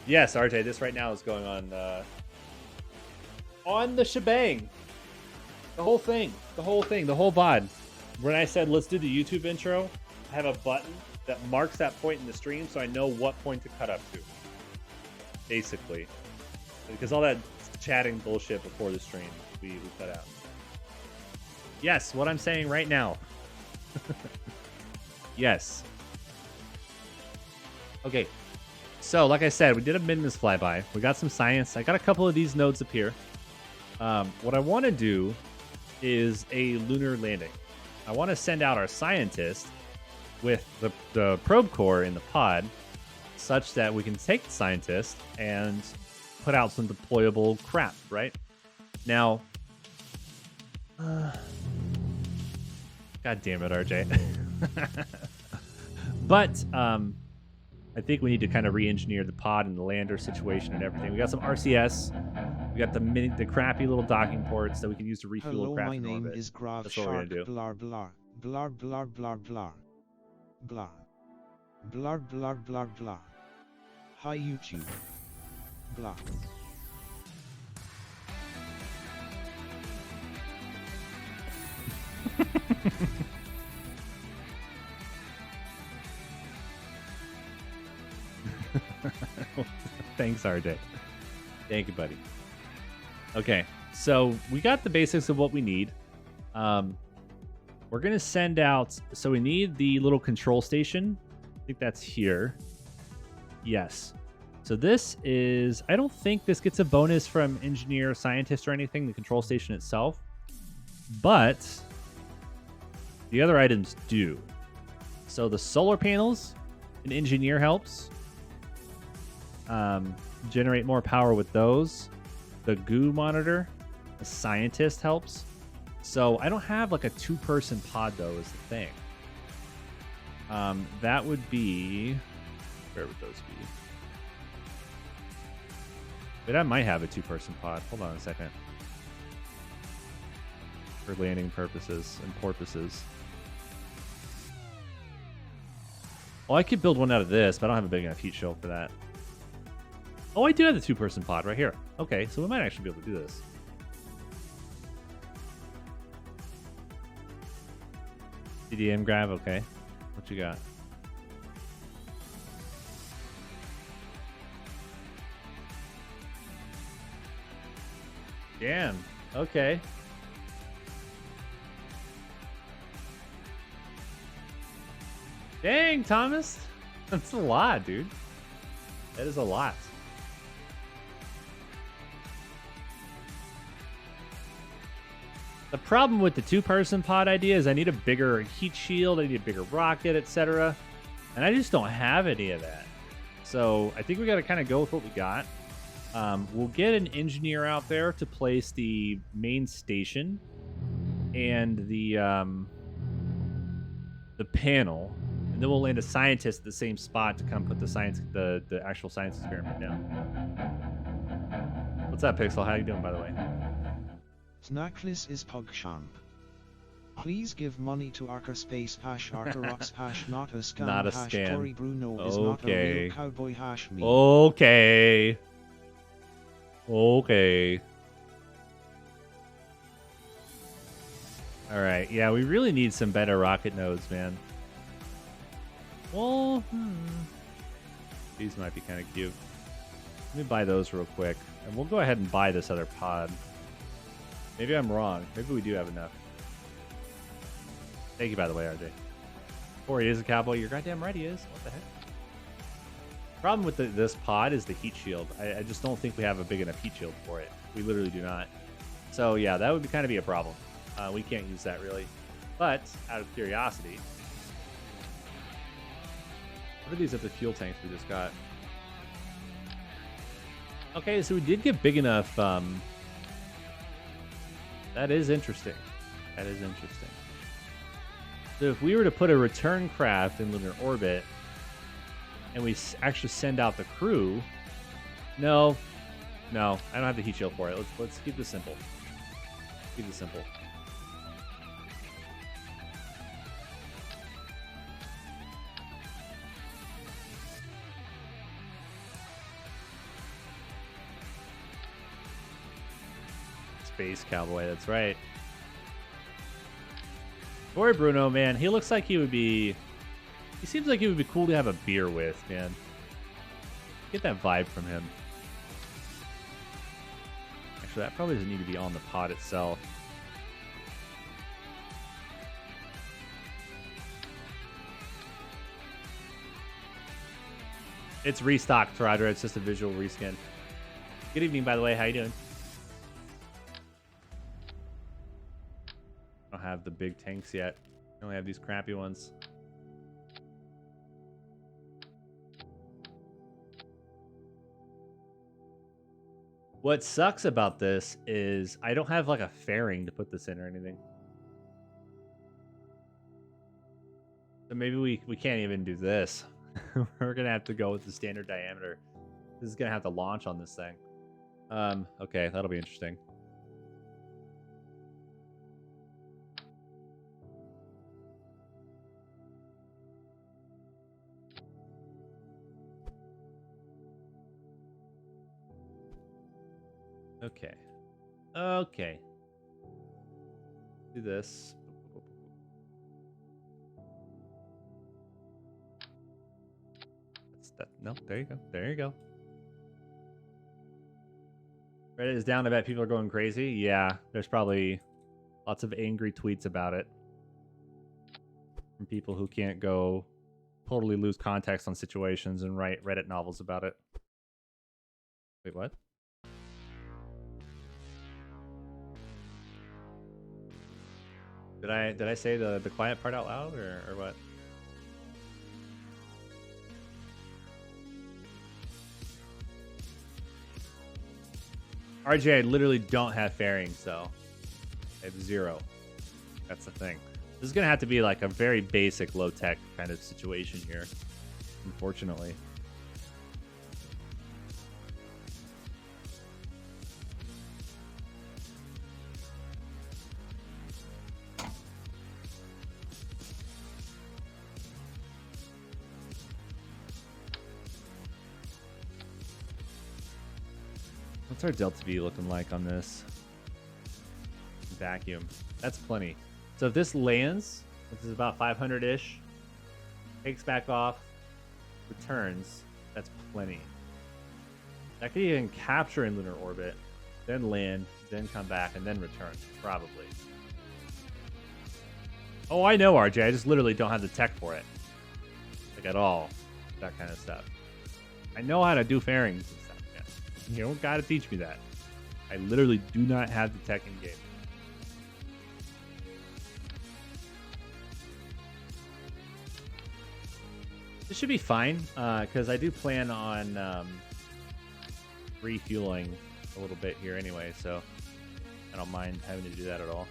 Yes, RJ, this right now is going on the shebang. The whole thing. The whole VOD. When I said let's do the YouTube intro, I have a button that marks that point in the stream so I know what point to cut up to. Basically. Because all that chatting bullshit before the stream, we cut out. Yes, what I'm saying right now. Yes. Okay. So, like I said, we did a Midness flyby. We got some science. I got a couple of these nodes up here. What I want to do is a lunar landing. I want to send out our scientist with the probe core in the pod such that we can take the scientist and put out some deployable crap, right? Now, God damn it, RJ. But I think we need to kind of re-engineer the pod and the lander situation and everything. We got some RCS. We got the crappy little docking ports that we can use to refuel Hello, craft my in name orbit. is Graf That's what we're gonna Shark. do. Blar blar blar blar blar blar blar blar blar blar blar. Hi YouTube. Blah. Thanks, RJ. Thank you, buddy. Okay, so we got the basics of what we need. We're gonna send out. So we need the little control station. I think that's here. Yes. So this is. I don't think this gets a bonus from engineer, scientist, or anything. The control station itself, but the other items do. So the solar panels, an engineer helps. Generate more power with those. The goo monitor, a scientist helps. So I don't have like a 2-person pod though is the thing. That would be, where would those be? But I might have a 2-person pod. Hold on a second. For landing purposes and porpoises. Well, I could build one out of this, but I don't have a big enough heat shield for that. Oh, I do have the 2-person pod right here. Okay, so we might actually be able to do this. CDM grab, okay. What you got? Damn, okay. Dang, Thomas. That's a lot, dude. That is a lot. The problem with the 2-person pod idea is I need a bigger heat shield, I need a bigger rocket, etc. And I just don't have any of that. So I think we got to kind of go with what we got. We'll get an engineer out there to place the main station and the panel, and then we'll land a scientist at the same spot to come put the actual science experiment down. What's up, Pixel? How you doing, by the way? Snacklis is Pugshamp. Please give money to Arca-Space #Arcarox not a scam Not a scam. Tory Bruno is not a real cowboy #me. Okay. Okay. Alright, yeah, we really need some better rocket nodes, man. Well, these might be kind of cute. Let me buy those real quick. And we'll go ahead and buy this other pod. Maybe I'm wrong. Maybe we do have enough. Thank you, by the way, RJ. Corey is a cowboy. You're goddamn right he is. What the heck? Problem with this pod is the heat shield. I just don't think we have a big enough heat shield for it. We literally do not. So, yeah, that would kind of be a problem. We can't use that, really. But, out of curiosity... What are these at the fuel tanks we just got? Okay, so we did get big enough... That is interesting. That is interesting. So if we were to put a return craft in lunar orbit, and we actually send out the crew, no, I don't have the heat shield for it. Let's keep this simple. Keep this simple. Space Cowboy, that's right. Boy, Bruno, man, he looks like he would be... He seems like he would be cool to have a beer with, man. Get that vibe from him. Actually, that probably doesn't need to be on the pod itself. It's restocked, Roger. It's just a visual reskin. Good evening, by the way. How you doing? I don't have the big tanks yet. I only have these crappy ones. What sucks about this is I don't have like a fairing to put this in or anything. So maybe we can't even do this. We're gonna have to go with the standard diameter. This is gonna have to launch on this thing. Okay, that'll be interesting. Okay. Okay. Do this. No, there you go. There you go. Reddit is down. I bet people are going crazy. Yeah, there's probably lots of angry tweets about it from people who can't go totally lose context on situations and write Reddit novels about it. Wait, what? Did I say the quiet part out loud or what? RJ, I literally don't have fairings, so I have 0. That's the thing. This is gonna have to be like a very basic, low-tech kind of situation here, unfortunately. What's our delta V looking like on this? Vacuum. That's plenty. So if this lands, this is about 500-ish, takes back off, returns, that's plenty. That could even capture in lunar orbit, then land, then come back, and then return, probably. Oh, I know, RJ. I just literally don't have the tech for it. Like, at all. That kind of stuff. I know how to do fairings and stuff. You don't gotta teach me that. I literally do not have the tech in game. This should be fine, because I do plan on refueling a little bit here anyway, so I don't mind having to do that at all.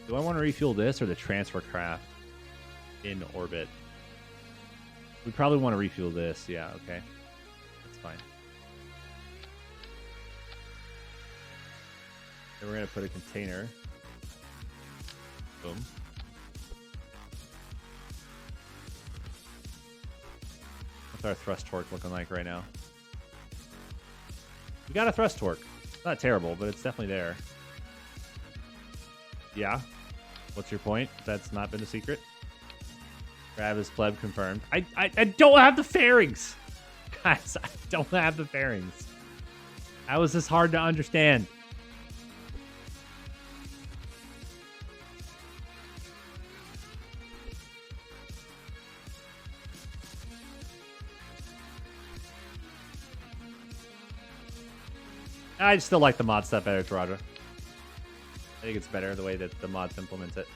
Do I want to refuel this or the transfer craft in orbit? We probably want to refuel this. Yeah, okay. That's fine. Then we're going to put a container. Boom. What's our thrust torque looking like right now? We got a thrust torque. It's not terrible, but it's definitely there. Yeah. What's your point? That's not been a secret. Travis pleb confirmed. I don't have the fairings. Guys, I don't have the fairings. How is this hard to understand? I still like the mod stuff better, Roger. I think it's better the way that the mods implement it.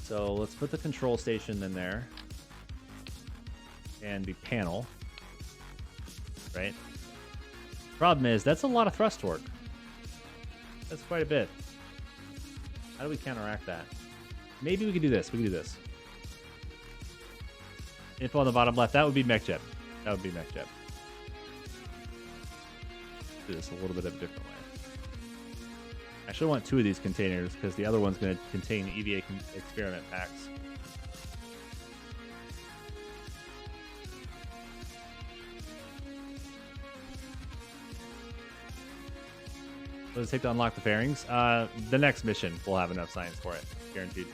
So let's put the control station in there and the panel, right? Problem is, that's a lot of thrust torque. That's quite a bit. How do we counteract that? Maybe we could do this. We could do this. Info on the bottom left. That would be MechJet. That would be MechJet. Do this a little bit of a different way. I actually want 2 of these containers because the other one's going to contain EVA experiment packs. What does it take to unlock the fairings? The next mission will have enough science for it, guaranteed.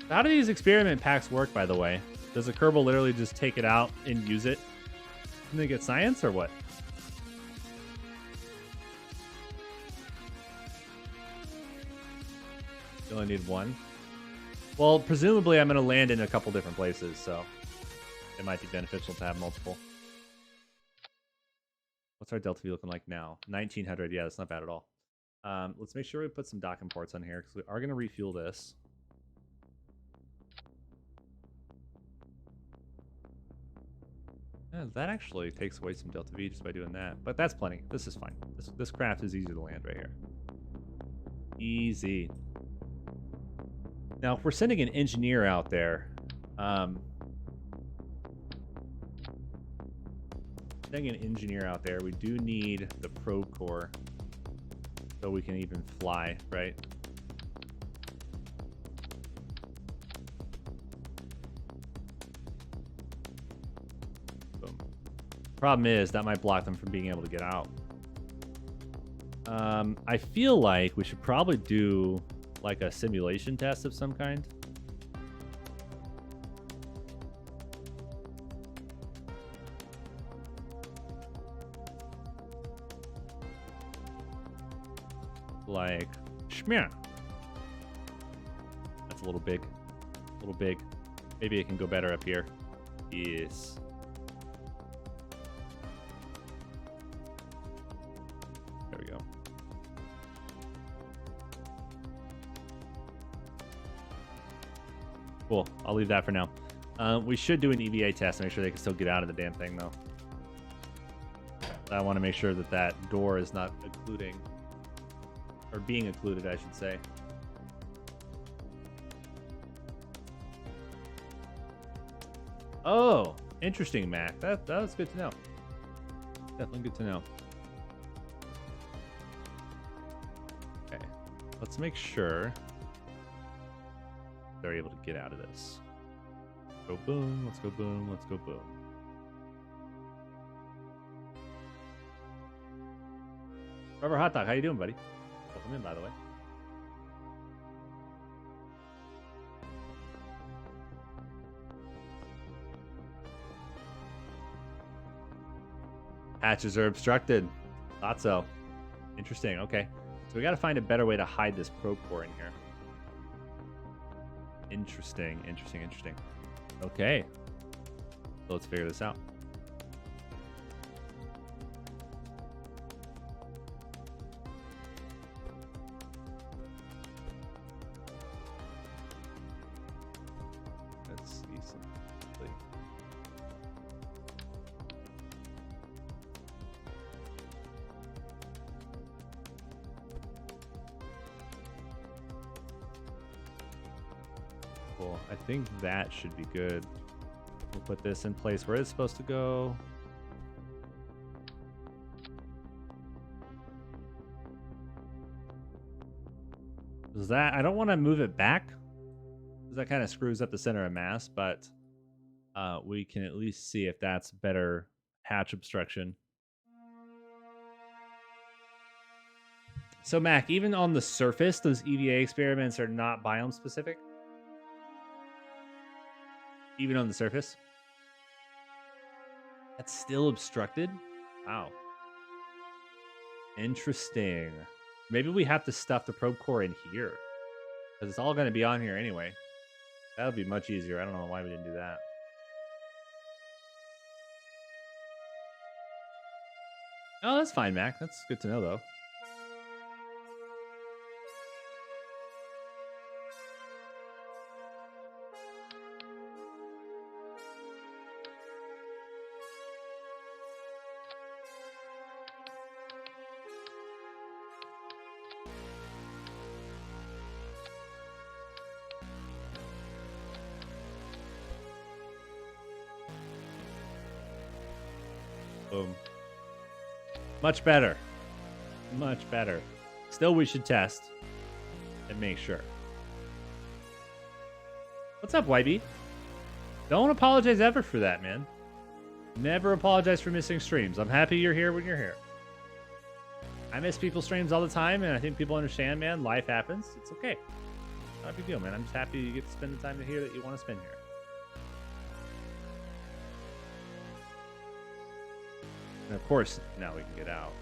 How do these experiment packs work, by the way? Does a Kerbal literally just take it out and use it and then get science, or what? You only need 1? Well, presumably I'm going to land in a couple different places, so it might be beneficial to have multiple. What's our Delta V looking like now? 1900. Yeah, that's not bad at all. Let's make sure we put some docking ports on here because we are going to refuel this. Yeah, that actually takes away some Delta V just by doing that. But that's plenty. This is fine. This craft is easy to land right here. Easy. Now, if we're sending an engineer out there, we do need the probe core so we can even fly, right? Boom. Problem is that might block them from being able to get out. I feel like we should probably do like a simulation test of some kind. Like, shmear. That's a little big. A little big. Maybe it can go better up here. Yes. There we go. Cool. I'll leave that for now. We should do an EVA test to make sure they can still get out of the damn thing, though. I want to make sure that that door is not occluding. Or being occluded, I should say. Oh, interesting, Mac. That was good to know. Definitely good to know. Okay, let's make sure they're able to get out of this. Go boom, let's go boom, let's go boom. Rubber Hot Dog, how you doing, buddy? Welcome in, by the way. Hatches are obstructed. Thought so. Interesting. Okay. So we got to find a better way to hide this probe core in here. Interesting. Interesting. Interesting. Okay. So let's figure this out. Let's see something. Cool. I think that should be good. We'll put this in place where it's supposed to go. Is that, I don't want to move it back because that kind of screws up the center of mass, but we can at least see if that's better hatch obstruction. So Mac, even on the surface, those EVA experiments are not biome specific? Even on the surface? That's still obstructed? Wow. Interesting. Maybe we have to stuff the probe core in here. Because it's all going to be on here anyway. That would be much easier. I don't know why we didn't do that. Oh, that's fine, Mac. That's good to know, though. Boom. Much better. Much better. Still, we should test and make sure. What's up, YB? Don't apologize ever for that, man. Never apologize for missing streams. I'm happy you're here when you're here. I miss people's streams all the time, and I think people understand, man. Life happens. It's okay. Not a big deal, man. I'm just happy you get to spend the time here that you want to spend here. And of course, now we can get out.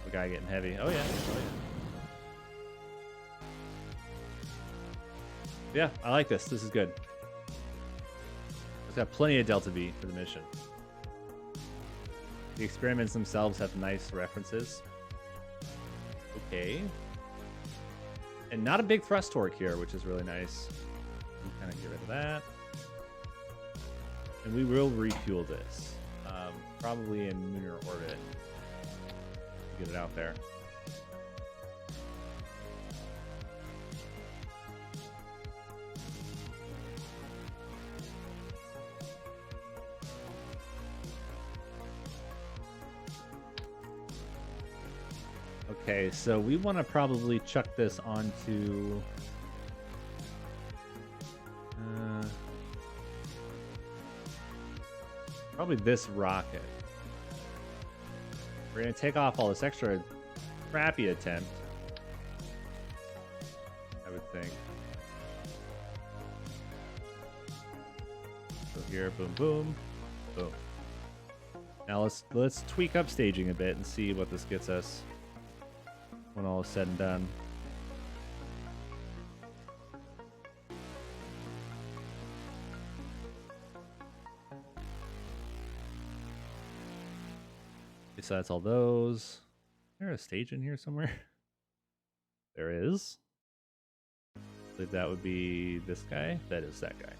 The guy getting heavy. Oh, yeah. Oh, yeah. Yeah, I like this. This is good. It's got plenty of Delta V for the mission. The experiments themselves have nice references. Okay. And not a big thrust torque here, which is really nice. We'll kind of get rid of that. And we will refuel this. Probably in lunar orbit. Get it out there. Okay, so we want to probably chuck this onto probably this rocket. We're going to take off all this extra crappy attempt, I would think. So here, boom, boom, boom. Now let's tweak up staging a bit and see what this gets us when all is said and done. Besides all those, is there a stage in here somewhere? There is. I believe that would be this guy. That is that guy.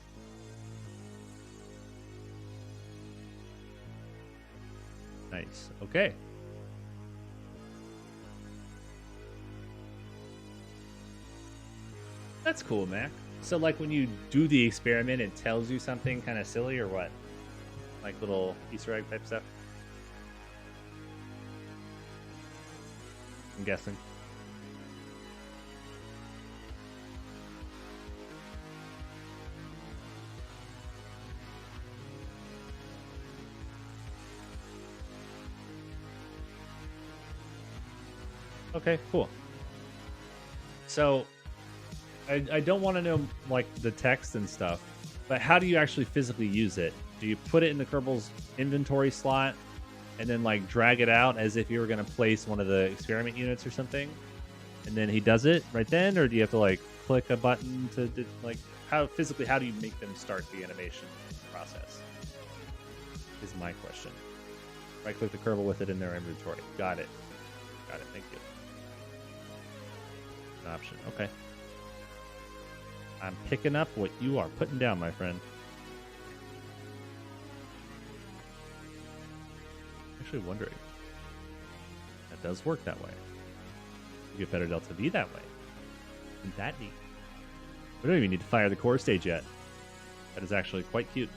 Nice. Okay. That's cool, Mac. So, like, when you do the experiment, it tells you something kind of silly or what? Like little Easter egg type stuff? I'm guessing. Okay, cool. So, I don't want to know, like, the text and stuff, but how do you actually physically use it? Do you put it in the Kerbal's inventory slot and then, like, drag it out as if you were going to place one of the experiment units or something? And then he does it right then? Or do you have to, like, click a button to, like, how do you make them start the animation process? Is my question. Right-click the Kerbal with it in their inventory. Got it. Got it. Thank you. An option. Okay. I'm picking up what you are putting down, my friend. Actually wondering. That does work that way. You get better Delta V that way. Isn't that neat? We don't even need to fire the core stage yet. That is actually quite cute.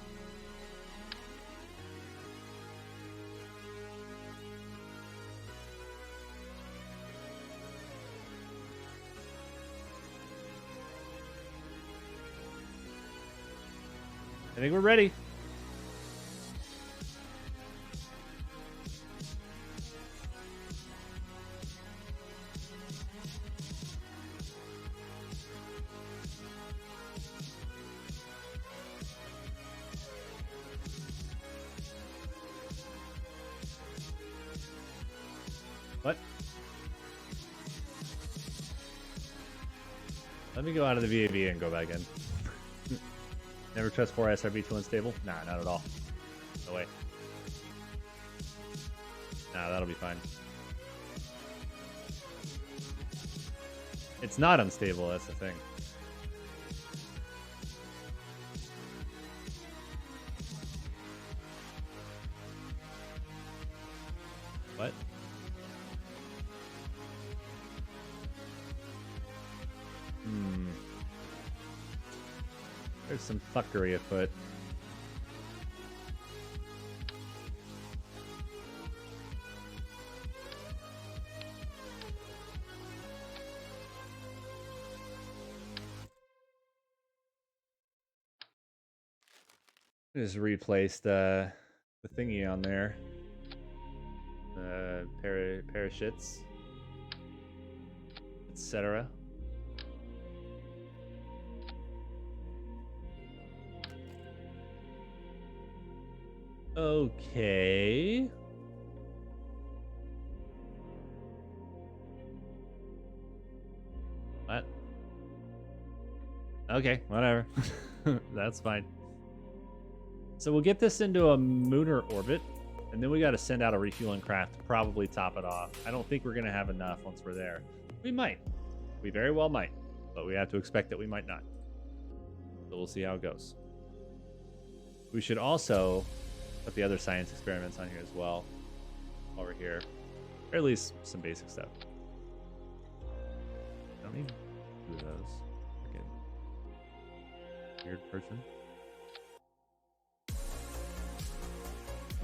I think we're ready. What? Let me go out of the VAV and go back in. Never trust 4 SRB too unstable? Nah, not at all. No way. Nah, that'll be fine. It's not unstable, that's the thing. What? There's some fuckery afoot. Just replace the thingy on there. Parachutes, etc. Okay. What? Okay, whatever. That's fine. So we'll get this into a lunar orbit, and then we got to send out a refueling craft to probably top it off. I don't think we're going to have enough once we're there. We might. We very well might. But we have to expect that we might not. So we'll see how it goes. We should also put the other science experiments on here as well while we're here. Or at least some basic stuff. I don't need two of those. Freaking weird person.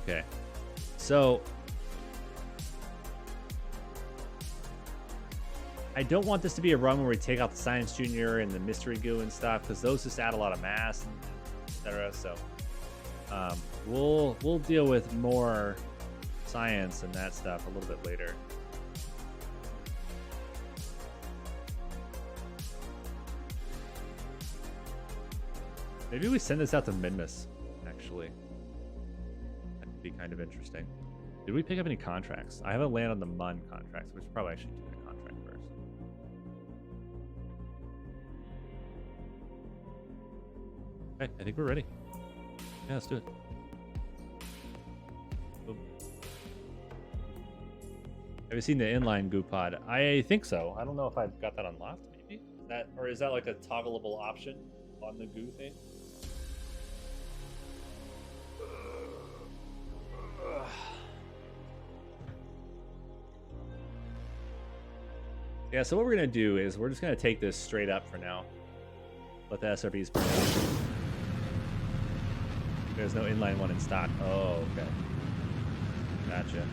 Okay. So I don't want this to be a run where we take out the Science Junior and the Mystery Goo and stuff, because those just add a lot of mass, and etc. So we'll deal with more science and that stuff a little bit later. Maybe we send this out to Minmus, actually. That would be kind of interesting. Did we pick up any contracts? I haven't landed on the MUN contracts, which probably actually do the contract first. Okay, I think we're ready. Yeah, let's do it. Boom. Have you seen the inline goo pod? I think so. I don't know if I've got that unlocked, maybe? Or is that like a toggleable option on the goo thing? Yeah, so what we're going to do is we're just going to take this straight up for now. Let the SRBs burn out. There's no inline one in stock. Oh, okay. Gotcha.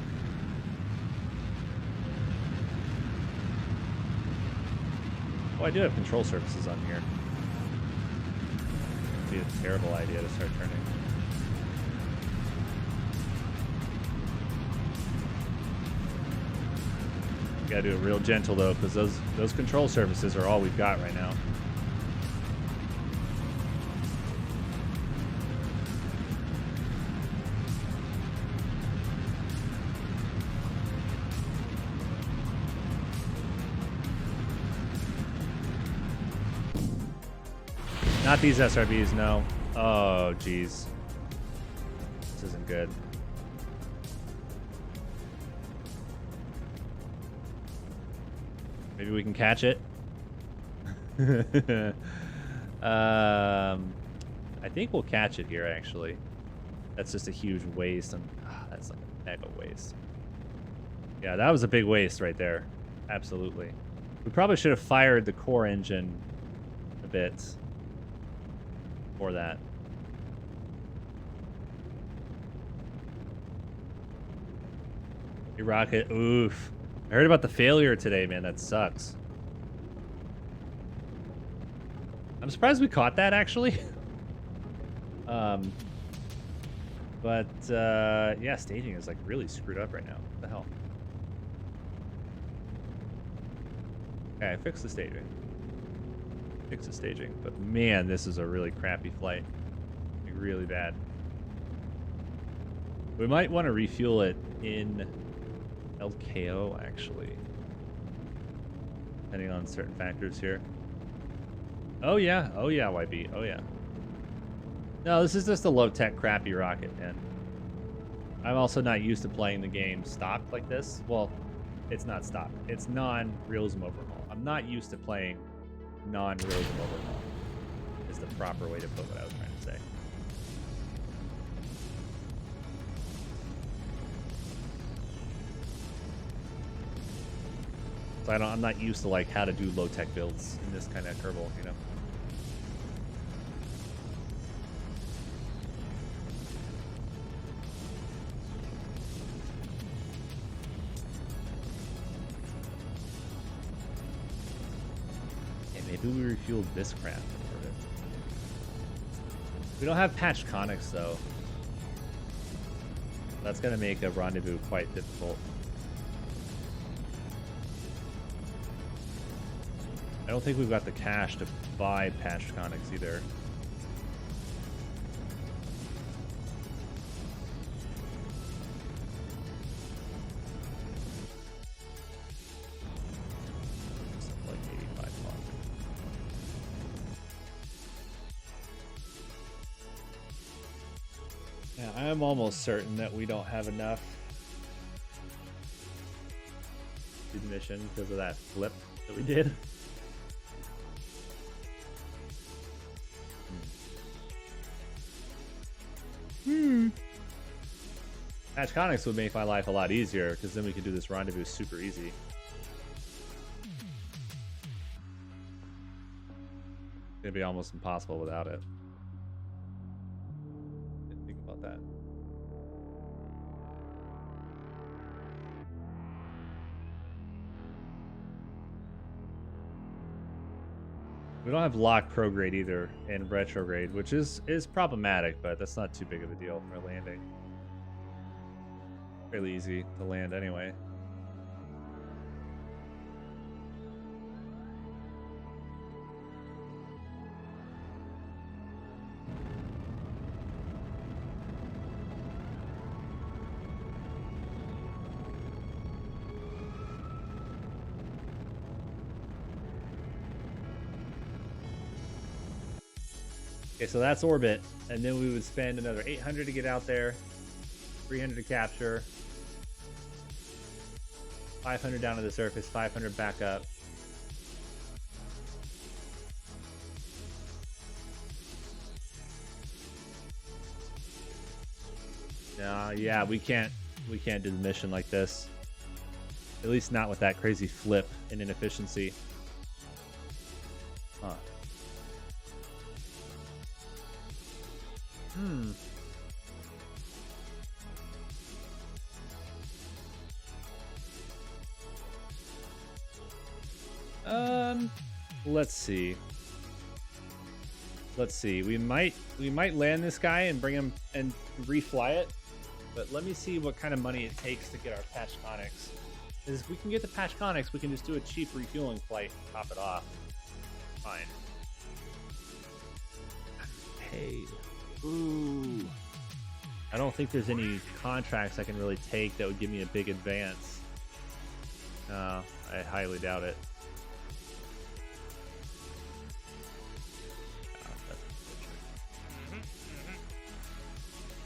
Oh, I do have control surfaces on here. It'd be a terrible idea to start turning. Gotta do it real gentle though, because those control surfaces are all we've got right now. Not these SRBs, no. Oh, geez. This isn't good. Maybe we can catch it. I think we'll catch it here, actually. That's just a huge waste. And that's like a mega waste. Yeah, that was a big waste right there. Absolutely. We probably should have fired the core engine a bit for that. Your rocket, oof. I heard about the failure today, man. That sucks. I'm surprised we caught that, actually. But yeah, staging is like really screwed up right now. What the hell? Okay, I fixed the staging. Fix the staging. But man, this is a really crappy flight. Like, really bad. We might want to refuel it in LKO, actually. Depending on certain factors here. Oh yeah, YB, oh yeah. No, this is just a low-tech crappy rocket, man. I'm also not used to playing the game stocked like this. Well, it's not stock. It's non-realism overhaul. I'm not used to playing non-realism overhaul. Is the proper way to put what I was trying to say. So I'm not used to like how to do low-tech builds in this kind of Kerbal, you know. Maybe we refueled this craft for it. We don't have patched conics though. That's gonna make a rendezvous quite difficult. I don't think we've got the cash to buy patched conics either. Like 85 bucks. Yeah, I am almost certain that we don't have enough to do the mission because of that flip that we did. Patch conics would make my life a lot easier because then we could do this rendezvous super easy. It'd be almost impossible without it. Didn't think about that. We don't have locked prograde either in retrograde, which is problematic, but that's not too big of a deal for landing. Fairly easy to land anyway. Okay, so that's orbit, and then we would spend another 800 to get out there, 300 to capture, 500 down to the surface, 500 back up. Yeah, we can't do the mission like this. At least not with that crazy flip and inefficiency. Huh. Let's see. We might land this guy and bring him and refly it, but let me see what kind of money it takes to get our patch conics. Because if we can get the patch conics, we can just do a cheap refueling flight and top it off. Fine. Paid. Ooh. I don't think there's any contracts I can really take that would give me a big advance. I highly doubt it.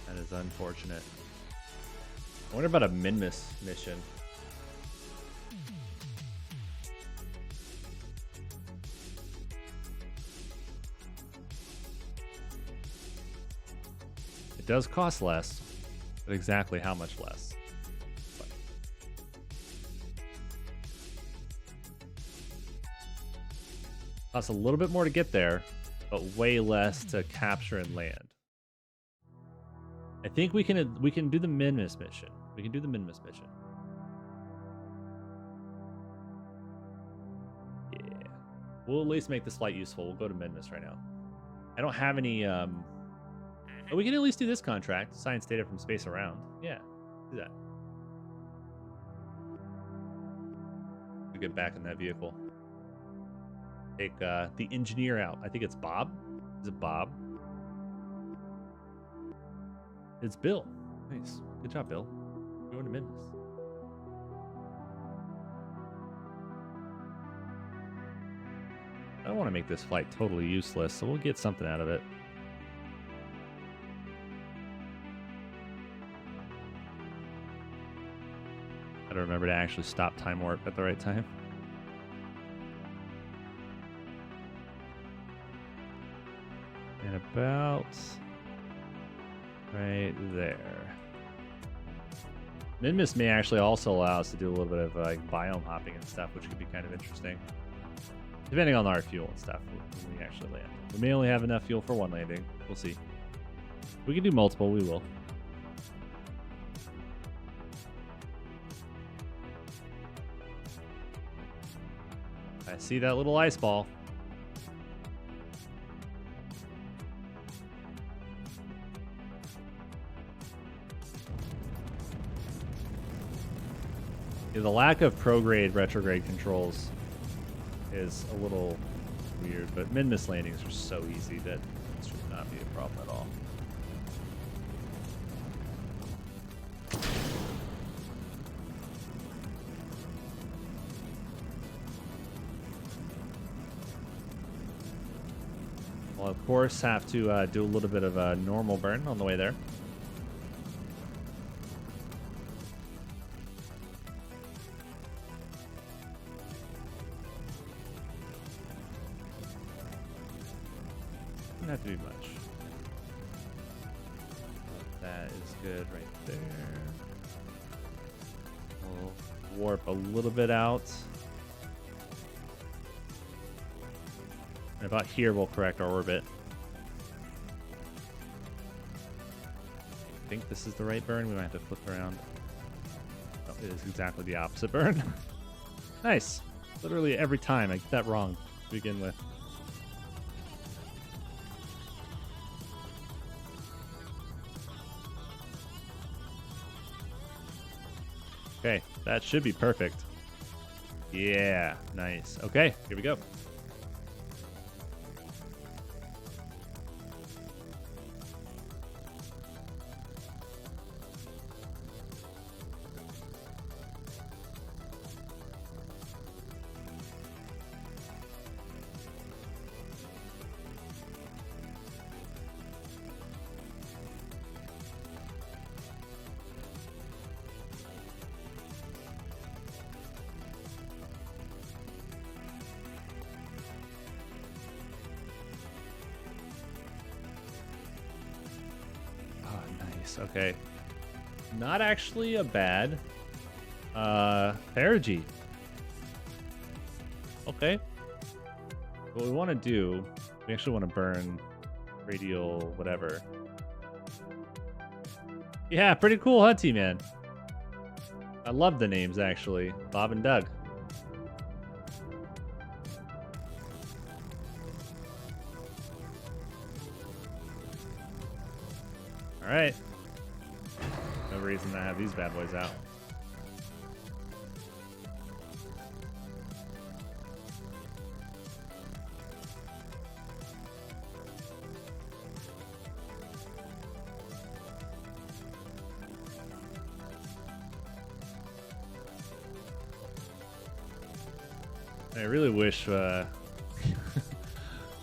That is unfortunate. I wonder about a Minmus mission. It does cost less, but exactly how much less? Costs a little bit more to get there, but way less to capture and land. I think we can do the Minmus mission. We can do the Minmus mission. Yeah. We'll at least make this flight useful. We'll go to Minmus right now. I don't have any but we can at least do this contract. Science data from space around. Yeah. Do that. We get back in that vehicle. Take the engineer out. I think it's Bob. Is it Bob? It's Bill. Nice. Good job, Bill. We're going to Minmus. I don't want to make this flight totally useless, so we'll get something out of it. I don't remember to actually stop time warp at the right time. And about right there. Minmus may actually also allow us to do a little bit of like biome hopping and stuff, which could be kind of interesting. Depending on our fuel and stuff when we actually land. We may only have enough fuel for one landing. We'll see. If we can do multiple, we will. I see that little ice ball. Yeah, the lack of prograde retrograde controls is a little weird, but min-miss landings are so easy that this should not be a problem at all. We'll of course have to do a little bit of a normal burn on the way there. Doesn't have to be much. That is good right there. We'll warp a little bit out. And about here, we'll correct our orbit. I think this is the right burn. We might have to flip around. Oh, it is exactly the opposite burn. Nice. Literally every time I get that wrong to begin with. Okay, that should be perfect. Yeah, nice. Okay, here we go. Okay, not actually a bad perigee. Okay, what we want to do, we actually want to burn radial whatever. Yeah, pretty cool, huh, T-Man? I love the names actually, Bob and Doug. All right. No reason to have these bad boys out. I really wish we had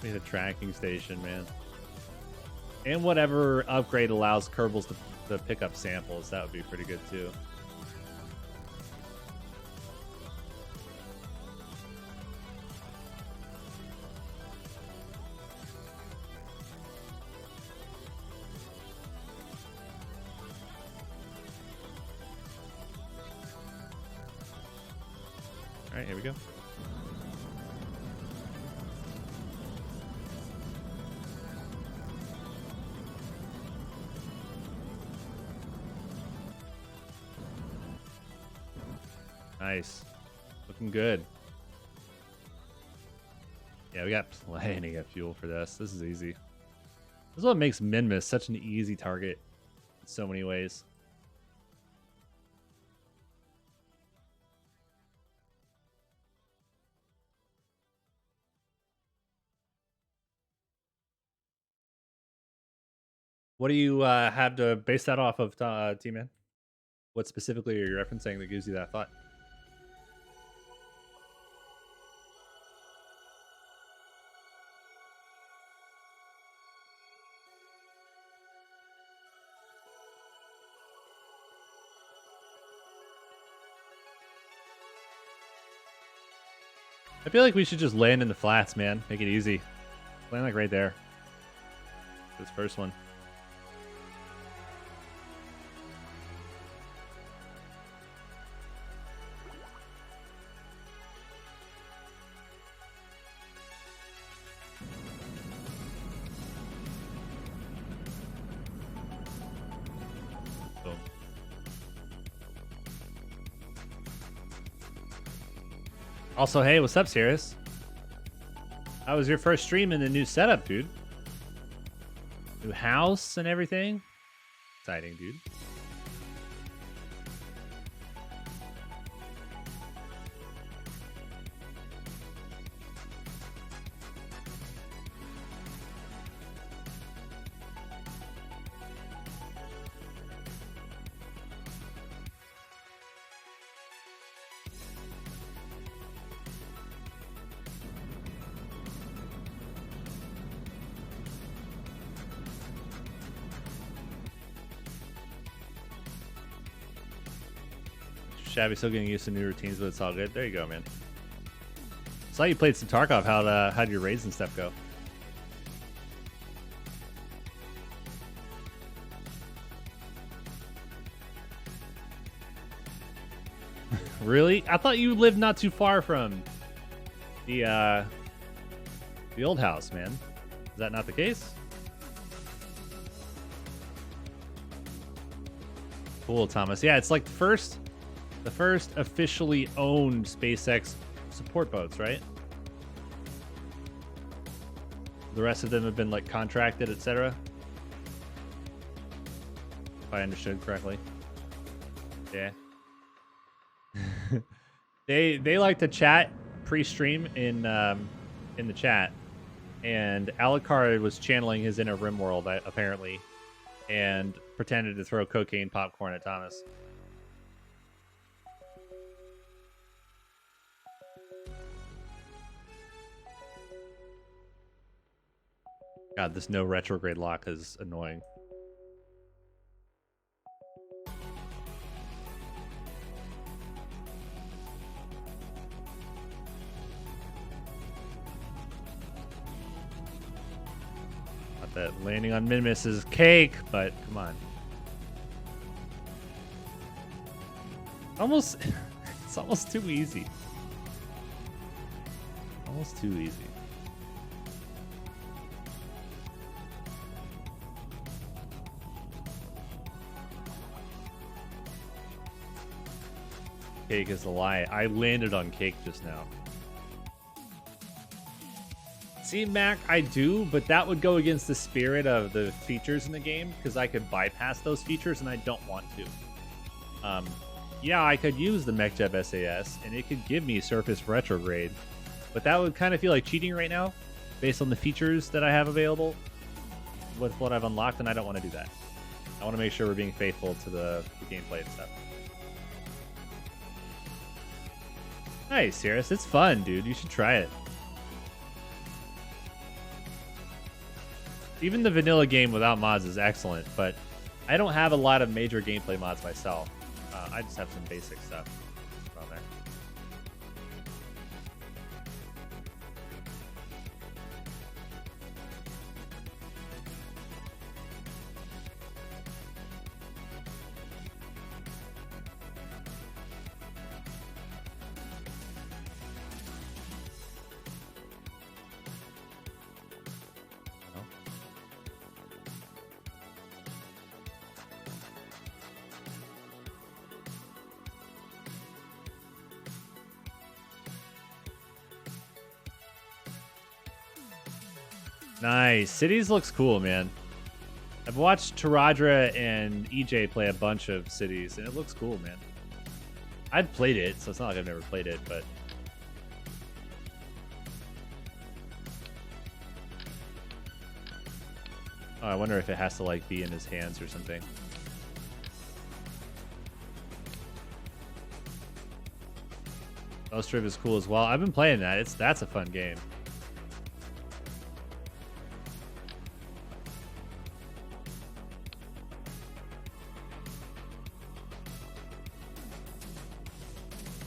a tracking station, man. And whatever upgrade allows Kerbals to pick up samples, that would be pretty good too. All right, here we go. Nice. Looking good. Yeah, we got plenty of fuel for this. This is easy. This is what makes Minmus such an easy target in so many ways. What do you have to base that off of, T-Man? What specifically are you referencing that gives you that thought? I feel like we should just land in the flats, man. Make it easy. Land like right there. This first one. Boom. Also, hey, what's up, Sirius? How was your first stream in the new setup, dude? New house and everything? Exciting, dude. Shabby still getting used to new routines, but it's all good. There you go, man. Saw you played some Tarkov. How'd your raids and stuff go? Really? I thought you lived not too far from the old house, man. Is that not the case? Cool, Thomas. Yeah, it's like the first officially owned SpaceX support boats, right? The rest of them have been like contracted, etc. If I understood correctly. Yeah. They like to chat pre-stream in the chat, and Alucard was channeling his inner RimWorld apparently, and pretended to throw cocaine popcorn at Thomas. God, this no retrograde lock is annoying. Not that landing on Minimus is cake, but come on. It's almost too easy. Almost too easy. Cake is a lie. I landed on cake just now. See, Mac, I do, but that would go against the spirit of the features in the game, because I could bypass those features, and I don't want to. Yeah, I could use the MechJeb SAS, and it could give me surface retrograde, but that would kind of feel like cheating right now, based on the features that I have available with what I've unlocked, and I don't want to do that. I want to make sure we're being faithful to the gameplay and stuff. Nice, Cirrus. It's fun, dude. You should try it. Even the vanilla game without mods is excellent, but I don't have a lot of major gameplay mods myself. I just have some basic stuff on there. Nice. Cities looks cool, man. I've watched Taradra and EJ play a bunch of Cities, and it looks cool, man. I've played it, so it's not like I've never played it, but... Oh, I wonder if it has to, like, be in his hands or something. Ostrov is cool as well. I've been playing that. That's a fun game.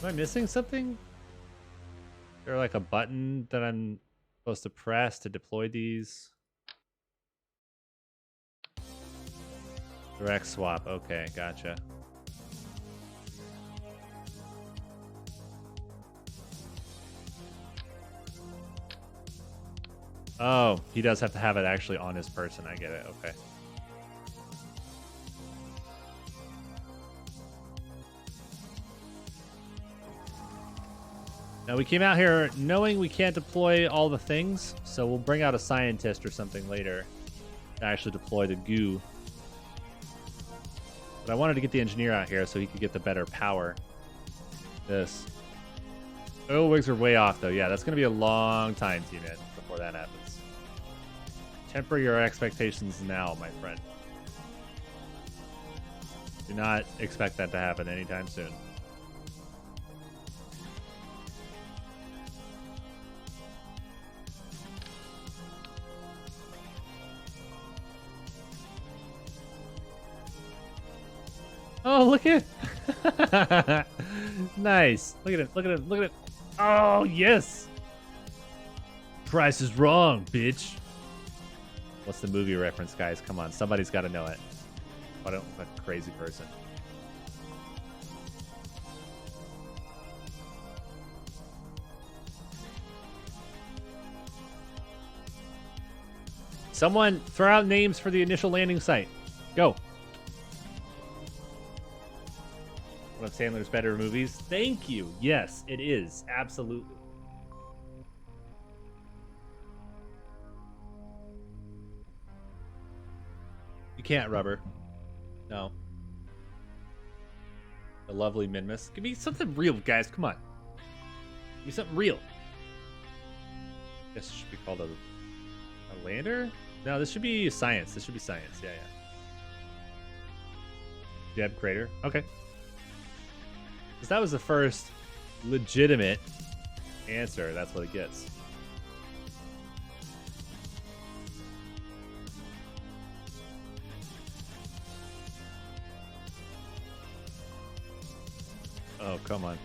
Am I missing something? Is there like a button that I'm supposed to press to deploy these? Direct swap. Okay, gotcha. Oh, he does have to have it actually on his person. I get it. Okay. Now, we came out here knowing we can't deploy all the things, so we'll bring out a scientist or something later to actually deploy the goo. But I wanted to get the engineer out here so he could get the better power. This. Oil wigs are way off, though. Yeah, that's going to be a long time, T-Man, before that happens. Temper your expectations now, my friend. Do not expect that to happen anytime soon. Oh, look at Nice. Look at it. Look at it. Look at it. Oh, yes. Price is wrong, bitch. What's the movie reference, guys? Come on. Somebody's got to know it. I don't look like a crazy person. Someone throw out names for the initial landing site. Go. One of Sandler's better movies. Thank you. Yes, it is. Absolutely. You can't, Rubber. No. The lovely Minmus. Give me something real, guys. Come on. Give me something real. I guess it should be called a lander? No, this should be science. This should be science. Yeah, yeah. Jeb Crater. Okay. Because that was the first legitimate answer. That's what it gets. Oh, come on.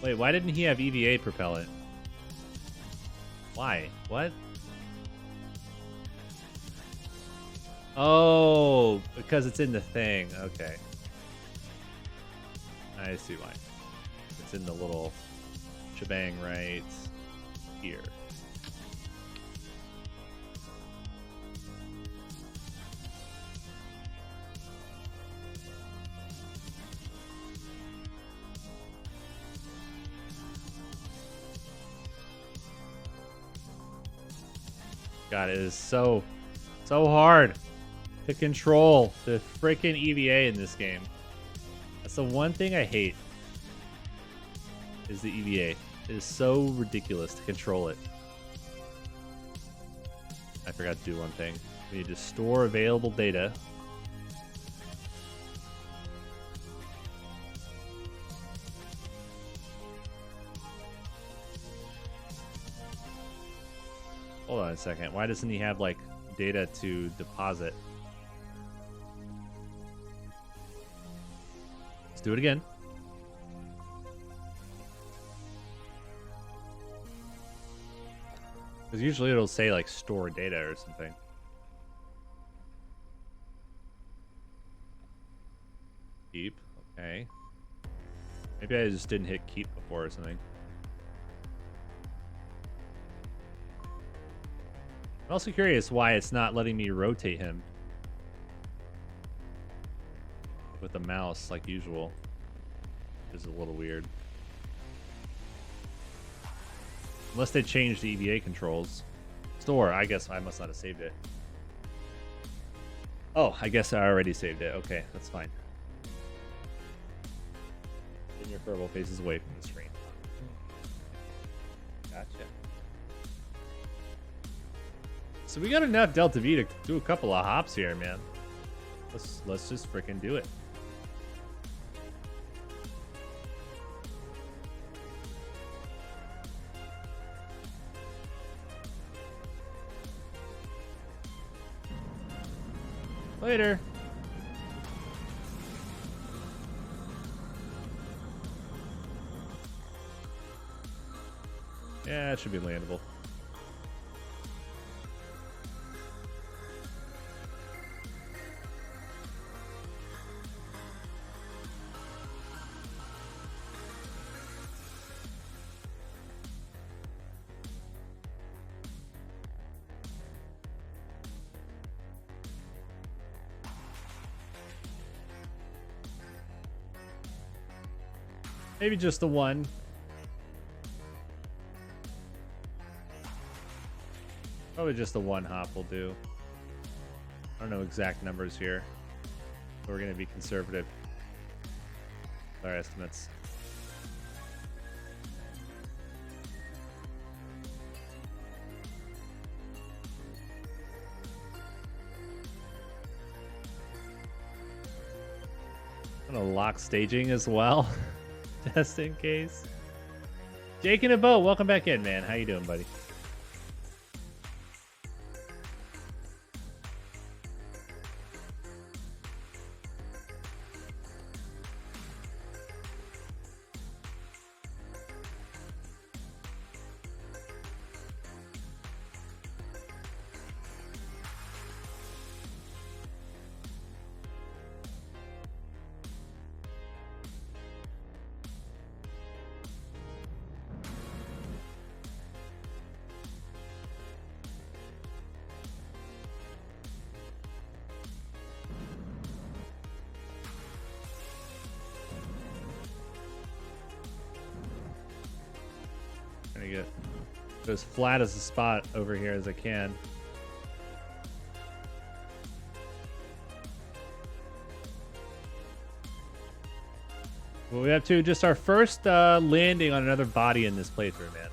Wait, why didn't he have EVA propellant? Why? What? Oh, because it's in the thing. Okay. I see why. It's in the little shebang right here. God, it is so hard to control the freaking EVA in this game. That's the one thing I hate, is the EVA. It is so ridiculous to control it. I forgot to do one thing. We need to store available data. Hold on a second. Why doesn't he have, like, data to deposit? Let's do it again. Because usually it'll say, like, store data or something. Keep. Okay. Maybe I just didn't hit keep before or something. I'm also curious why it's not letting me rotate him with the mouse like usual. Which is a little weird. Unless they changed the EVA controls. Store, I guess I must not have saved it. Oh, I guess I already saved it. Okay, that's fine. Then your furble faces away from the screen. Gotcha. So we got enough Delta V to do a couple of hops here, man. Let's just freaking do it. Later. Yeah, it should be landable. Maybe just the one. Probably just the one hop will do. I don't know exact numbers here. But we're going to be conservative with our estimates. I'm going to lock staging as well. Just in case. Jake in a boat, welcome back in, man. How you doing, buddy? Make it as flat as a spot over here as I can. Well, we have to just our first landing on another body in this playthrough, man.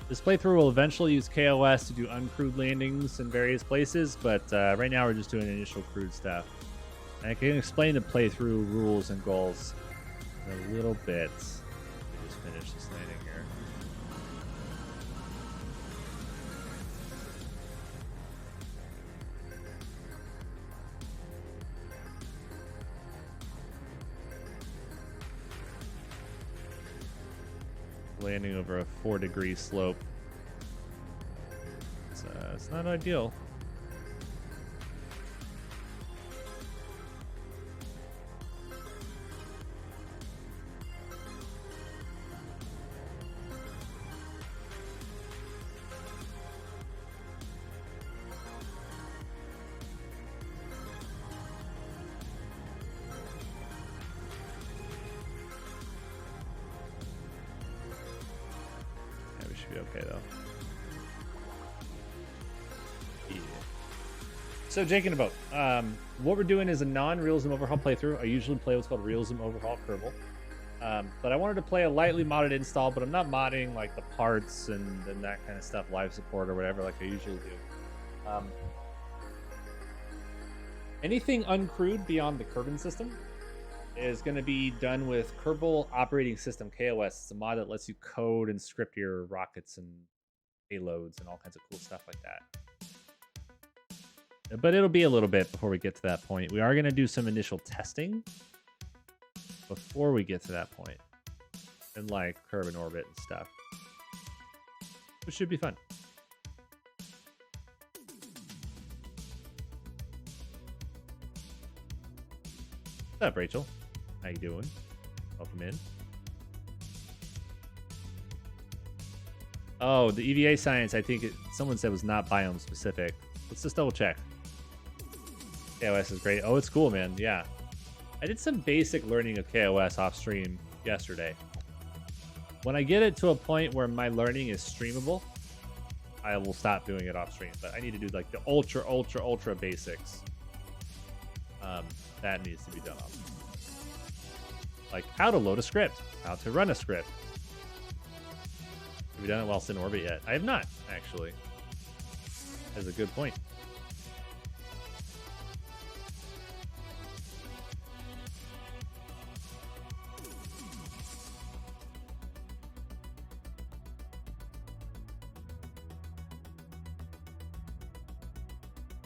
This playthrough will eventually use kOS to do uncrewed landings in various places, but right now we're just doing initial crewed stuff. And I can explain the playthrough rules and goals in a little bit. Let me just finish this landing here. Landing over a 4-degree slope. It's not ideal. Be okay though. Yeah. So Jake and a boat. What we're doing is a non-realism overhaul playthrough. I usually play what's called realism overhaul Kerbal. But I wanted to play a lightly modded install, but I'm not modding like the parts and that kind of stuff, live support or whatever like I usually do. Anything uncrewed beyond the Kerbin system is going to be done with Kerbal Operating System, kOS. It's a mod that lets you code and script your rockets and payloads and all kinds of cool stuff like that. But it'll be a little bit before we get to that point. We are going to do some initial testing before we get to that point. And like Kerbin orbit and stuff. Which should be fun. What's up, Rachel? How you doing? Welcome in. Oh, the EVA science, I think someone said was not biome specific. Let's just double check. kOS is great. Oh, it's cool, man. Yeah. I did some basic learning of kOS off stream yesterday. When I get it to a point where my learning is streamable, I will stop doing it off stream. But I need to do like the ultra basics. That needs to be done off stream. Like how to load a script, how to run a script. Have we done it whilst in orbit yet? I have not, actually. That's a good point.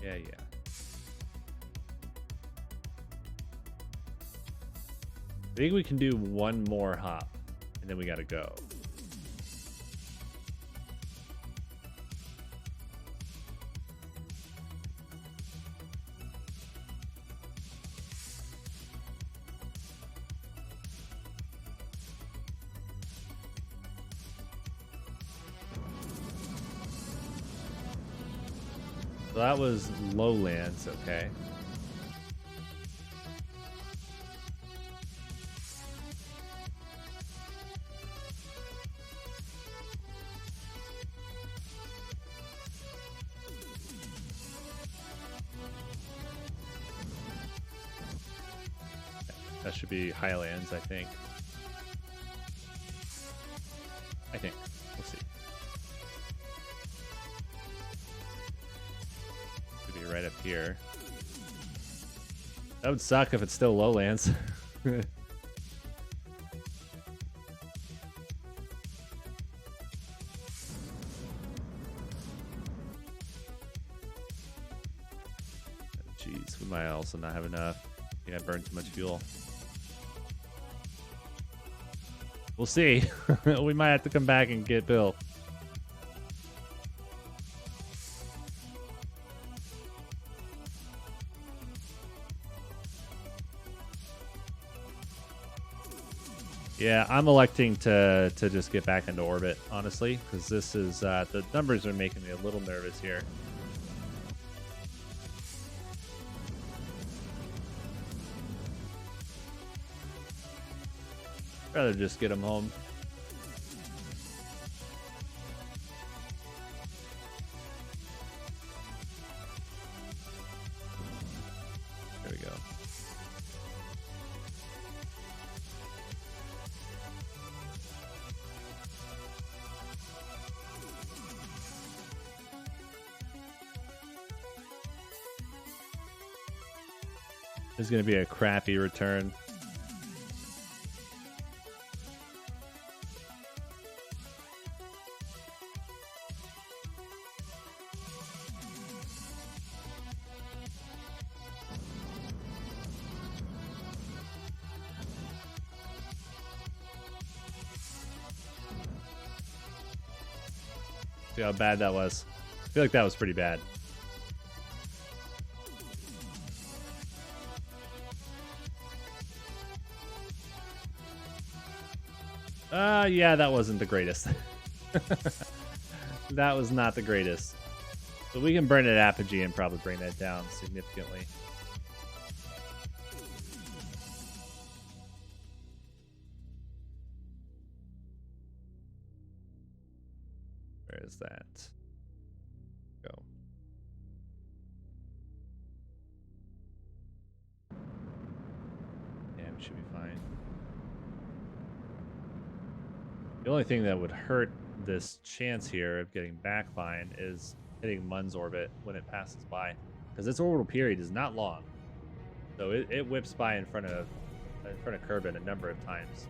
Yeah. I think we can do one more hop, and then we gotta go. So that was lowlands, okay. That should be highlands, I think. We'll see. Should be right up here. That would suck if it's still lowlands. Jeez, we might also not have enough. I think I burned too much fuel. We'll see. We might have to come back and get Bill. Yeah, I'm electing to just get back into orbit, honestly, because this is the numbers are making me a little nervous here. Rather just get them home. we go. This is going to be a crappy return. See how bad that was. I feel like that was pretty bad. Yeah, that wasn't the greatest. That was not the greatest. But we can burn at Apogee and probably bring that down significantly. Where is that? Go. Yeah, we should be fine. The only thing that would hurt this chance here of getting backline is hitting Mun's orbit when it passes by, because its orbital period is not long, so it whips by in front of Kerbin a number of times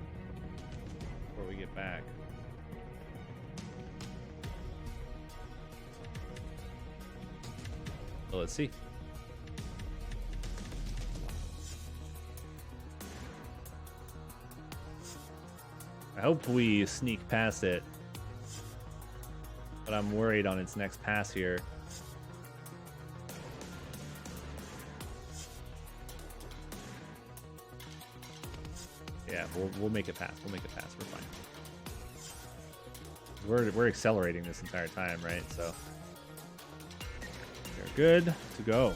before we get back. So let's see. I hope we sneak past it, but I'm worried on its next pass here. Yeah, we'll make it pass. We'll make it pass. We're fine. We're accelerating this entire time, right? So we're good to go.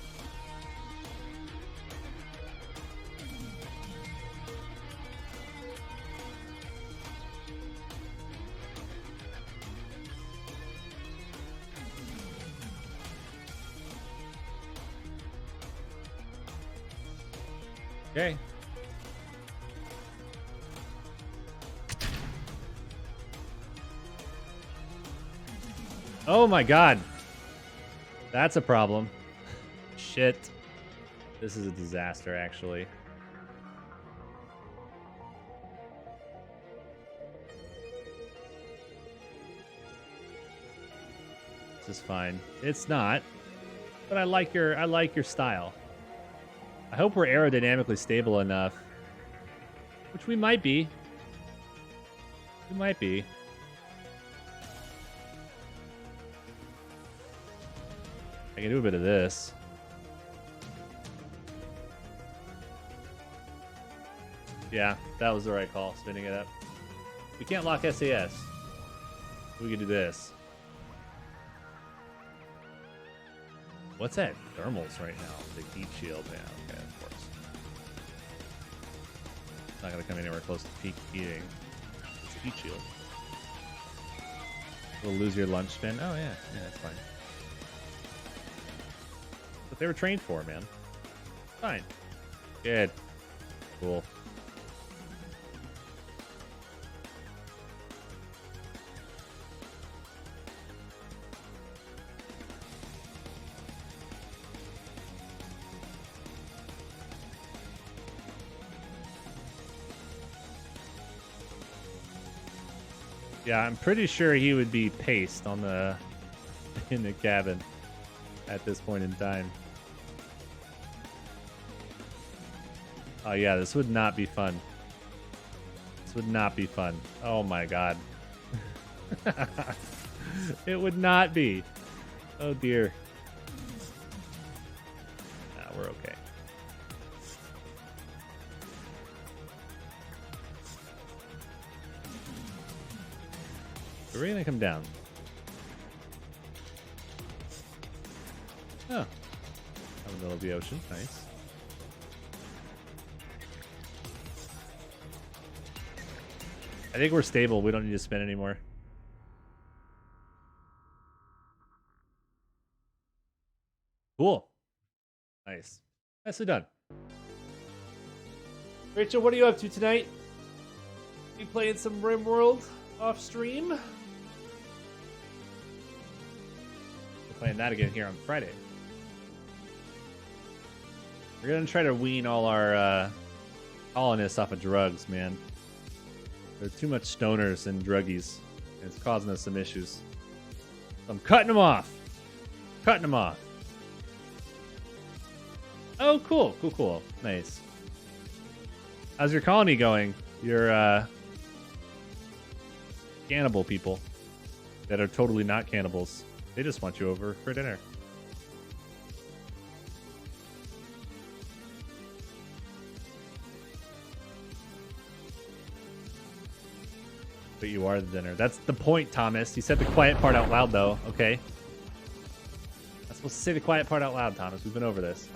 Okay. Oh my god. That's a problem. Shit. This is a disaster, actually. This is fine. It's not. But I like your style. I hope we're aerodynamically stable enough, which we might be. We might be. I can do a bit of this. Yeah, that was the right call, spinning it up. We can't lock SAS. We can do this. What's that? Thermals right now. The heat shield. Yeah, okay, of course. It's not going to come anywhere close to peak heating. It's a heat shield. We'll lose your lunch spin. Oh, yeah. Yeah, that's fine. What they were trained for, man. Fine. Good. Cool. Yeah, I'm pretty sure he would be paced on the in the cabin at this point in time. Oh yeah, this would not be fun. This would not be fun. Oh my god. It would not be. Oh dear. Nah, we're okay. We're gonna come down. Oh. Out in the middle of the ocean. Nice. I think we're stable. We don't need to spin anymore. Cool. Nice. Nicely done. Rachel, what are you up to tonight? You playing some RimWorld off stream? We're playing that again here on Friday. We're gonna try to wean all our colonists off of drugs, man. There's too much stoners and druggies, and it's causing us some issues. So I'm cutting them off. Cutting them off. Oh, cool, cool, cool. Nice. How's your colony going? Your cannibal people that are totally not cannibals. They just want you over for dinner. But you are the dinner. That's the point, Thomas. You said the quiet part out loud, though. Okay. I'm supposed to say the quiet part out loud, Thomas. We've been over this.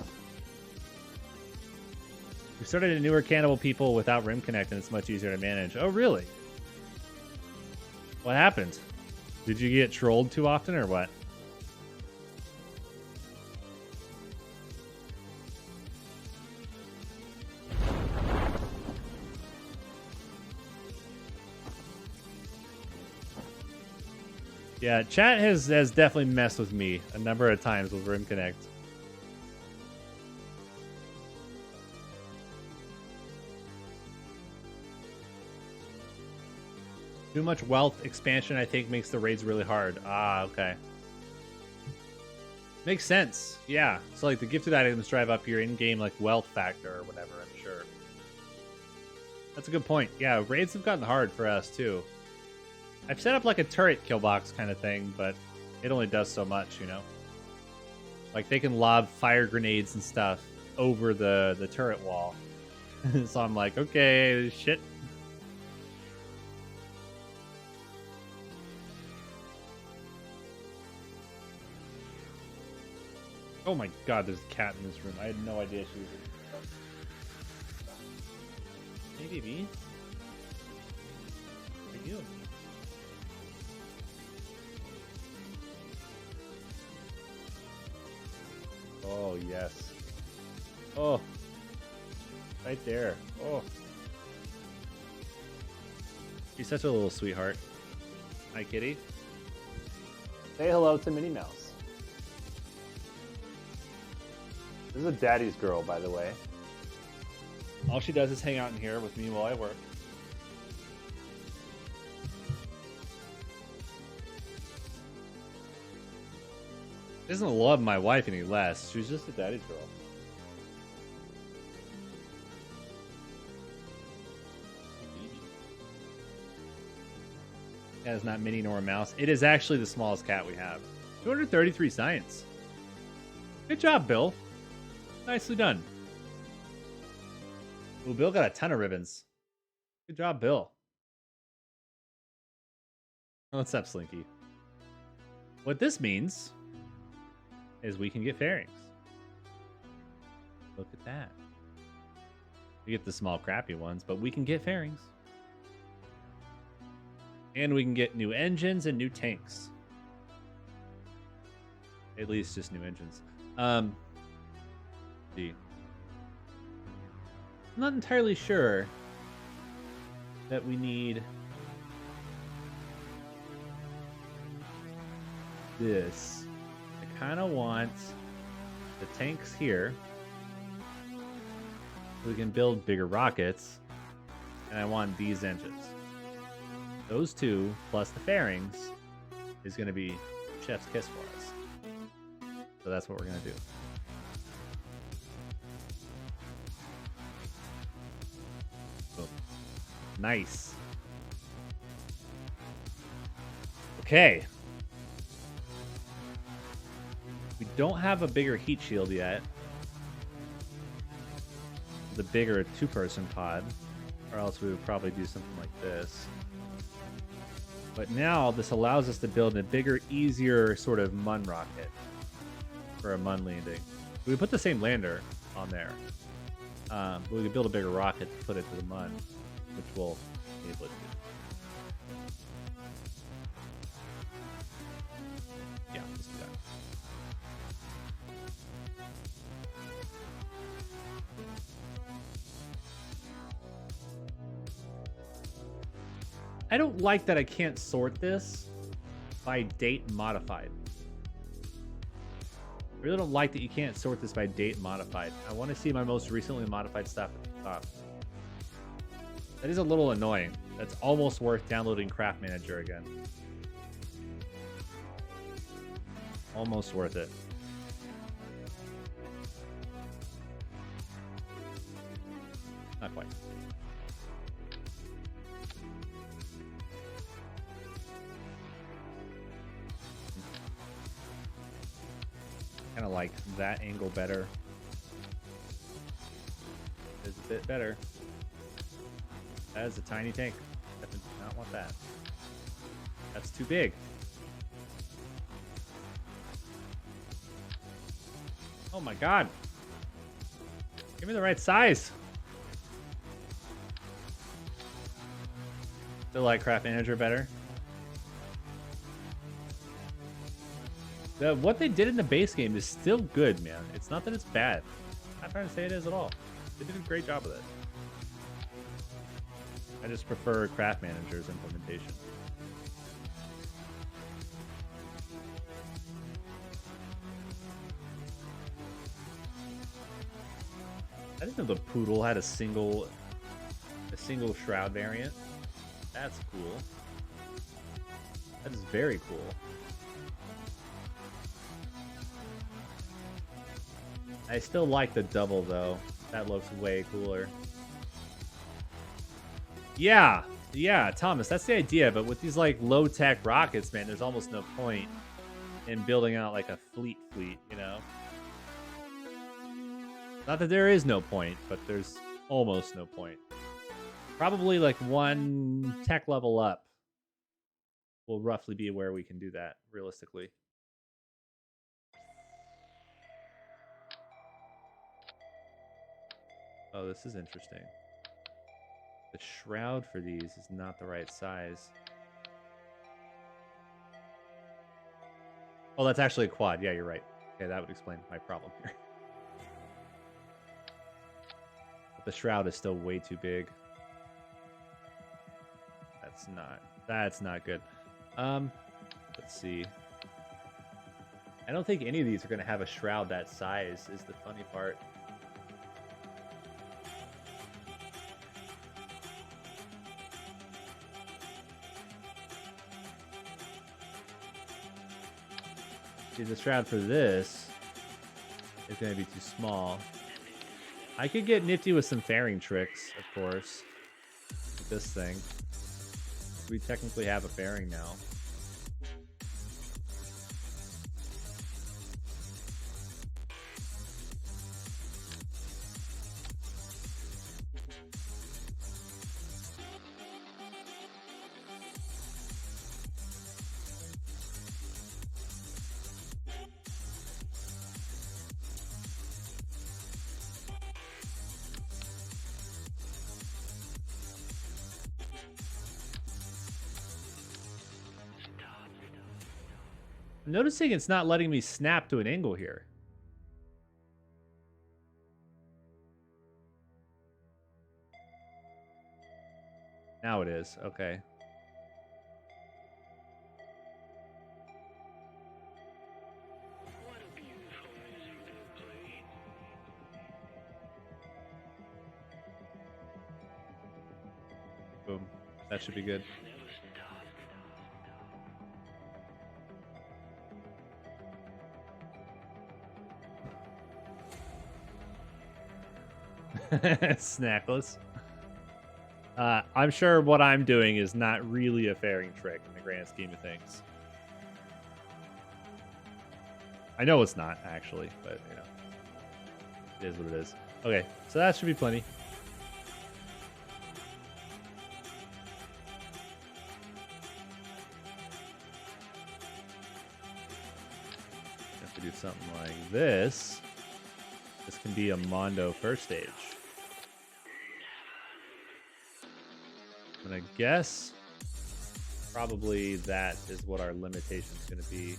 We started a newer cannibal people without Rim Connect, and it's much easier to manage. Oh, really? What happened? Did you get trolled too often, or what? Yeah, chat has definitely messed with me a number of times with Rim Connect. Too much wealth expansion, I think, makes the raids really hard. Ah, okay. Makes sense. Yeah. So, like, the gifted items drive up your in-game, like, wealth factor or whatever, I'm sure. That's a good point. Yeah, raids have gotten hard for us, too. I've set up, like, a turret kill box kind of thing, but it only does so much, you know? Like, they can lob fire grenades and stuff over the turret wall. So I'm like, okay, shit. Oh my god, there's a cat in this room. I had no idea she was in. Hey, baby. What are you? Oh, yes. Oh. Right there. Oh. She's such a little sweetheart. Hi, kitty. Say hello to Minnie Mouse. This is a daddy's girl, by the way. All she does is hang out in here with me while I work. She doesn't love my wife any less. She's just a daddy's girl. Yeah, it's not Minnie nor a mouse. It is actually the smallest cat we have. 233 science. Good job, Bill. Nicely done. Ooh, Bill got a ton of ribbons. Good job, Bill. What's up, Slinky? What this means is we can get fairings. Look at that. We get the small, crappy ones, but we can get fairings. And we can get new engines and new tanks. At least just new engines. See. I'm not entirely sure that we need this. I kind of want the tanks here so we can build bigger rockets, and I want these engines. Those two plus the fairings is going to be chef's kiss for us. So that's what we're going to do. Boom. Nice. Okay. We don't have a bigger heat shield yet. The bigger two-person pod, or else we would probably do something like this. But now this allows us to build a bigger, easier sort of Mun rocket for a Mun landing. We would put the same lander on there, but we could build a bigger rocket to put it to the Mun, which will enable it to do. Yeah, let's do that. I don't like that I can't sort this by date modified. I really don't like that you can't sort this by date modified. I want to see my most recently modified stuff at the top. That is a little annoying. That's almost worth downloading Craft Manager again. Almost worth it. Not quite. Kind of like that angle better. It's a bit better. That is a tiny tank. Definitely do not want that. That's too big. Oh my god. Give me the right size. Still like Craft Manager better. What they did in the base game is still good, man. It's not that it's bad. I'm not trying to say it is at all. They did a great job with it. I just prefer Craft Manager's implementation. I didn't know the Poodle had a single shroud variant. That's cool. That is very cool. I still like the double though. That looks way cooler. Yeah, Thomas, that's the idea. But with these like low-tech rockets, man, there's almost no point in building out like a fleet, you know? Not that there is no point, but there's almost no point. Probably like one tech level up will roughly be where we can do that, realistically. Oh, this is interesting. The shroud for these is not the right size. Oh, that's actually a quad. Yeah, you're right. Okay, that would explain my problem here. But the shroud is still way too big. That's not good. Let's see. I don't think any of these are going to have a shroud that size is the funny part. See, the shroud for this is going to be too small. I could get nifty with some fairing tricks, of course, with this thing. We technically have a fairing now. I'm noticing it's not letting me snap to an angle here. Now it is. Okay. Boom. That should be good. Snackless. I'm sure what I'm doing is not really a fairing trick in the grand scheme of things. I know it's not, actually, but, you know, it is what it is. Okay, so that should be plenty. Have to do something like this. This can be a Mondo first stage. I'm gonna guess probably that is what our limitation is gonna be.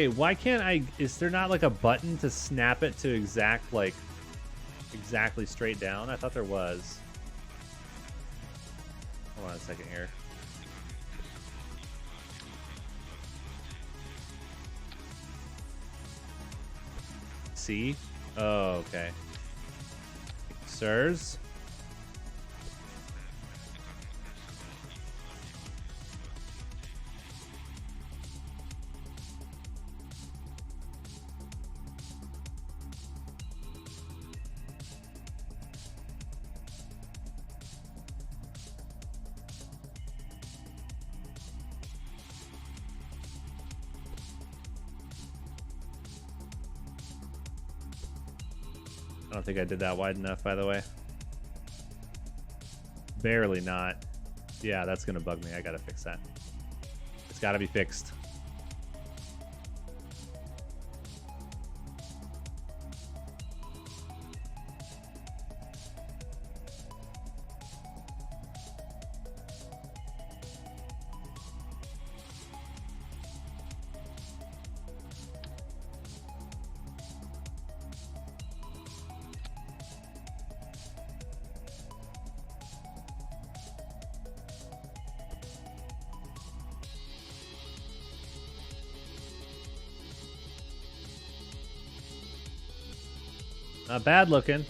Okay, why can't I... Is there not like a button to snap it to exact, like, exactly straight down? I thought there was. Hold on a second here. See? Oh, okay. Sirs? I don't think I did that wide enough, by the way. Barely not. Yeah, that's gonna bug me. I gotta fix that. It's gotta be fixed. Not bad looking.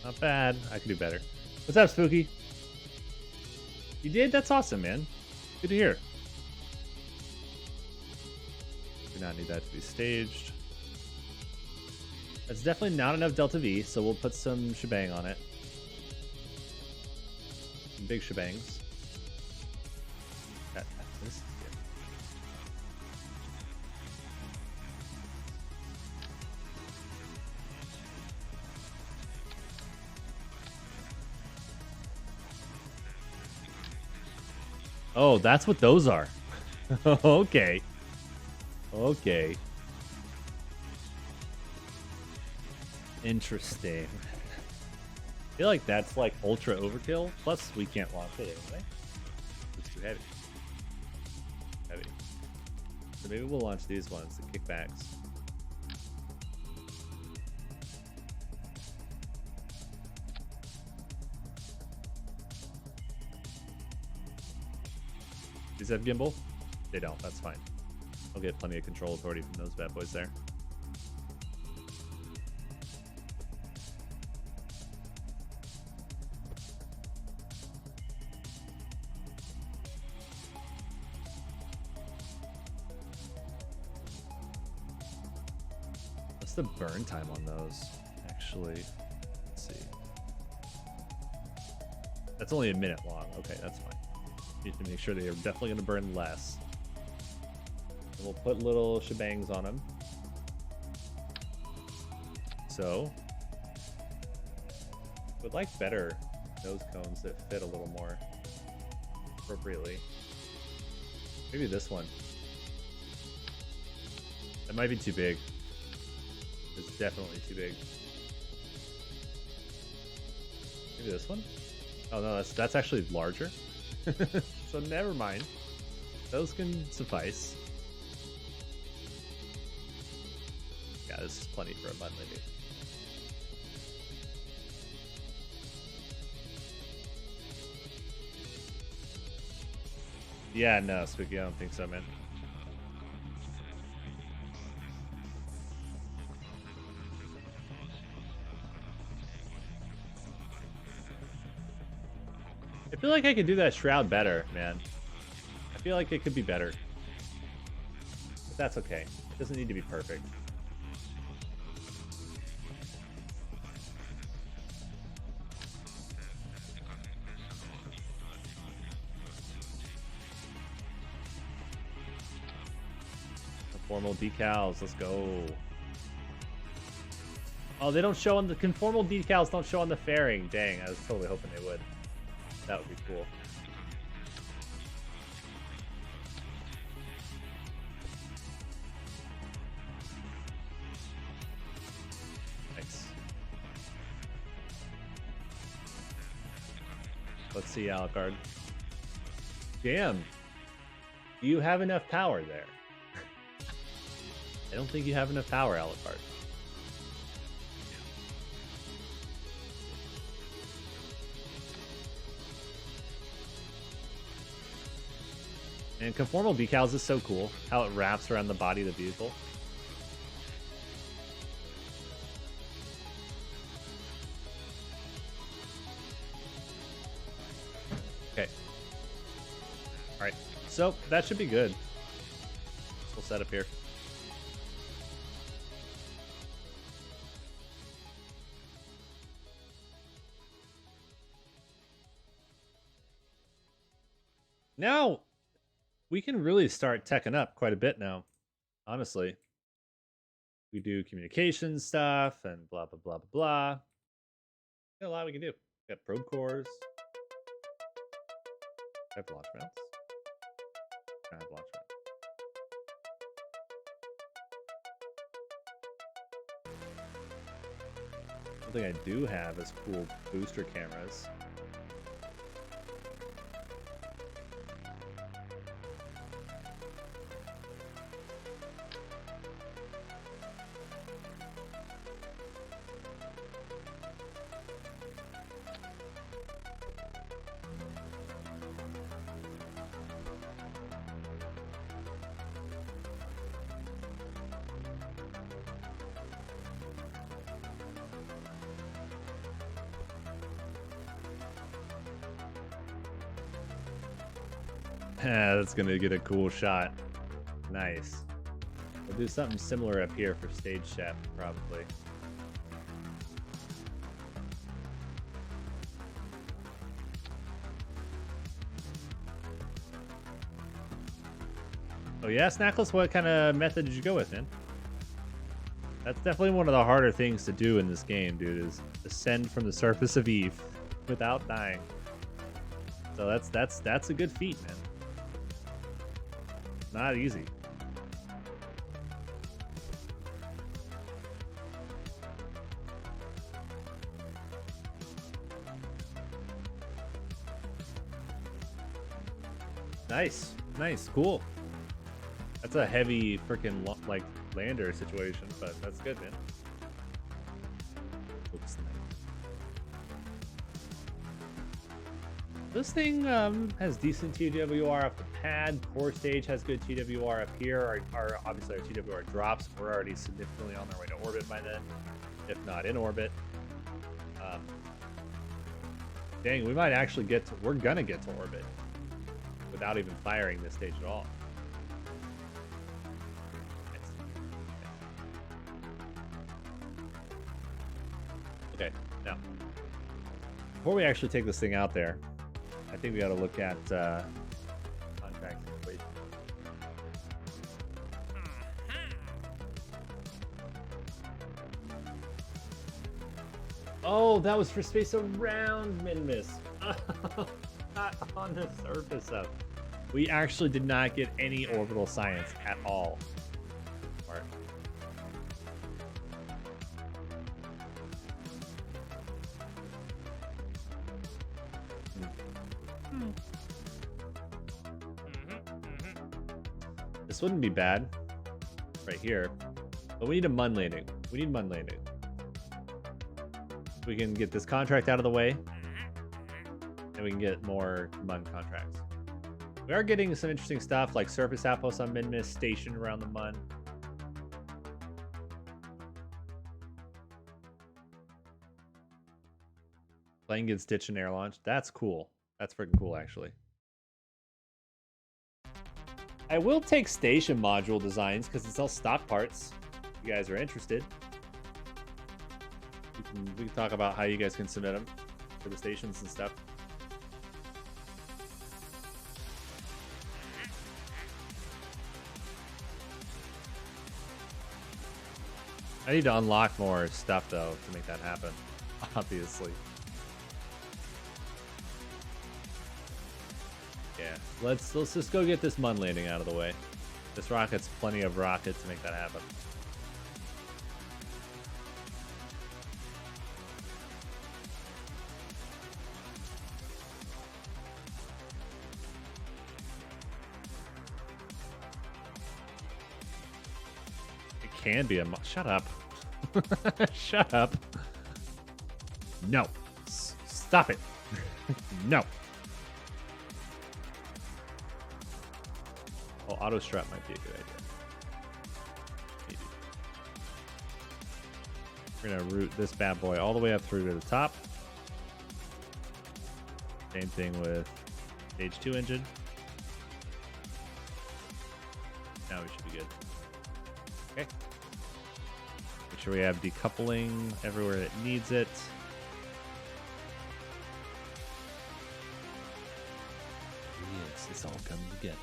Not bad. I could do better. What's up, Spooky? You did? That's awesome, man. Good to hear. Do not need that to be staged. That's definitely not enough Delta V, so we'll put some shebang on it. Some big shebangs. This is good. Oh, that's what those are. Okay. Okay. Interesting. I feel like that's like ultra overkill. Plus, we can't launch it anyway. It's too heavy. Heavy. So maybe we'll launch these ones, the kickbacks. Does that have gimbal? They don't. That's fine. I'll get plenty of control authority from those bad boys there. What's the burn time on those? Actually, let's see. That's only a minute long. Okay, that's fine. Need to make sure they are definitely going to burn less. And we'll put little shebangs on them. So, would like better nose cones that fit a little more appropriately. Maybe this one. That might be too big. It's definitely too big. Maybe this one? Oh no, that's actually larger. So never mind. Those can suffice. Yeah, this is plenty for a button, maybe. Yeah, no, Spooky, I don't think so, man. I feel like I could do that shroud better, man. I feel like it could be better. But that's okay. It doesn't need to be perfect. Conformal decals, let's go. Oh, they don't show on the conformal decals, don't show on the fairing. Dang, I was totally hoping they would. That would be cool. Nice. Let's see, Alucard. Damn. Do you have enough power there? I don't think you have enough power, Alucard. And conformal decals is so cool. How it wraps around the body of the vehicle. Okay. Alright. So, that should be good. We'll set up here. Now, we can really start teching up quite a bit now, honestly. We do communication stuff and blah, blah, blah, blah, blah. There's a lot we can do. We got probe cores. I have launch mounts. I have launch mounts. One thing I do have is cool booster cameras. That's gonna get a cool shot. Nice. We'll do something similar up here for stage chef, probably. Oh yeah, Snackless, what kind of method did you go with, man? That's definitely one of the harder things to do in this game, dude, is ascend from the surface of Eve without dying. So that's a good feat, man. Not easy. Nice, nice, cool. That's a heavy freaking like lander situation, but that's good, man. Oops. This thing has decent TWR off the pad. Core stage has good TWR up here. Obviously our TWR drops. We're already significantly on our way to orbit by then, if not in orbit. Dang, we might actually get to. We're gonna get to orbit without even firing this stage at all. Okay, now before we actually take this thing out there, I think we got to look at contract situation. Oh, that was for space around Minimus. Not on the surface of. We actually did not get any orbital science at all. Smart. This wouldn't be bad right here, but we need a MUN landing. We need MUN landing. We can get this contract out of the way, and we can get more MUN contracts. We are getting some interesting stuff like surface outposts on Minimus, stationed around the MUN. Plane gets ditched in air launch. That's cool. That's freaking cool, actually. I will take station module designs because it's all stock parts. If you guys are interested, we can talk about how you guys can submit them for the stations and stuff. I need to unlock more stuff though to make that happen, obviously. Yeah, let's just go get this MUN landing out of the way. This rocket's plenty of rocket to make that happen. can be a shut up. Shut up. No. Stop it. No. Oh, auto strap might be a good idea. Maybe. We're gonna route this bad boy all the way up through to the top. Same thing with stage 2 engine. Now we should be good. Okay. Make sure we have decoupling everywhere it needs it. Yes, it's all coming together.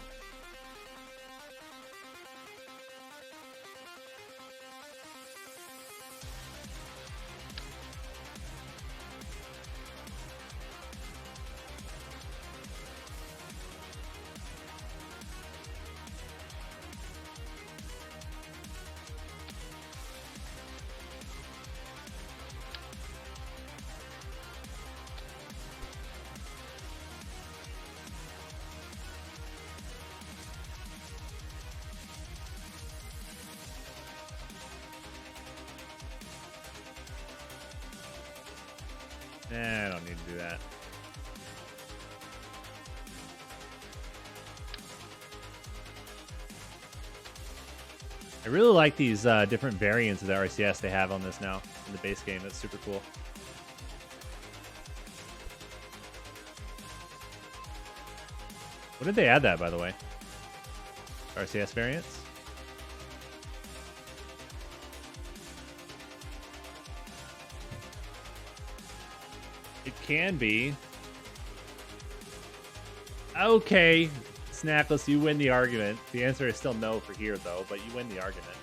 I don't need to do that. I really like these different variants of the RCS they have on this now in the base game. That's super cool. When did they add that, by the way? RCS variants? It can be. Okay, Snackless, you win the argument. The answer is still no for here, though, but you win the argument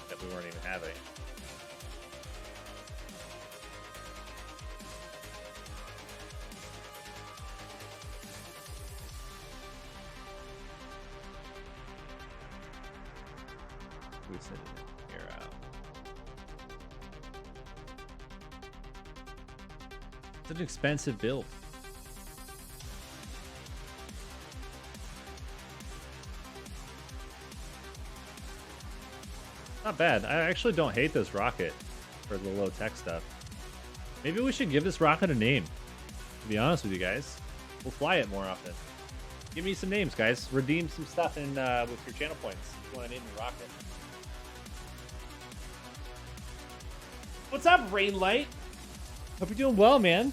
that we weren't even having. We send it here out. It's an expensive build. Not bad. I actually don't hate this rocket for the low tech stuff. Maybe we should give this rocket a name. To be honest with you guys, we'll fly it more often. Give me some names, guys. Redeem some stuff in with your channel points if you want to name the rocket. What's up, Rainlight? Hope you're doing well, man.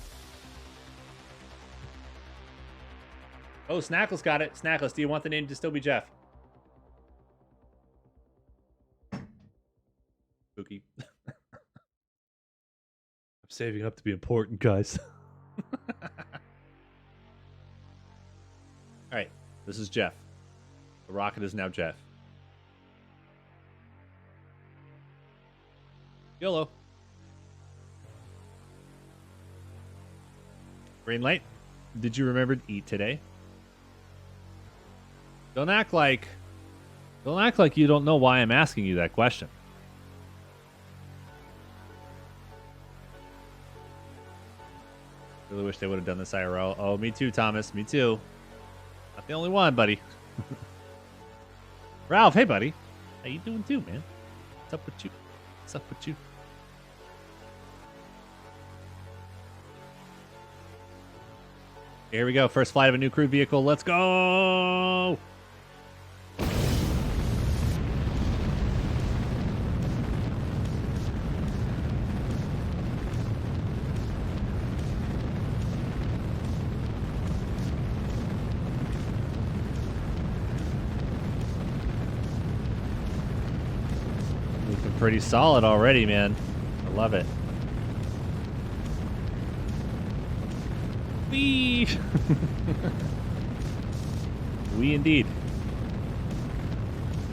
Oh, Snackles got it. Snackles, do you want the name to still be Jeff? Spooky. I'm saving up to be important, guys. Alright, this is Jeff. The rocket is now Jeff. YOLO. Rainlight, did you remember to eat today? Don't act like you don't know why I'm asking you that question. Really wish they would have done this IRL. Oh, me too, Thomas. Me too. Not the only one, buddy. Ralph, hey, buddy. How you doing too, man? What's up with you? What's up with you? Here we go. First flight of a new crew vehicle. Let's go! Looking pretty solid already, man. I love it. Wee! We indeed.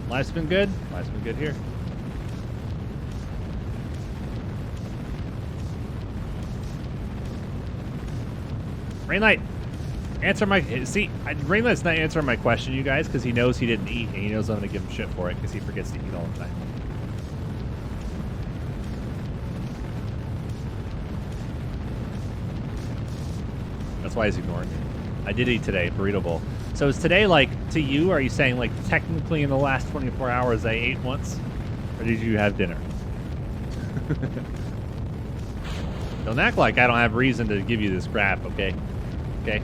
Life's been good. Life's been good here. Rainlight, answer my... See, Rainlight's not answering my question, you guys, because he knows he didn't eat, and he knows I'm going to give him shit for it, because he forgets to eat all the time. That's why he's ignoring me. I did eat today, burrito bowl. So is today, like, to you, are you saying, like, technically in the last 24 hours I ate once? Or did you have dinner? Don't act like I don't have reason to give you this crap, okay? Okay?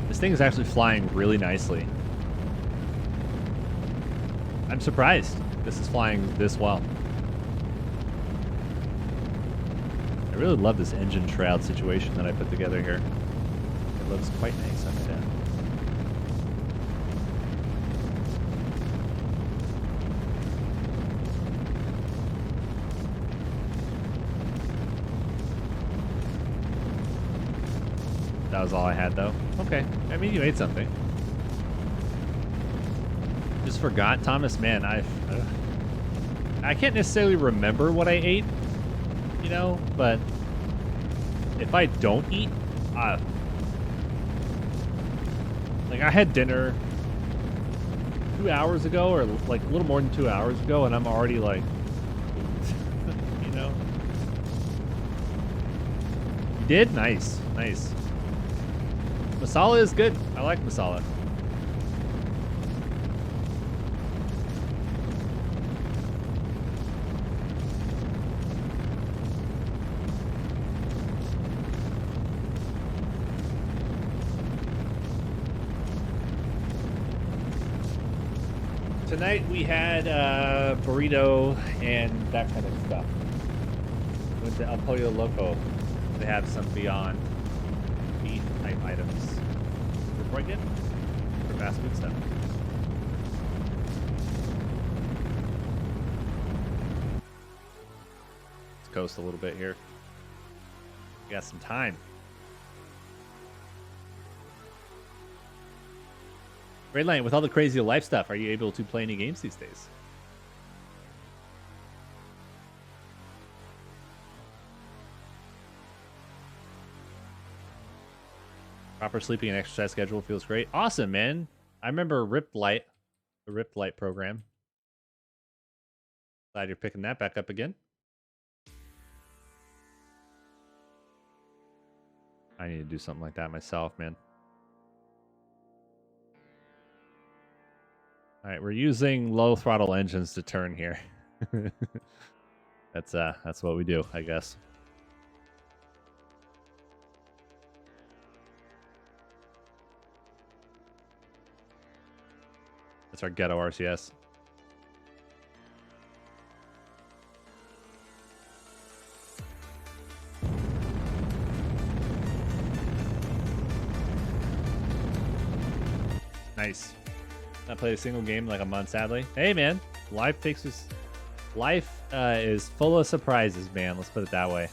This thing is actually flying really nicely. I'm surprised this is flying this well. I really love this engine shroud situation that I put together here. It looks quite nice on my dad. That was all I had, though. Okay. I mean, you ate something. Just forgot, Thomas. Man, I can't necessarily remember what I ate, you know, but if I don't eat, like I had dinner 2 hours ago, or like a little more than 2 hours ago, and I'm already like, you know. You did? Nice, nice. Masala is good. I like masala. Tonight we had burrito and that kind of stuff. Went to El Pollo Loco. They have some Beyond Meat type items. Before I get for fast food stuff. Let's coast a little bit here. We got some time. Red Lion, with all the crazy life stuff, are you able to play any games these days? Proper sleeping and exercise schedule feels great. Awesome, man. I remember Ripped Light, the Ripped Light program. Glad you're picking that back up again. I need to do something like that myself, man. All right, we're using low throttle engines to turn here. That's what we do, I guess. That's our ghetto RCS. Nice. Not played a single game in like a month, sadly. Hey, man. Life is full of surprises, man. Let's put it that way.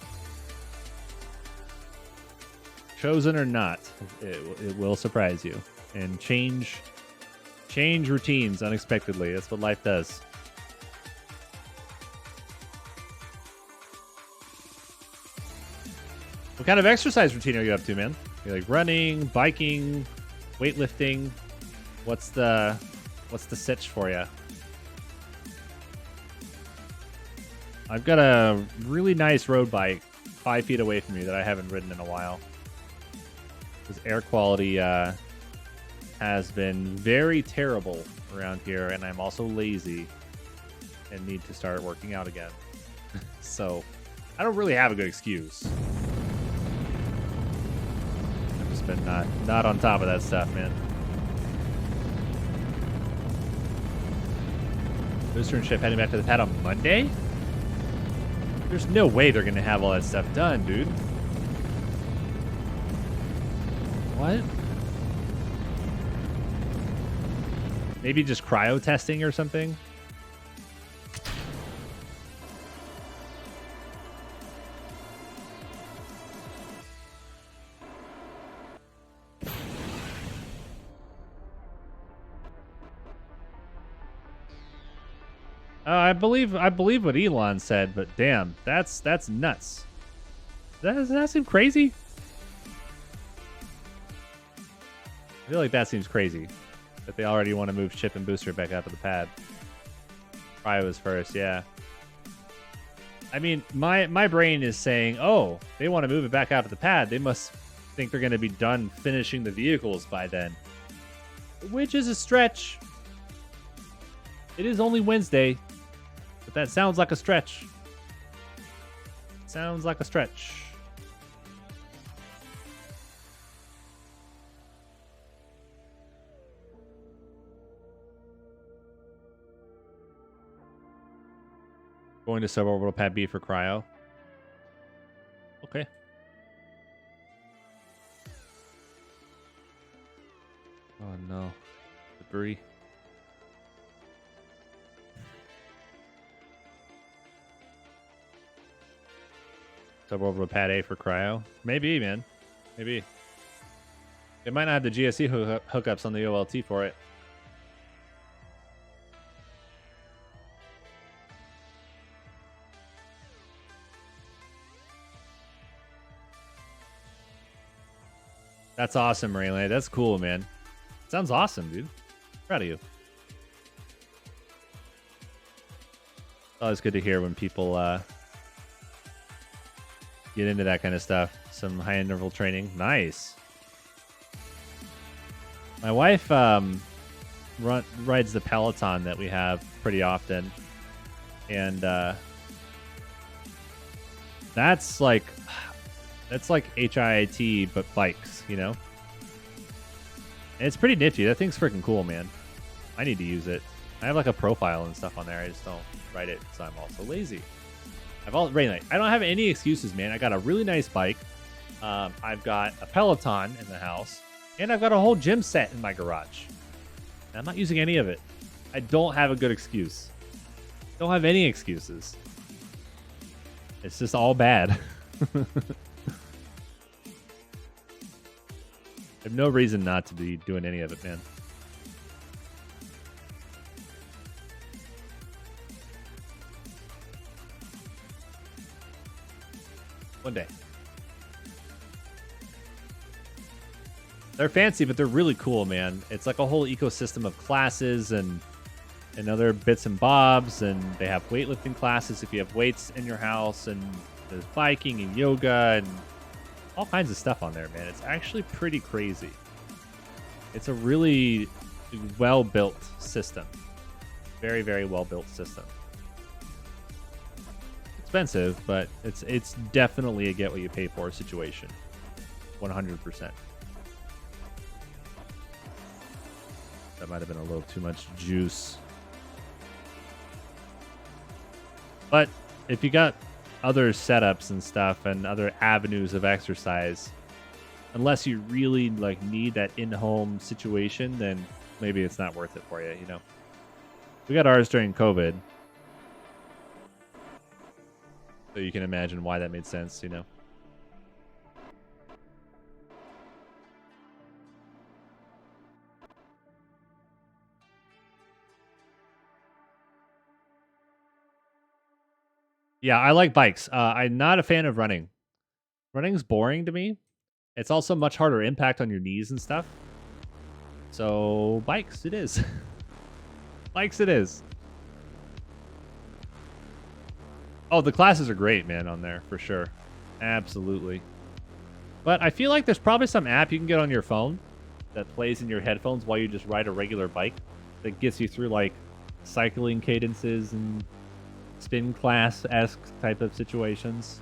Chosen or not, it will surprise you and change routines unexpectedly. That's what life does. What kind of exercise routine are you up to, man? You like running, biking, weightlifting? What's the sitch for you? I've got a really nice road bike 5 feet away from me that I haven't ridden in a while. This air quality has been very terrible around here, and I'm also lazy and need to start working out again. So I don't really have a good excuse. I've just been not on top of that stuff, man. Booster and ship heading back to the pad on Monday? There's no way they're going to have all that stuff done, dude. What? Maybe just cryo testing or something? I believe what Elon said, but damn, that's nuts. Does that seem crazy? I feel like that seems crazy. That they already want to move Chip and Booster back out to the pad. Cryo is first, yeah. I mean, my brain is saying, oh, they want to move it back out to the pad. They must think they're going to be done finishing the vehicles by then, which is a stretch. It is only Wednesday, but that sounds like a stretch. Sounds like a stretch. Going to suborbital pad B for cryo. Okay. Oh no. Debris. Suborbital pad A for cryo. Maybe, man. Maybe. It might not have the GSE hookups on the OLT for it. That's awesome, Raylan. That's cool, man. Sounds awesome, dude. Proud of you. It's always good to hear when people get into that kind of stuff. Some high interval training. Nice. My wife rides the Peloton that we have pretty often. And that's like HIIT, but bikes, you know? And it's pretty nifty. That thing's freaking cool, man. I need to use it. I have like a profile and stuff on there. I just don't ride it because I'm also lazy. I don't have any excuses, man. I got a really nice bike. I've got a Peloton in the house. And I've got a whole gym set in my garage. And I'm not using any of it. I don't have a good excuse. Don't have any excuses. It's just all bad. I have no reason not to be doing any of it, man. One day. They're fancy, but they're really cool, man. It's like a whole ecosystem of classes and other bits and bobs, and they have weightlifting classes if you have weights in your house, and there's biking and yoga and all kinds of stuff on there, man. It's actually pretty crazy. It's a really well-built system. Very, very well-built system. Expensive, but it's definitely a get what you pay for situation. 100%. That might have been a little too much juice. But if you got other setups and stuff and other avenues of exercise, unless you really like need that in-home situation, then maybe it's not worth it for you, you know. We got ours during COVID, so you can imagine why that made sense, you know. Yeah, I like bikes. I'm not a fan of running. Running's boring to me. It's also much harder impact on your knees and stuff. So, bikes it is. Bikes it is. Oh, the classes are great, man, on there, for sure. Absolutely. But I feel like there's probably some app you can get on your phone that plays in your headphones while you just ride a regular bike that gets you through, like, cycling cadences and spin class-esque type of situations.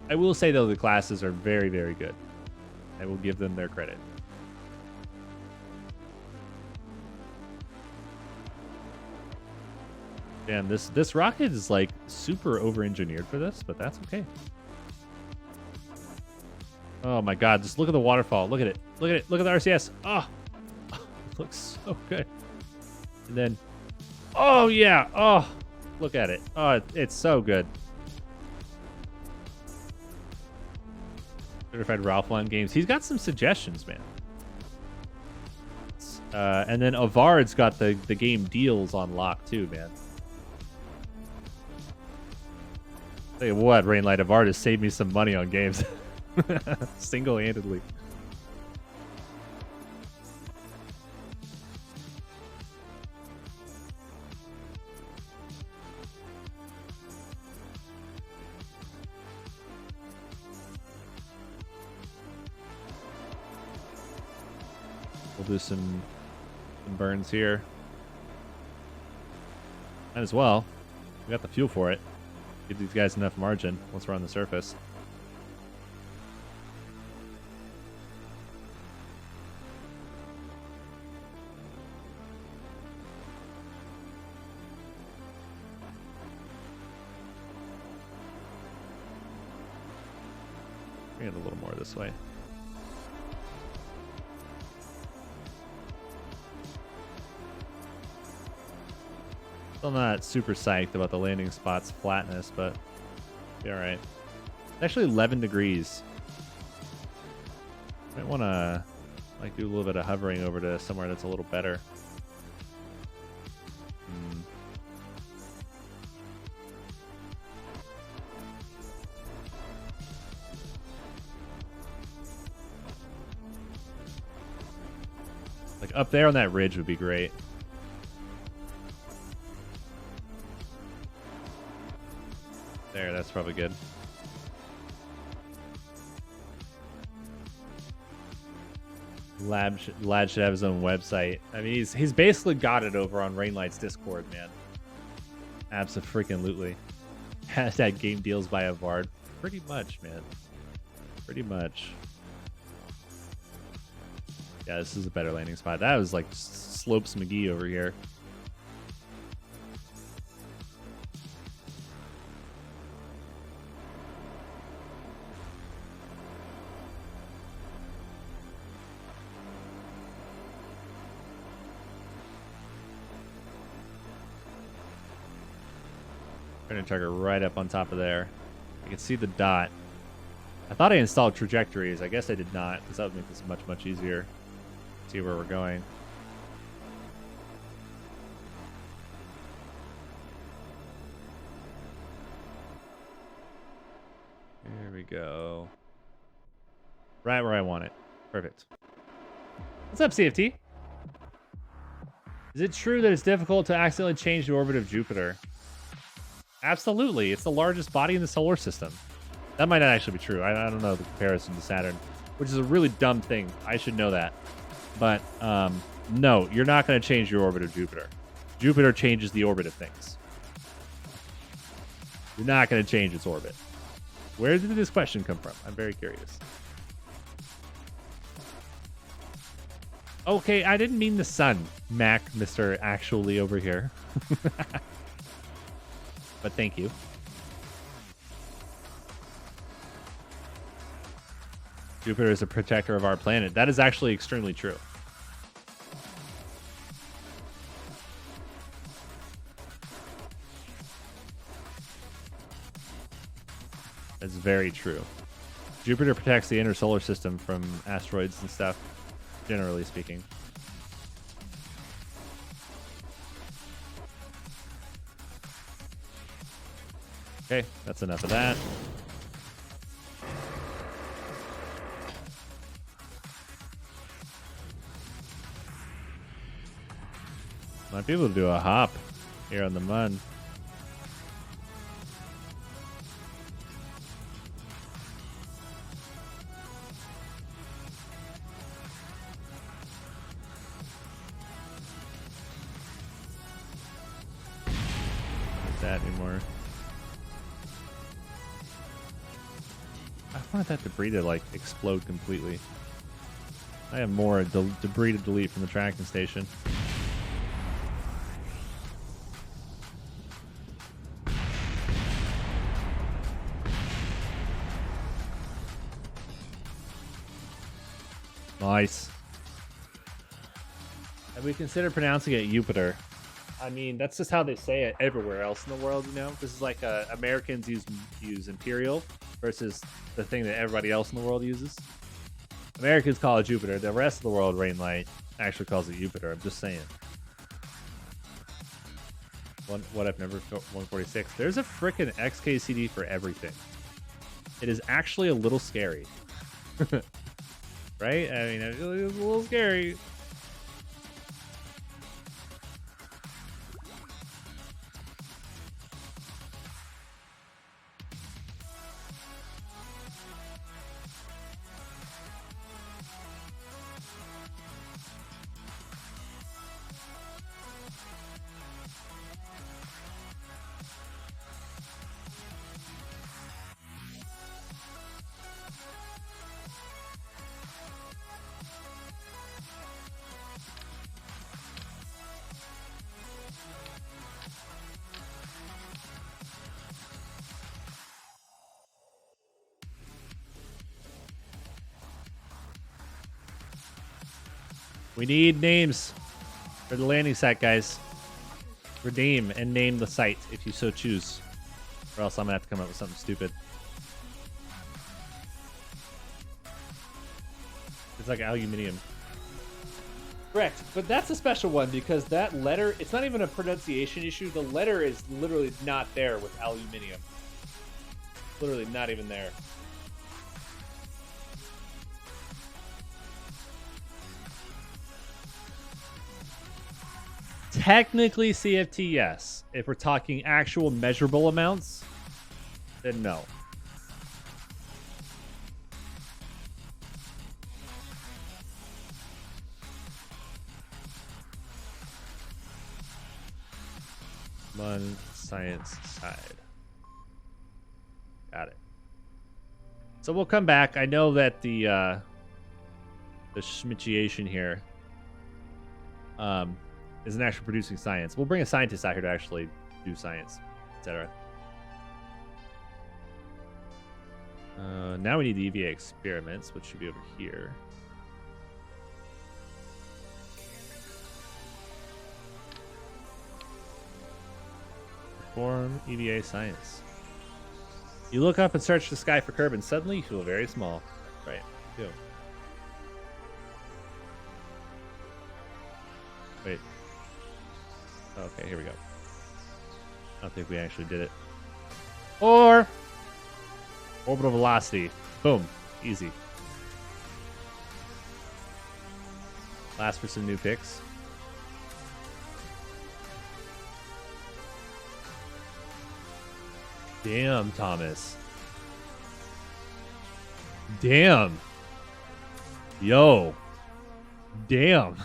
I will say, though, the classes are very, very good. I will give them their credit. Man, this rocket is, like, super over-engineered for this, but that's okay. Oh, my God. Just look at the waterfall. Look at it. Look at it. Look at the RCS. Oh, it looks so good. And then, oh, yeah. Oh, look at it. Oh, it's so good. Certified Ralph Lauren Games. He's got some suggestions, man. And then Avard's got the game deals on lock, too, man. Tell you what, Rainlight, Avard has saved me some money on games. Single-handedly. We'll do some burns here. Might as well. We got the fuel for it. Give these guys enough margin once we're on the surface. Bring it a little more this way. Still not super psyched about the landing spot's flatness, but be all right. It's actually 11 degrees. Might want to like do a little bit of hovering over to somewhere that's a little better. Like up there on that ridge would be great. There, that's probably good. Lad should have his own website. I mean, he's basically got it over on Rainlight's Discord, man. Abso-freaking-lutely. Hashtag game deals by a Vard. Pretty much, man. Pretty much. Yeah, this is a better landing spot. That was like Slopes McGee over here. Turning trigger right up on top of there. I can see the dot. I thought I installed trajectories. I guess I did not, because that would make this much, much easier. See where we're going. Here we go. Right where I want it. Perfect. What's up, CFT? Is it true that it's difficult to accidentally change the orbit of Jupiter? Absolutely. It's the largest body in the solar system. That might not actually be true. I don't know the comparison to Saturn, which is a really dumb thing. I should know that. But no, you're not going to change your orbit of Jupiter. Jupiter changes the orbit of things. You're not going to change its orbit. Where did this question come from? I'm very curious. Okay, I didn't mean the sun, Mac, Mr. Actually over here. But thank you. Jupiter is a protector of our planet. That is actually extremely true. That's very true. Jupiter protects the inner solar system from asteroids and stuff, generally speaking. Okay, that's enough of that. Might be able to do a hop here on the mud. Not that anymore. I wanted that debris to like explode completely. I have more debris to delete from the tracking station. Nice. Have we considered pronouncing it Jupiter? I mean, that's just how they say it everywhere else in the world, you know? This is like Americans use Imperial versus the thing that everybody else in the world uses. Americans call it Jupiter. The rest of the world, Rainlight, actually calls it Jupiter. I'm just saying. What I've never 146. There's a frickin' XKCD for everything. It is actually a little scary. Right? I mean, it's a little scary. We need names for the landing site, guys. Redeem and name the site if you so choose. Or else I'm going to have to come up with something stupid. It's like aluminium. Correct, but that's a special one because that letter, it's not even a pronunciation issue. The letter is literally not there with aluminium. Literally not even there. Technically CFT, yes. If we're talking actual measurable amounts, then no. One science side. Got it. So we'll come back. I know that the schmitchiation here isn't actually producing science. We'll bring a scientist out here to actually do science, etc. Now we need the EVA experiments, which should be over here. Perform EVA science. You look up and search the sky for Kerbin. Suddenly you feel very small. Right. Go. Wait. Okay, here we go. I don't think we actually did it. Or orbital velocity. Boom. Easy. Last for some new picks. Damn, Thomas. Damn. Yo. Damn.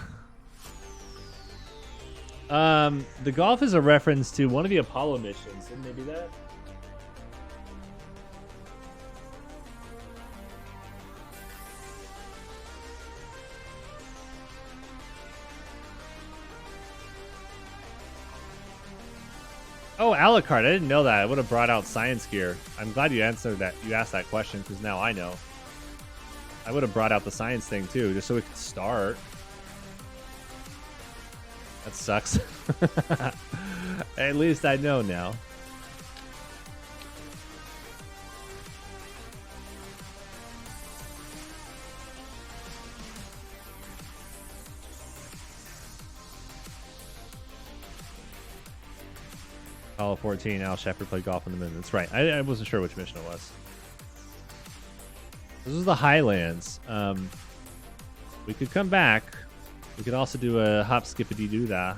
The golf is a reference to one of the Apollo missions. Didn't they do that? Oh, Alucard. I didn't know that. I would have brought out science gear. I'm glad you answered that. You asked that question because now I know. I would have brought out the science thing too, just so we could start. That sucks. At least I know now. Apollo 14, Al Shepard played golf on the moon. That's right. I wasn't sure which mission it was. This is the Highlands. We could come back. We could also do a hop, skippity doo dah.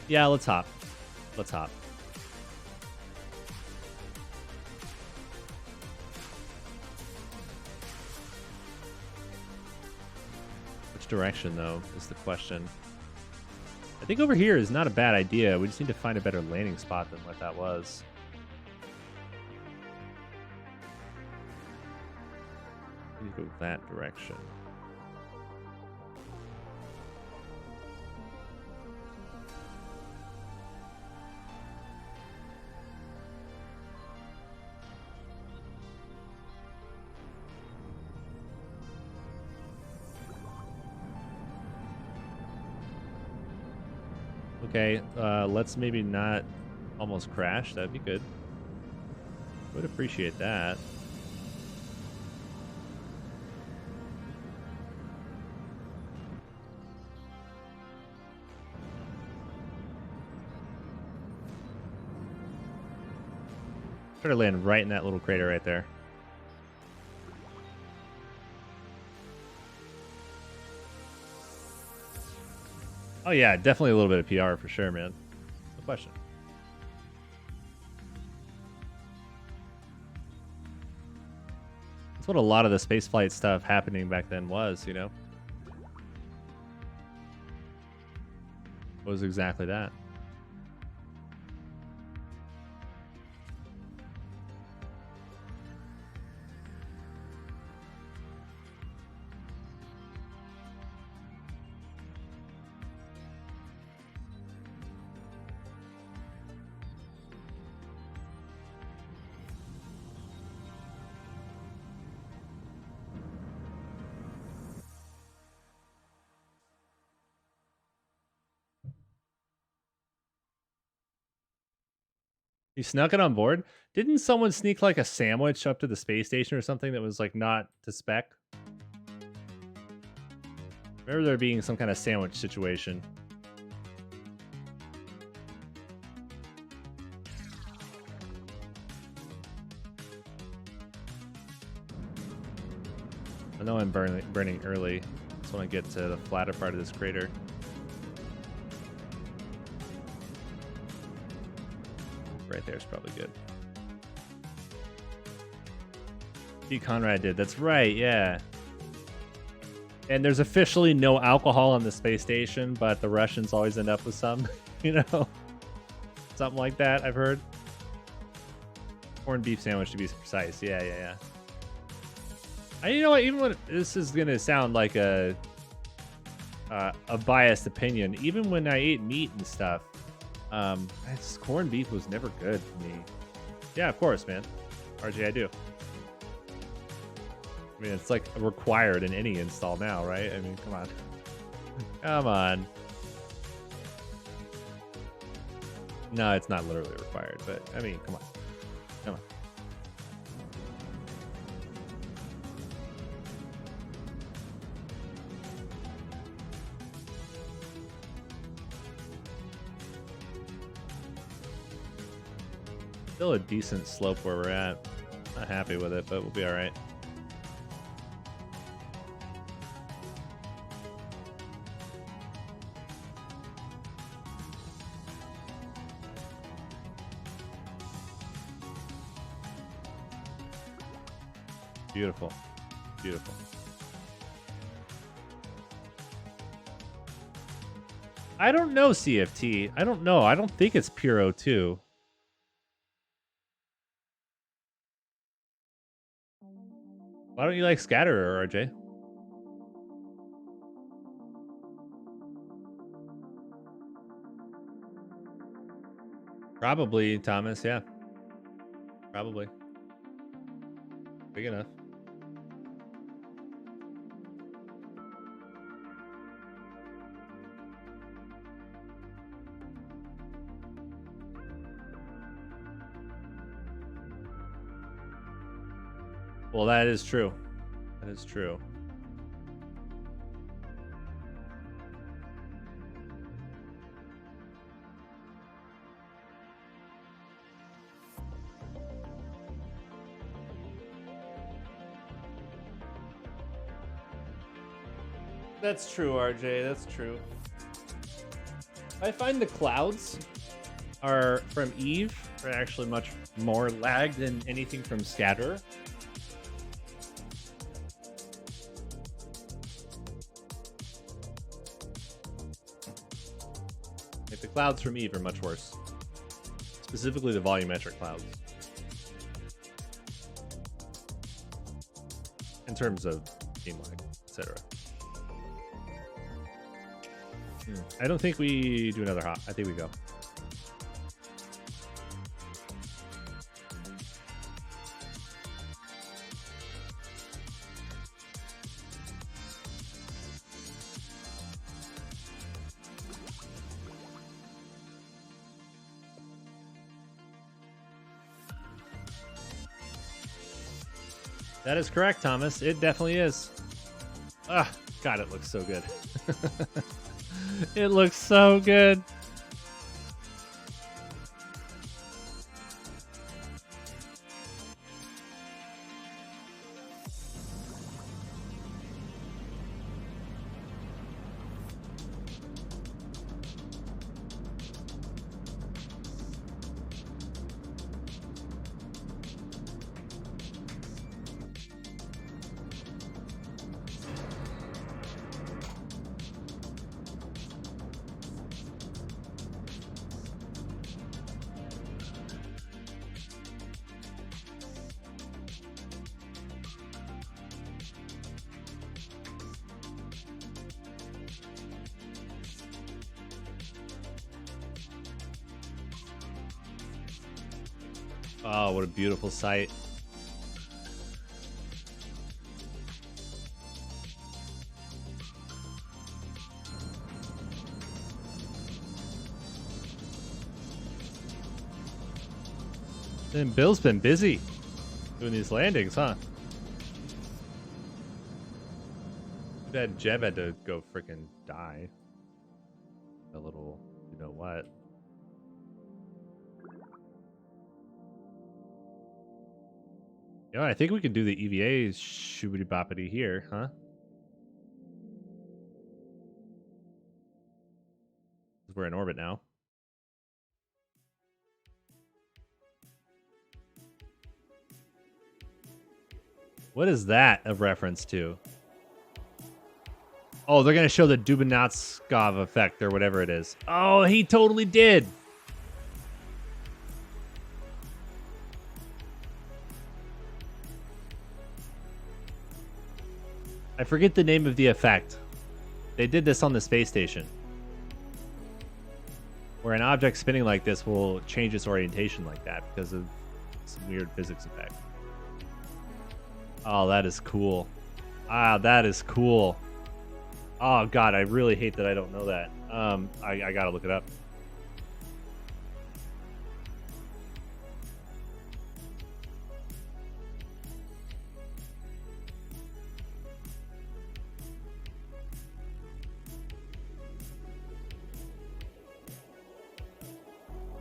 Yeah, let's hop. Let's hop. Which direction, though, is the question. I think over here is not a bad idea. We just need to find a better landing spot than what that was. We need to go that direction. Okay, let's maybe not almost crash. That'd be good. Would appreciate that. Try to land right in that little crater right there. Oh yeah, definitely a little bit of PR for sure, man. No question. That's what a lot of the spaceflight stuff happening back then was, you know? Was exactly that. You snuck it on board? Didn't someone sneak like a sandwich up to the space station or something that was like not to spec? Remember there being some kind of sandwich situation. I know I'm burning early. Just want to get to the flatter part of this crater. Right there is probably good. P. Conrad did. That's right, yeah. And there's officially no alcohol on the space station, but the Russians always end up with some, you know? Something like that, I've heard. Corned beef sandwich, to be precise. Yeah. You know what? Even when this is going to sound like a biased opinion, even when I ate meat and stuff, corned beef was never good for me. Yeah, of course, man. RJ, I do. I mean, it's like required in any install now, right? I mean, come on. Come on. No, it's not literally required, but I mean, come on. Come on. Still a decent slope where we're at. Not happy with it, but we'll be all right. Beautiful. Beautiful. I don't know, CFT. I don't know. I don't think it's pure O2. Why don't you like Scatterer, RJ? Probably, Thomas, yeah. Probably. Big enough. Well, that is true. That is true. That's true, RJ. That's true. I find the clouds are from Eve are actually much more lagged than anything from Scatter. Like the clouds from Eve are much worse. Specifically the volumetric clouds. In terms of game lag, etc. I don't think we do another hop. I think we go. That is correct, Thomas. It definitely is. Ah, God, it looks so good. It looks so good. Oh, what a beautiful sight. And Bill's been busy doing these landings, huh? That Jeb had to go freaking die. A little, you know what? You know, I think we can do the EVA shoobity boppity here, huh? We're in orbit now. What is that a reference to? Oh, they're going to show the Dubinatskov effect or whatever it is. Oh, he totally did. I forget the name of the effect. They did this on the space station, where an object spinning like this will change its orientation like that because of some weird physics effect. Oh, that is cool. Ah, that is cool. Oh, God, I really hate that I don't know that. I got to look it up.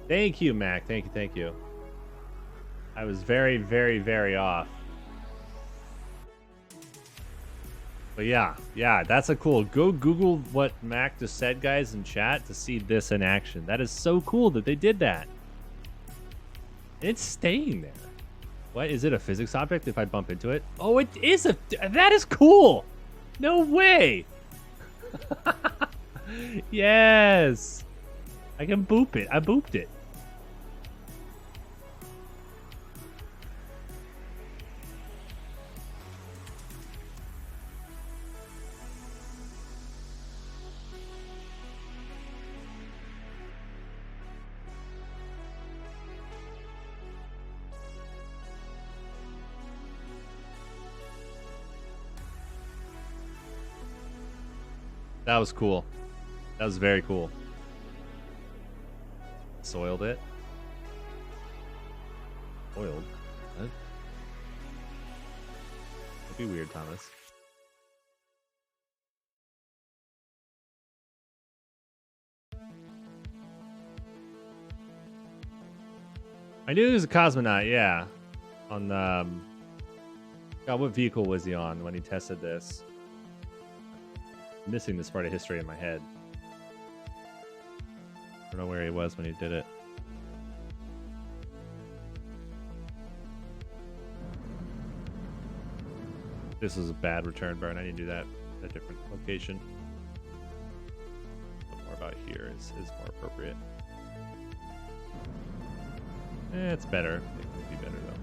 Thank you, Mac. Thank you, thank you. I was very, very, very off. But yeah, that's a cool. Go Google what Mac just said, guys, in chat to see this in action. That is so cool that they did that. It's staying there. What, is it a physics object if I bump into it? Oh, it is a... That is cool. No way. Yes. I can boop it. I booped it. That was cool. That was very cool. Soiled it. Oiled? What? That'd be weird, Thomas. I knew he was a cosmonaut, yeah. On, God, what vehicle was he on when he tested this? I'm missing this part of history in my head. I don't know where he was when he did it. This is a bad return burn. I need to do that at a different location. More about here is more appropriate. It's better. It could be better though.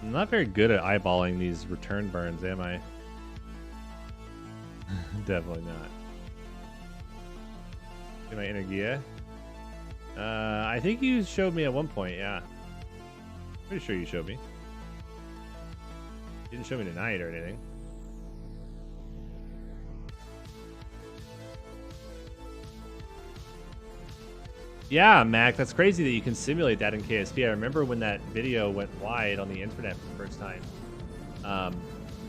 I'm not very good at eyeballing these return burns, am I? Definitely not. Get my energia. I think you showed me at one point, yeah. Pretty sure you showed me. You didn't show me tonight or anything. Yeah, Mac, that's crazy that you can simulate that in KSP. I remember when that video went wide on the internet for the first time.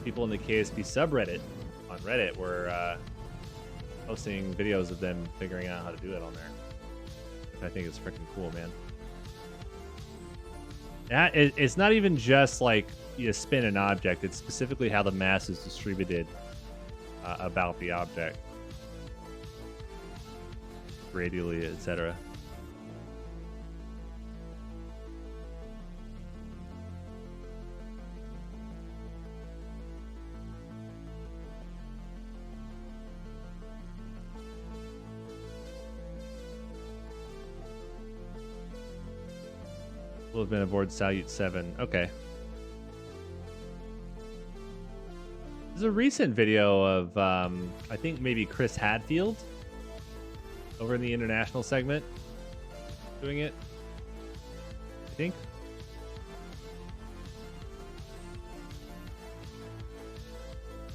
People in the KSP subreddit on Reddit were posting videos of them figuring out how to do it on there. Which I think is freaking cool, man. Yeah, it's not even just like you spin an object. It's specifically how the mass is distributed about the object. Radially, etc. Will have been aboard Salyut 7. Okay. There's a recent video of, I think maybe Chris Hadfield over in the international segment doing it. I think.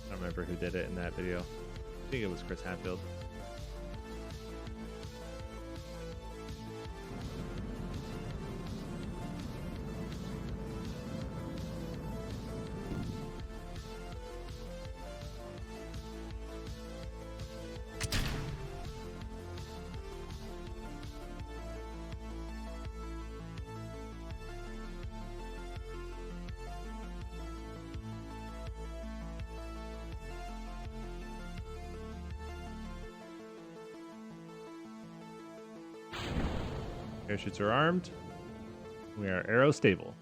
I don't remember who did it in that video. I think it was Chris Hatfield. Parachutes are armed. We are aero stable.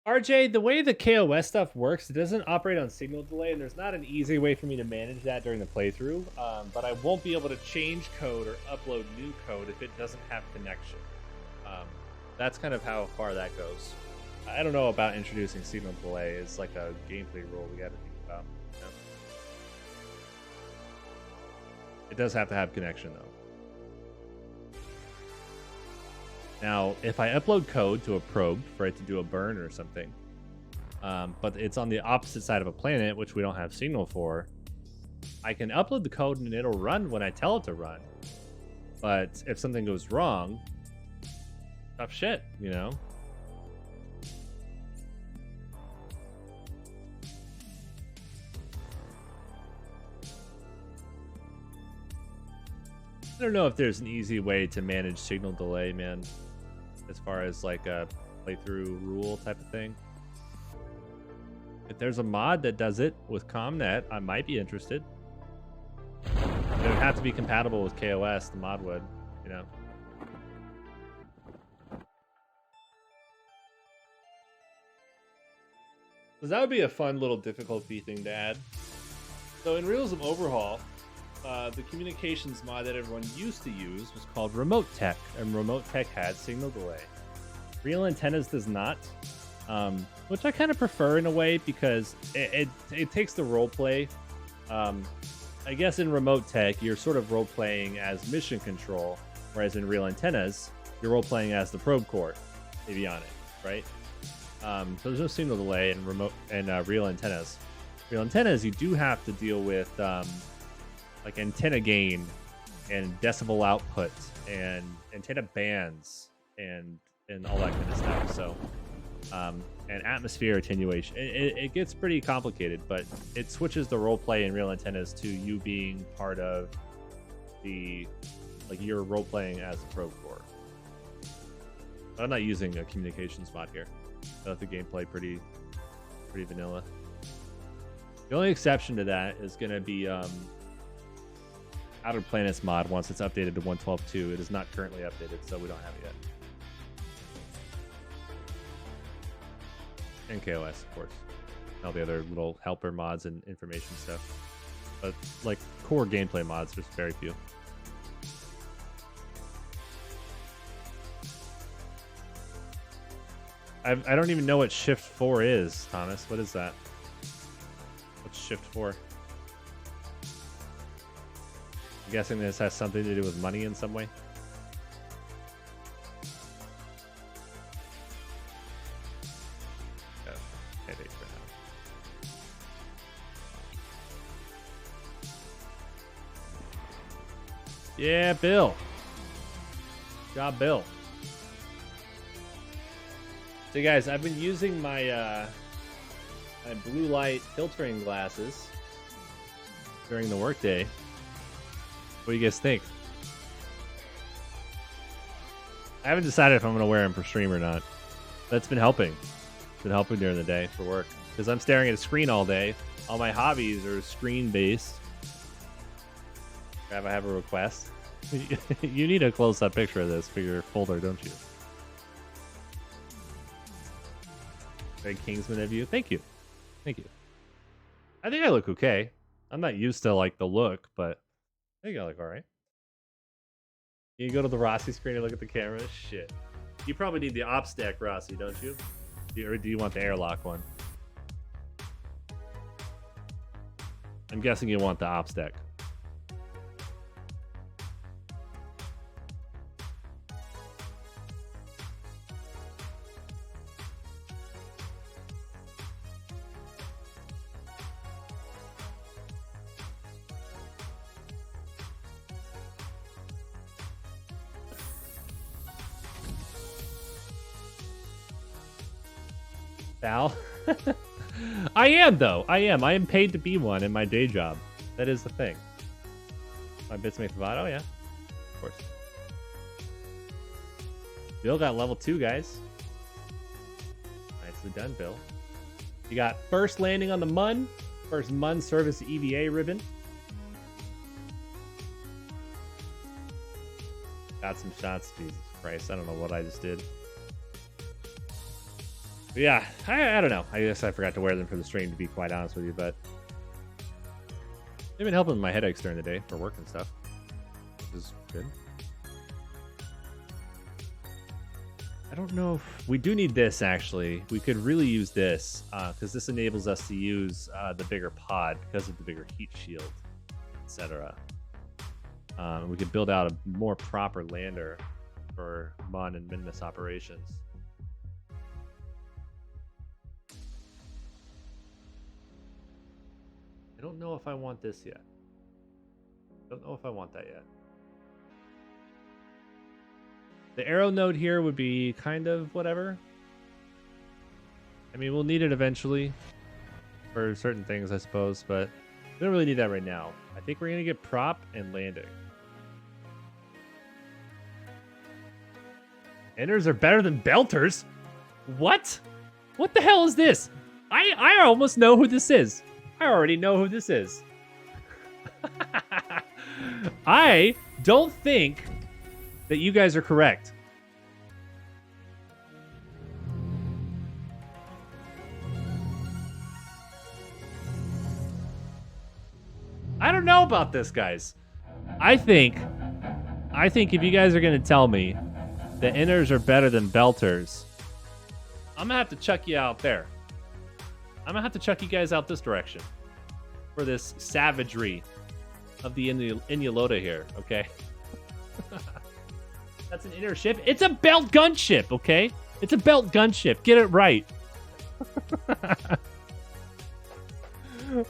RJ, the way the kOS stuff works, it doesn't operate on signal delay, and there's not an easy way for me to manage that during the playthrough. But I won't be able to change code or upload new code if it doesn't have connection. That's kind of how far that goes. I don't know about introducing signal delay. It's like a gameplay rule we got to think about. You know? It does have to have connection, though. Now, if I upload code to a probe for it to do a burn or something, but it's on the opposite side of a planet, which we don't have signal for, I can upload the code and it'll run when I tell it to run. But if something goes wrong, tough shit, you know? I don't know if there's an easy way to manage signal delay, man, as far as like a playthrough rule type of thing. If there's a mod that does it with ComNet, I might be interested. It would have to be compatible with kOS, the mod would, you know. So that would be a fun little difficulty thing to add. So in Realism Overhaul, the communications mod that everyone used to use was called Remote Tech, and Remote Tech had signal delay. Real Antennas does not, which I kind of prefer in a way because it takes the role play. I guess in Remote Tech, you're sort of role playing as mission control, whereas in Real Antennas, you're role playing as the probe core, avionic, right? So there's no signal delay in Real Antennas. Real Antennas, you do have to deal with like antenna gain and decibel output and antenna bands and all that kind of stuff. So and atmosphere attenuation. It gets pretty complicated, but it switches the role play in Real Antennas to you being part of the, like, you're role playing as a probe core. But I'm not using a communications mod here. I left the gameplay pretty vanilla. The only exception to that is going to be Outer Planets mod once it's updated to 1.12.2. It is not currently updated, so we don't have it yet. And kOS, of course. All the other little helper mods and information stuff. But, like, core gameplay mods, there's very few. I don't even know what Shift 4 is, Thomas. What is that? What's Shift 4? I'm guessing this has something to do with money in some way. Oh, headache for now. Yeah, Bill. Good job, Bill. So guys, I've been using my my blue light filtering glasses during the workday. What do you guys think? I haven't decided if I'm going to wear them for stream or not. That's been helping. It's been helping during the day for work. Because I'm staring at a screen all day. All my hobbies are screen-based. I have a request. You need a close-up picture of this for your folder, don't you? Very Kingsman of you. Thank you. Thank you. I think I look okay. I'm not used to, like, the look, but I think I look alright. You go to the Rossi screen and look at the camera? Shit. You probably need the ops deck, Rossi, don't you? Or do you want the airlock one? I'm guessing you want the ops deck. Val? I am, though. I am. I am paid to be one in my day job. That is the thing. My bits make the VOD. Oh, yeah. Of course. Bill got level 2, guys. Nicely done, Bill. You got first landing on the MUN. First MUN service EVA ribbon. Got some shots. Jesus Christ. I don't know what I just did. But yeah, I don't know. I guess I forgot to wear them for the stream, to be quite honest with you, but they've been helping with my headaches during the day for work and stuff, which is good. I don't know if we do need this, actually. We could really use this because this enables us to use the bigger pod because of the bigger heat shield, etc. We could build out a more proper lander for MUN and Minmus operations. I don't know if I want this yet. Don't know if I want that yet. The arrow node here would be kind of whatever. I mean, we'll need it eventually for certain things, I suppose, but we don't really need that right now. I think we're going to get prop and landing. Inners are better than belters? What? What the hell is this? I almost know who this is. I already know who this is. I don't think that you guys are correct. I don't know about this, guys. I think if you guys are going to tell me that inners are better than belters, I'm going to have to chuck you out there. I'm going to have to chuck you guys out this direction for this savagery of the Inyalota here, okay? That's an inner ship. It's a belt gunship, okay? It's a belt gunship. Get it right.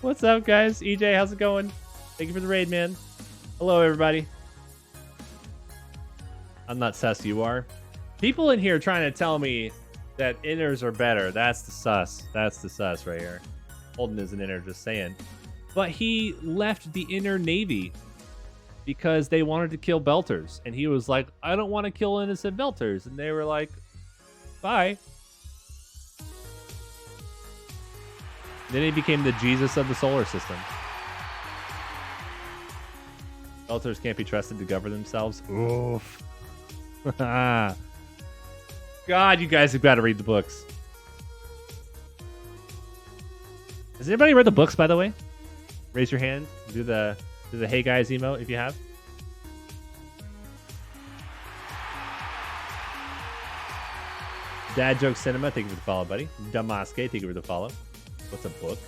What's up, guys? EJ, how's it going? Thank you for the raid, man. Hello, everybody. I'm not sus, you are. People in here trying to tell me that inners are better. That's the sus. That's the sus right here. Holden is an inner, just saying. But he left the inner navy because they wanted to kill belters. And he was like, I don't want to kill innocent belters. And they were like, bye. Then he became the Jesus of the solar system. Belters can't be trusted to govern themselves. Oof. God, you guys have got to read the books. Has anybody read the books, by the way? Raise your hand. Do the hey guys emote if you have. Dad Joke Cinema, thank you for the follow, buddy. Damaske, thank you for the follow. What's a book?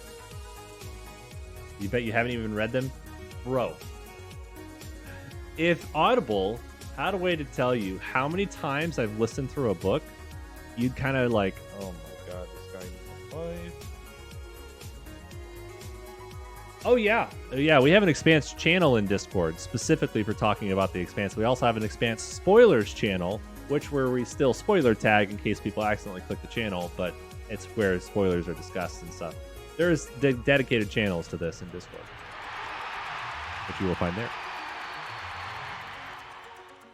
You bet you haven't even read them? Bro. If Audible had a way to tell you how many times I've listened through a book, you'd kind of like, oh my god, this guy needs a life. Oh yeah. Yeah, we have an Expanse channel in Discord specifically for talking about the Expanse. We also have an Expanse spoilers channel, where we still spoiler tag in case people accidentally click the channel, but it's where spoilers are discussed and stuff. There's dedicated channels to this in Discord, which you will find there.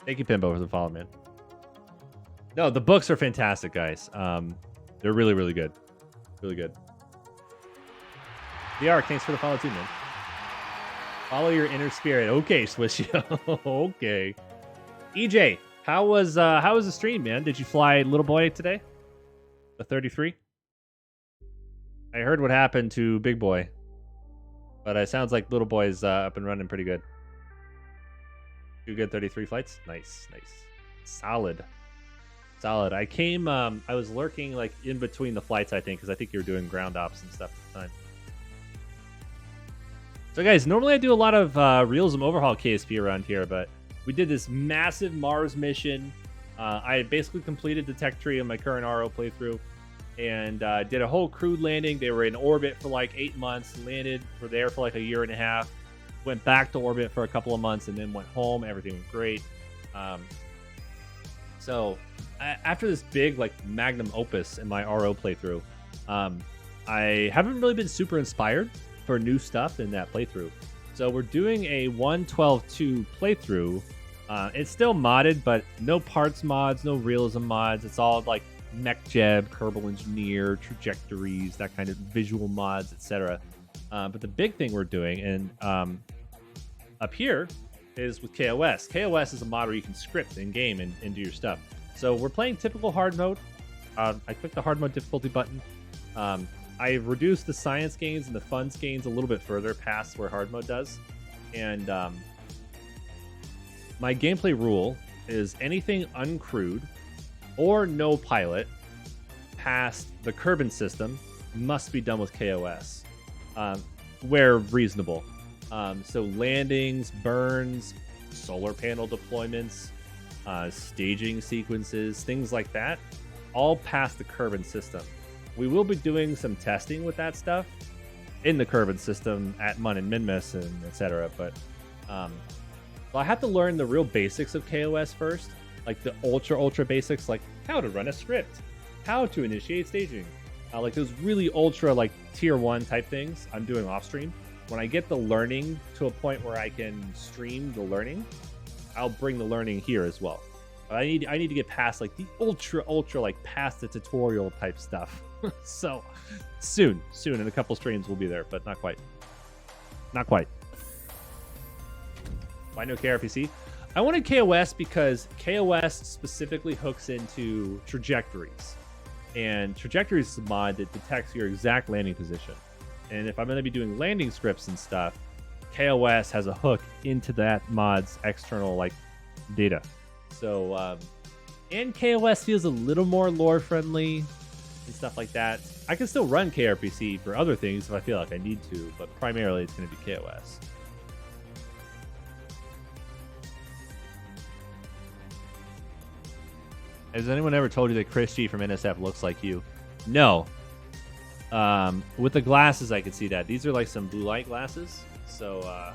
Thank you, Pimbo, for the follow, man. No, the books are fantastic, guys. They're really, really good. Really good. The Arc, thanks for the follow too, man. Follow your inner spirit. Okay, Swishio. Okay. EJ, how was the stream, man? Did you fly Little Boy today? The 33? I heard what happened to Big Boy, but it sounds like Little Boy's up and running pretty good. 2 good 33 flights. Nice, nice, solid. I came. I was lurking like in between the flights, I think, because I think you were doing ground ops and stuff at the time. So, guys, normally I do a lot of Realism Overhaul KSP around here, but we did this massive Mars mission. I basically completed the tech tree on my current RO playthrough, and did a whole crewed landing. They were in orbit for like 8 months, landed, were there for like a year and a half, went back to orbit for a couple of months, and then went home. Everything went great. So after this big like magnum opus in my RO playthrough, I haven't really been super inspired for new stuff in that playthrough. So we're doing a 1.12.2 playthrough. It's still modded, but no parts mods, no realism mods. It's all like MechJeb, Kerbal Engineer, trajectories, that kind of visual mods, etc. But the big thing we're doing, and up here, is with kOS. kOS is a mod where you can script in-game and do your stuff. So we're playing typical hard mode. I clicked the hard mode difficulty button. I've reduced the science gains and the funds gains a little bit further past where hard mode does. And my gameplay rule is anything uncrewed or no pilot past the Kerbin system must be done with kOS, where reasonable. So landings, burns, solar panel deployments, staging sequences, things like that, all past the Kerbin system. We will be doing some testing with that stuff in the Kerbin system at Mun and Minmus and etc. But so I have to learn the real basics of kOS first, like the ultra basics, like how to run a script, how to initiate staging, like those really ultra like tier 1 type things I'm doing off stream. When I get the learning to a point where I can stream the learning, I'll bring the learning here as well. But I need to get past like the ultra like past the tutorial type stuff. So soon in a couple streams we'll be there, but not quite. Why no KRPC? I wanted kOS because kOS specifically hooks into trajectories, and trajectories is a mod that detects your exact landing position. And if I'm going to be doing landing scripts and stuff, kOS has a hook into that mod's external like data. So and kOS feels a little more lore friendly and stuff like that. I can still run KRPC for other things if I feel like I need to, but primarily it's going to be kOS. Has anyone ever told you that Chris G from NSF looks like you? No. With the glasses, I can see that. These are like some blue light glasses, so I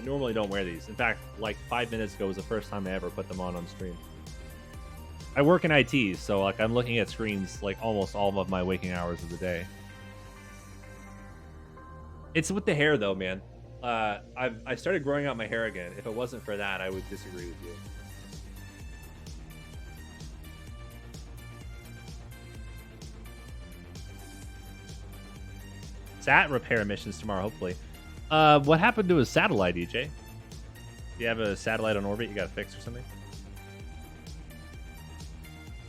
normally don't wear these. In fact, like 5 minutes ago was the first time I ever put them on stream. I work in IT, so like I'm looking at screens like almost all of my waking hours of the day. It's with the hair though, man. I started growing out my hair again. If it wasn't for that, I would disagree with you. Sat repair missions tomorrow, hopefully. What happened to his satellite, EJ? Do you have a satellite on orbit you got to fix or something?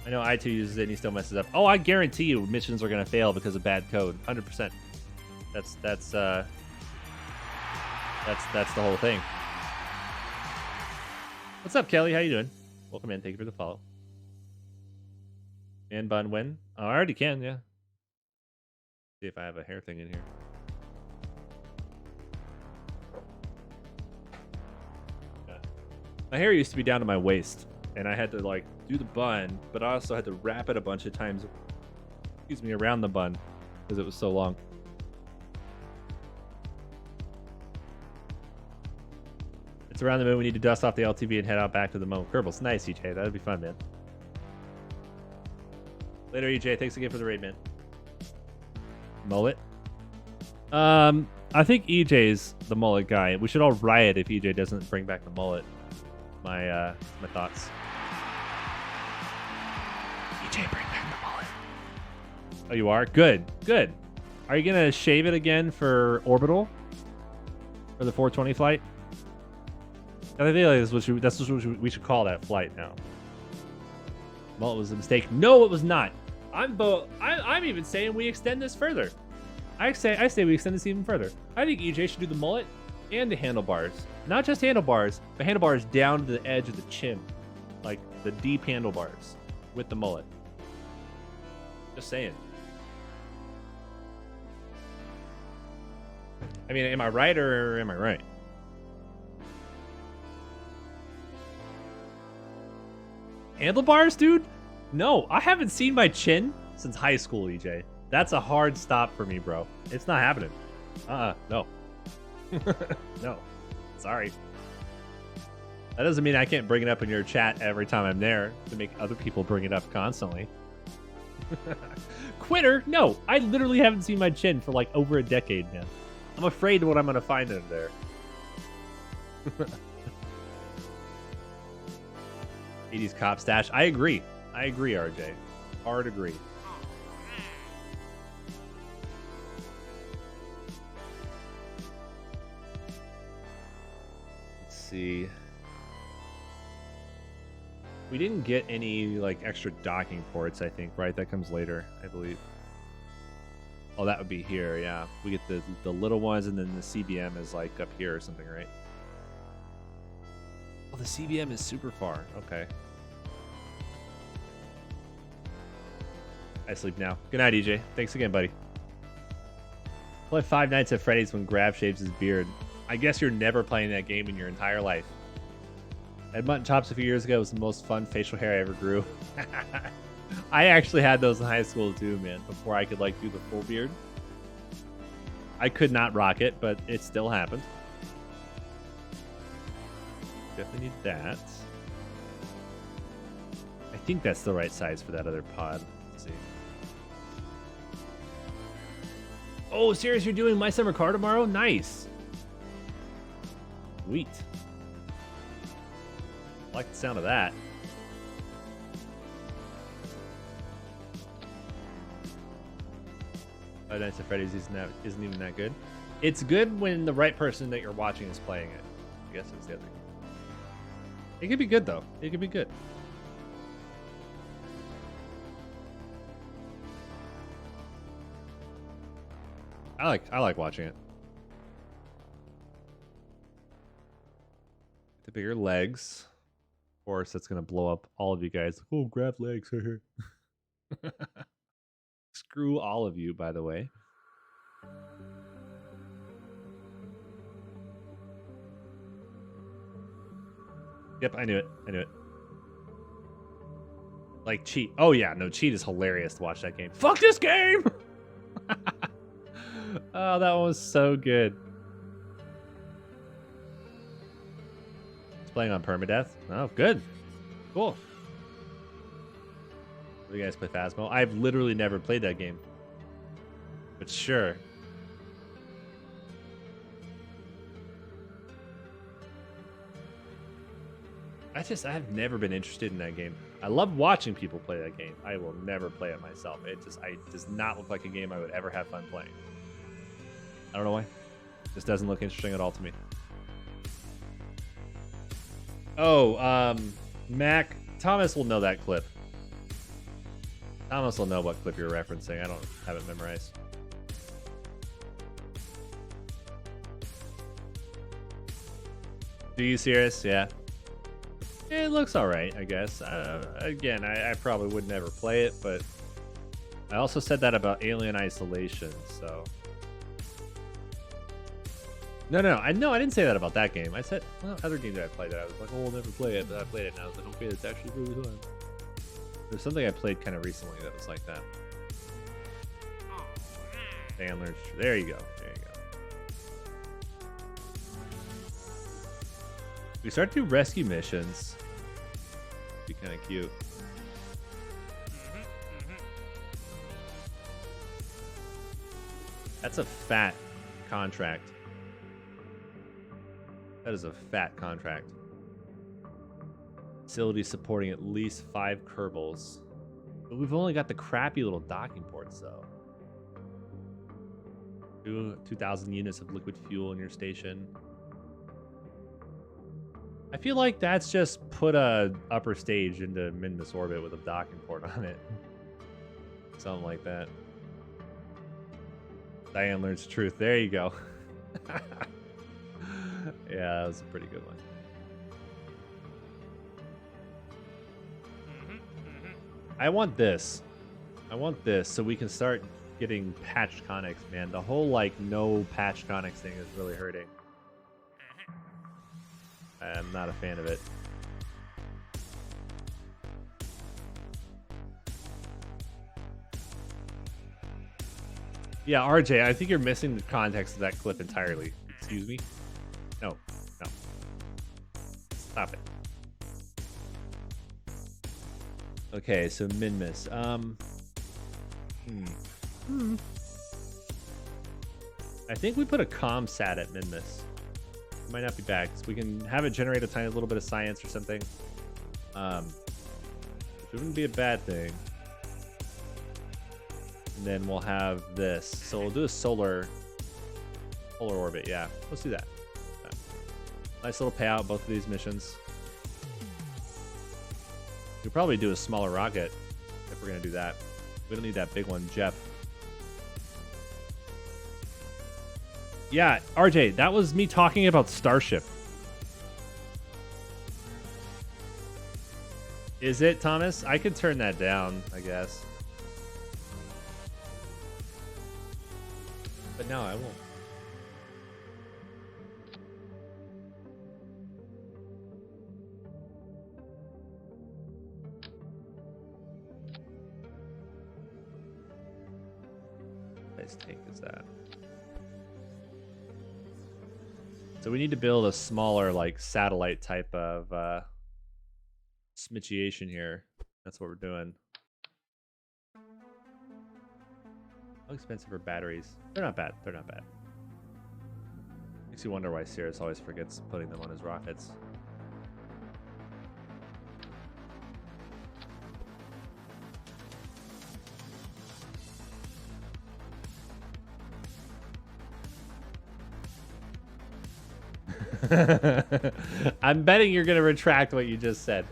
I know I2 uses it and he still messes up. Oh, I guarantee you missions are going to fail because of bad code. 100%. That's the whole thing. What's up, Kelly? How you doing? Welcome in. Thank you for the follow. Man bun when? Oh, I already can, yeah. See if I have a hair thing in here. Yeah. My hair used to be down to my waist, and I had to like do the bun, but I also had to wrap it a bunch of times, excuse me, around the bun because it was so long. It's around the moon. We need to dust off the LTV and head out back to the Moan Kerbals. Nice, EJ. That'd be fun, man. Later, EJ. Thanks again for the raid, man. Mullet. I think EJ's the mullet guy. We should all riot if EJ doesn't bring back the mullet. My thoughts. EJ, bring back the mullet. Oh, you are? Good. Are you gonna shave it again for orbital? For the 420 flight? I feel like that's what we should call that flight now. Mullet was a mistake. No, it was not. I'm even saying we extend this further. I say we extend this even further. I think EJ should do the mullet and the handlebars. Not just handlebars, but handlebars down to the edge of the chin. Like the deep handlebars with the mullet. Just saying. I mean, am I right or am I right? Handlebars, dude? No, I haven't seen my chin since high school, EJ. That's a hard stop for me, bro. It's not happening. No. No. Sorry. That doesn't mean I can't bring it up in your chat every time I'm there to make other people bring it up constantly. Quitter? No, I literally haven't seen my chin for like over a decade now. I'm afraid of what I'm gonna find in there. 80s cop stash. I agree. I agree, RJ. Hard agree. Let's see. We didn't get any like extra docking ports, I think, right? That comes later, I believe. Oh, that would be here, yeah. We get the little ones, and then the CBM is like up here or something, right? Oh, the CBM is super far. Okay. I sleep now. Good night, EJ. Thanks again, buddy. Play Five Nights at Freddy's when Grab shaves his beard. I guess you're never playing that game in your entire life. Ed Mutton Chops a few years ago was the most fun facial hair I ever grew. I actually had those in high school too, man, before I could like do the full beard. I could not rock it, but it still happened. Definitely need that. I think that's the right size for that other pod. Let's see. Oh, serious? You're doing My Summer Car tomorrow? Nice. Sweet. I like the sound of that. Five Nights at Freddy's isn't even that good. It's good when the right person that you're watching is playing it. I guess that's the other thing. It could be good though. It could be good. I like watching it. The bigger legs. Of course, that's gonna blow up all of you guys. Oh, grab legs. Screw all of you, by the way. Yep, I knew it. I knew it. Like Cheat. Oh yeah, no, Cheat is hilarious to watch that game. Fuck this game! Oh, that one was so good. It's playing on permadeath. Oh, good. Cool. Do you guys play Phasmo? I've literally never played that game. But sure. I've never been interested in that game. I love watching people play that game. I will never play it myself. It does not look like a game I would ever have fun playing. I don't know why. It just doesn't look interesting at all to me. Oh, Mac, Thomas will know that clip. Thomas will know what clip you're referencing. I don't have it memorized. Do you serious? Yeah. It looks alright, I guess. Again, I probably would never play it, but I also said that about Alien Isolation, so... No, I didn't say that about that game. I said, well, other games that I played that I was like, oh, I'll never play it, but I played it and I was like, okay, it's actually really fun. There's something I played kind of recently that was like that. Sandler's, there you go, there you go. We start to do rescue missions. Be kind of cute. That's a fat contract. That is a fat contract. Facility supporting at least 5 Kerbals. But we've only got the crappy little docking ports, though. 2,000 units of liquid fuel in your station. I feel like that's just put a upper stage into Minmus orbit with a docking port on it. Something like that. Diane learns truth. There you go. Yeah, that was a pretty good one. I want this. I want this so we can start getting patched conics, man. The whole, like, no patch conics thing is really hurting. I'm not a fan of it. Yeah, RJ, I think you're missing the context of that clip entirely. Excuse me? No. Stop it. Okay, so Minmus. I think we put a comm sat at Minmus. It might not be bad, because we can have it generate a tiny little bit of science or something. Which wouldn't be a bad thing. And then we'll have this. So we'll do a solar orbit. Yeah, let's do that. Nice little payout, both of these missions. We'll probably do a smaller rocket if we're going to do that. We don't need that big one, Jeff. Yeah, RJ, that was me talking about Starship. Is it, Thomas? I could turn that down, I guess. But no, I won't. Nice tank is that? So we need to build a smaller, like, satellite type of smitchiation here. That's what we're doing. How expensive are batteries? They're not bad. They're not bad. Makes you wonder why Cirrus always forgets putting them on his rockets. I'm betting you're going to retract what you just said.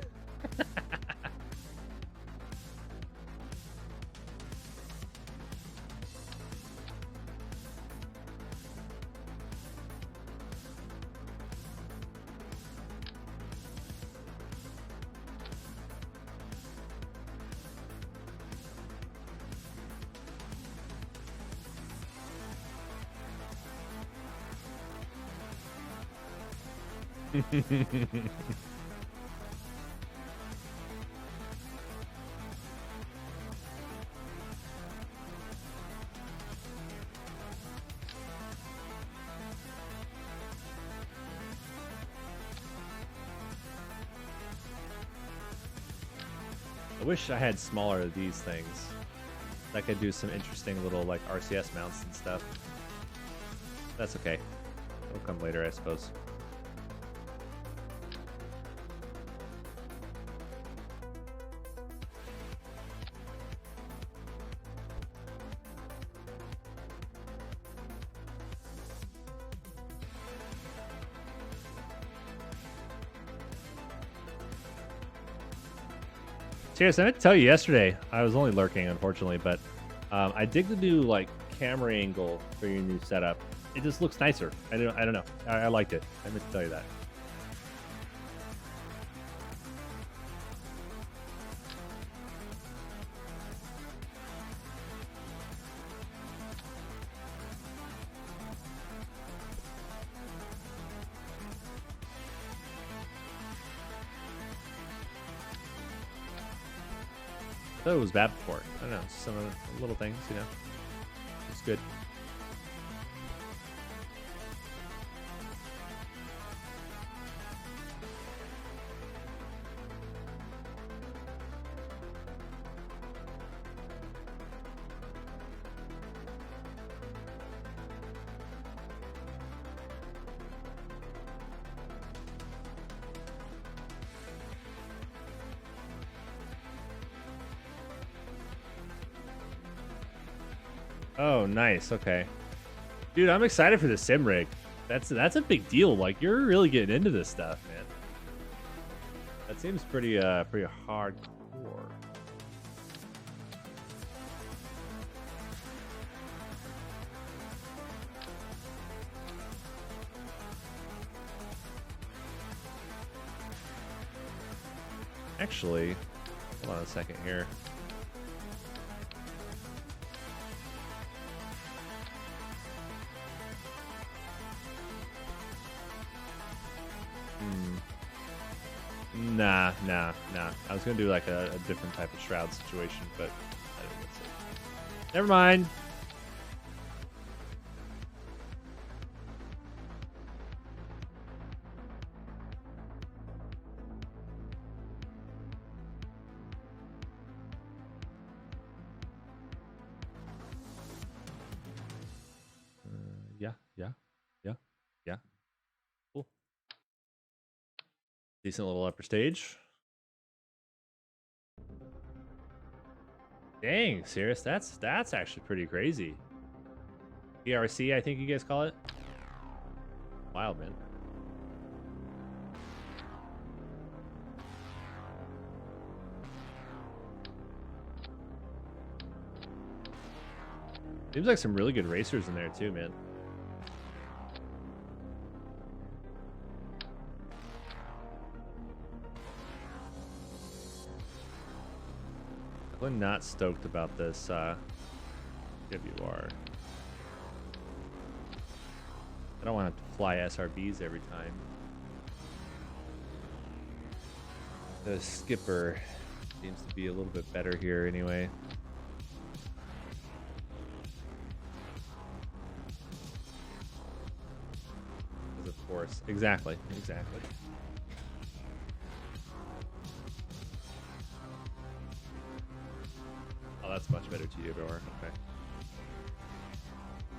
I wish I had smaller of these things. That could do some interesting little like RCS mounts and stuff. That's okay. It'll come later, I suppose. Cheers, I meant to tell you yesterday, I was only lurking, unfortunately, but I dig the new like camera angle for your new setup. It just looks nicer. I don't know. I liked it. I meant to tell you that. I thought it was bad before. I don't know. Some of the little things, you know. It's good. Oh, nice. Okay. Dude, I'm excited for the sim rig. That's a big deal. Like, you're really getting into this stuff, man. That seems pretty hardcore. Actually, hold on a second here. Nah. I was gonna do like a different type of shroud situation, but I didn't get it. Never mind. Yeah. Yeah. Yeah. Cool. Decent little upper stage. Dang, serious? That's actually pretty crazy. PRC, I think you guys call it. Wild, man. Seems like some really good racers in there too, man. I'm not stoked about this WR. I don't want to have to fly SRBs every time. The skipper seems to be a little bit better here anyway. Because of course. Exactly. Exactly. Oh, that's much better TWR. Okay.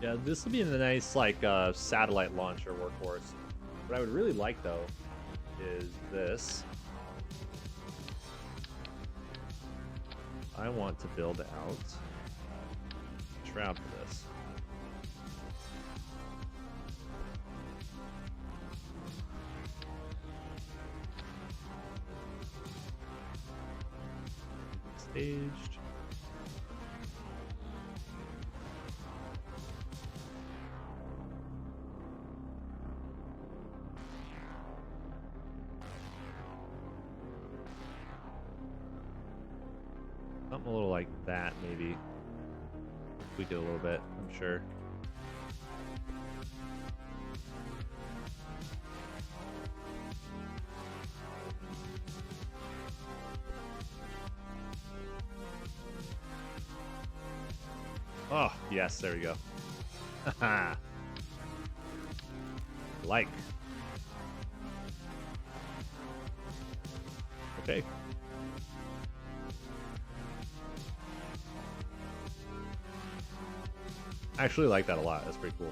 Yeah, this will be a nice, like, satellite launcher workhorse. What I would really like, though, is this. I want to build out a shroud for this. Staged. Something a little like that, maybe. Tweak it a little bit, I'm sure. Oh, yes, there we go. Haha. Like. Okay. I actually like that a lot. That's pretty cool.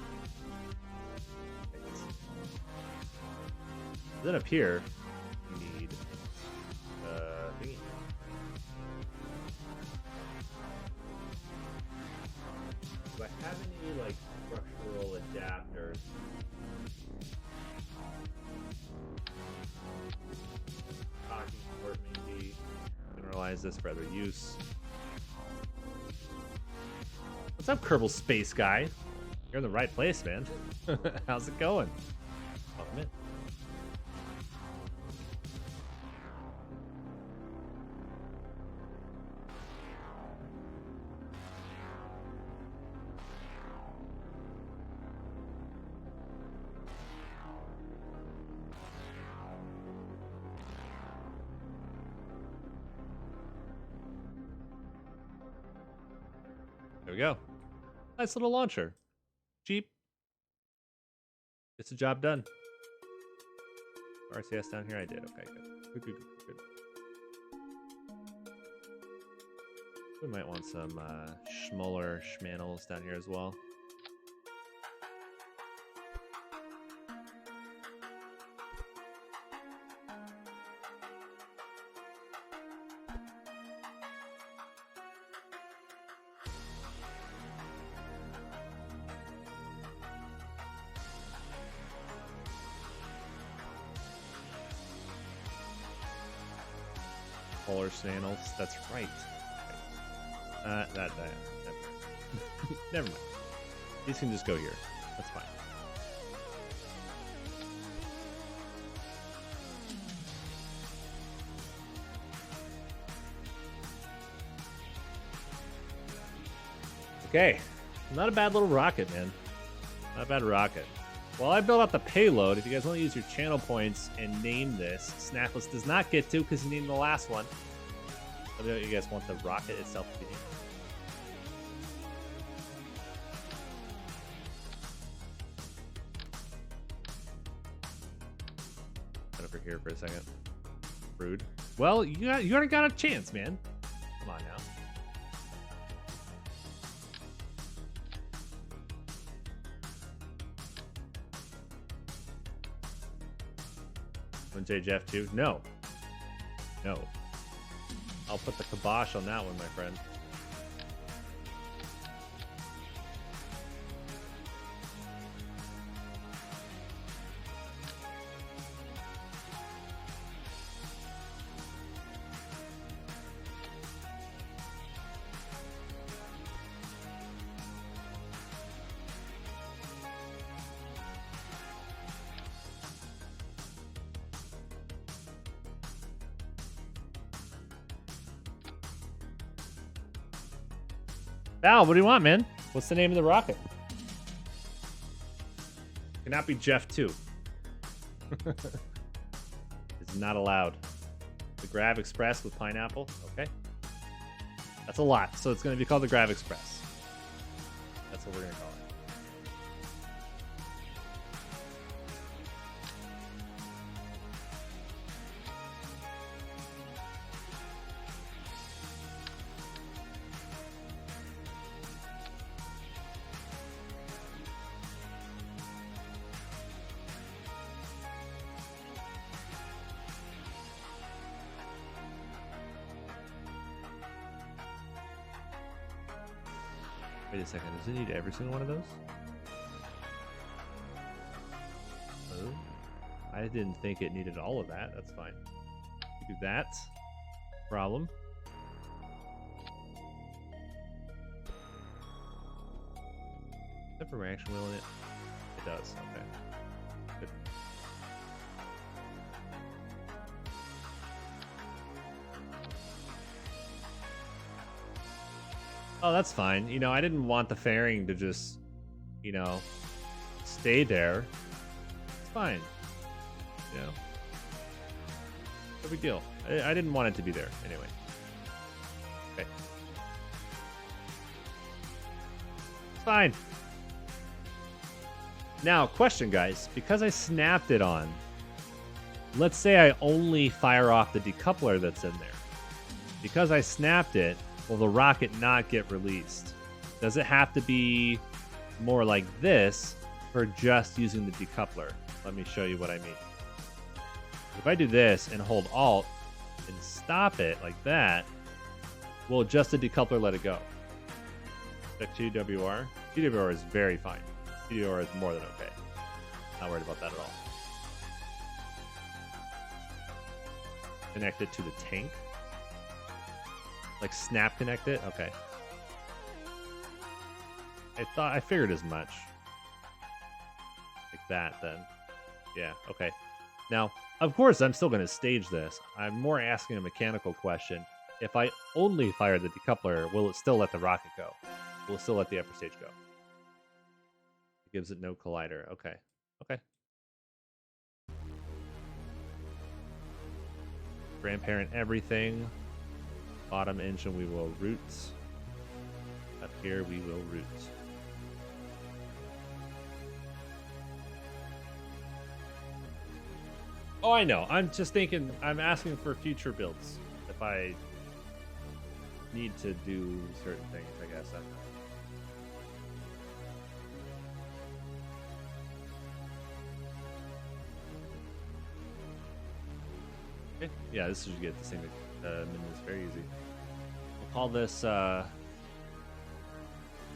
Then up here, you need thingy. Do I have any like structural adapters? Talking port maybe. Generalize this for other use. What's up, Kerbal Space Guy? You're in the right place, man. How's it going? Welcome in. There we go. Nice little launcher. Cheap. Gets the job done. RCS down here, I did. Okay, good. Good. We might want some schmoller schmannels down here as well. Polar channels. That's right. Never mind. Never mind. These can just go here. That's fine. Okay. Not a bad little rocket, man. Not a bad rocket. While I build out the payload, if you guys want to use your channel points and name this, Snapless does not get to because you named the last one. Let me know what you guys want the rocket itself to be named. Head over here for a second. Rude. Well, you already got a chance, man. Come on now. J Jeff 2? No. No. I'll put the kibosh on that one, my friend. Val, what do you want, man? What's the name of the rocket? Cannot be Jeff 2. It's not allowed. The Grav Express with pineapple. Okay. That's a lot. So it's going to be called the Grav Express. That's what we're going to call it. Wait a second, does it need every single one of those? Oh, I didn't think it needed all of that. That's fine. Do that. Problem. Does it have a reaction wheel in it? It does, okay. Good. Oh, that's fine. You know, I didn't want the fairing to just, you know, stay there. It's fine. You know? No big deal. I didn't want it to be there anyway. Okay. It's fine. Now, question, guys. Because I snapped it on, let's say I only fire off the decoupler that's in there. Because I snapped it, will the rocket not get released? Does it have to be more like this for just using the decoupler? Let me show you what I mean. If I do this and hold Alt and stop it like that, will just the decoupler let it go? Check TWR. TWR is very fine. TWR is more than okay. Not worried about that at all. Connect it to the tank. Like snap connect it? Okay. I figured as much. Like that then. Yeah, okay. Now, of course, I'm still going to stage this. I'm more asking a mechanical question. If I only fire the decoupler, will it still let the rocket go? Will it still let the upper stage go? It gives it no collider. Okay. Okay. Grandparent everything. Bottom engine we will root. Up here we will root. Oh, I know. I'm just thinking, I'm asking for future builds. If I need to do certain things, I guess. I don't know. Okay. Yeah, this should get the same. It's very easy. We'll call this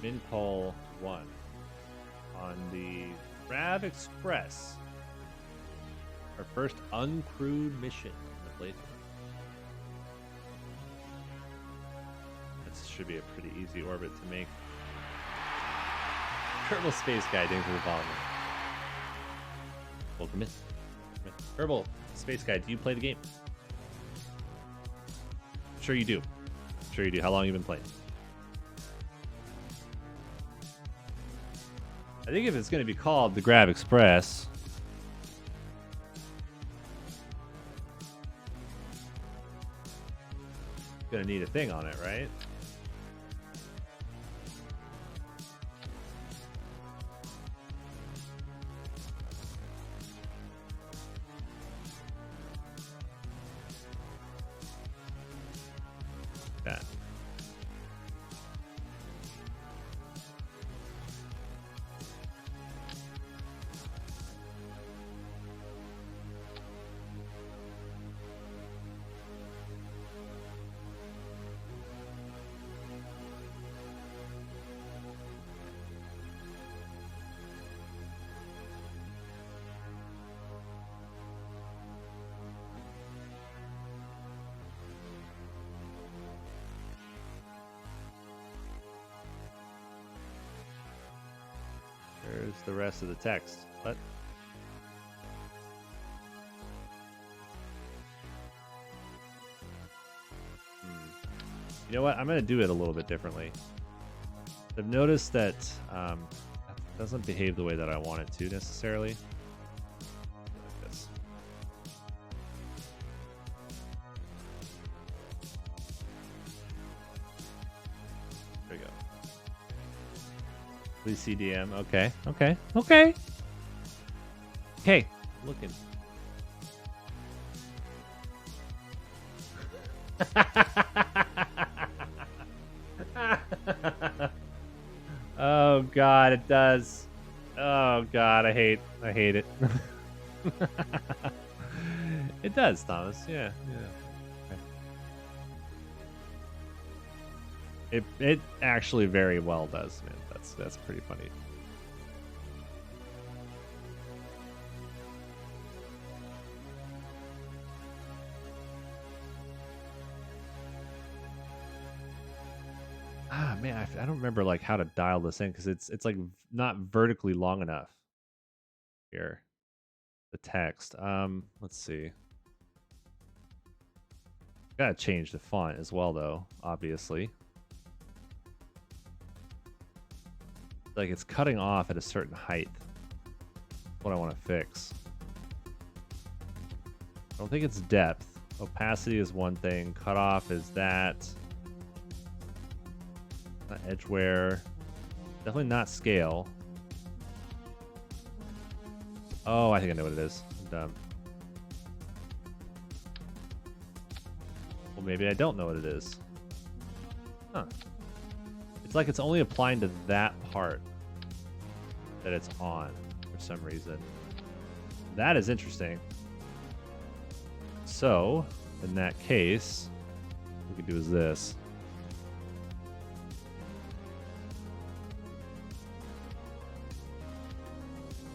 Minpol 1 on the Grav Express. Our first uncrewed mission in the playthrough. This should be a pretty easy orbit to make. Kerbal Space Guy, thanks for the follow. Welcome in. Kerbal Space Guy, do you play the game? Sure you do. Sure you do. How long have you been playing? I think if it's going to be called the Grav Express, it's going to need a thing on it, right? That. Where's the rest of the text? What? You know what? I'm going to do it a little bit differently. I've noticed that it doesn't behave the way that I want it to necessarily. Like this. There we go. Please CDM. Okay. Okay. Okay. Okay. Looking. Oh God, it does. Oh God, I hate it. It does, Thomas. Yeah, yeah. Okay. It actually very well does, man. That's pretty funny. Ah, man, I don't remember like how to dial this in because it's like not vertically long enough. Here, the text. Let's see. Gotta change the font as well, though. Obviously, like it's cutting off at a certain height. That's what I want to fix. I don't think it's depth. Opacity is one thing. Cutoff is that. Not edge wear. Definitely not scale. Oh, I think I know what it is. I'm dumb. Well, maybe I don't know what it is. Huh. It's like it's only applying to that part that it's on for some reason. That is interesting. So, in that case, what we could do is this.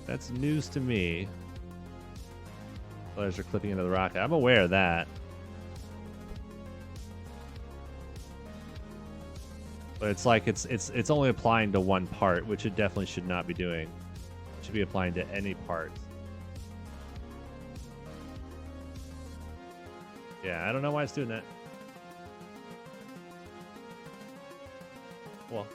That's news to me. Players are clipping into the rocket. I'm aware of that. But it's like it's only applying to one part, which it definitely should not be doing. It should be applying to any part. Yeah, I don't know why it's doing that. Well.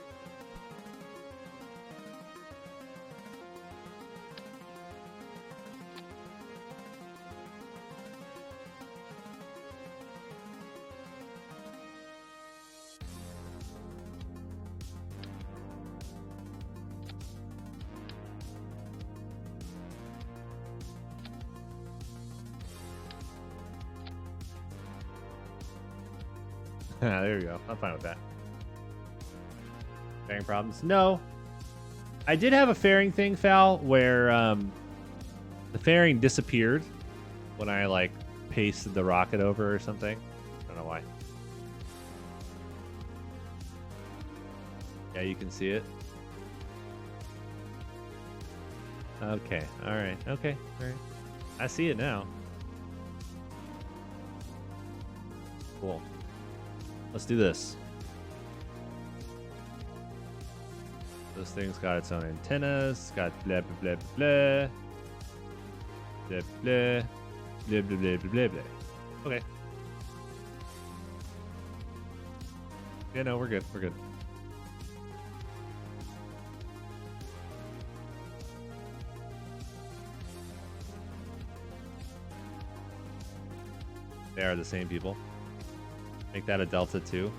There we go. I'm fine with that. Fairing problems? No. I did have a fairing thing, Fal, where the fairing disappeared when I like pasted the rocket over or something. I don't know why. Yeah, you can see it. Okay. All right. Okay. All right. I see it now. Cool. Let's do this. This thing's got its own antennas. It's got blah blah blah blah blah blah blah blah blah blah blah blah. Okay. Yeah, no, we're good. We're good. They are the same people. Make that a delta 2.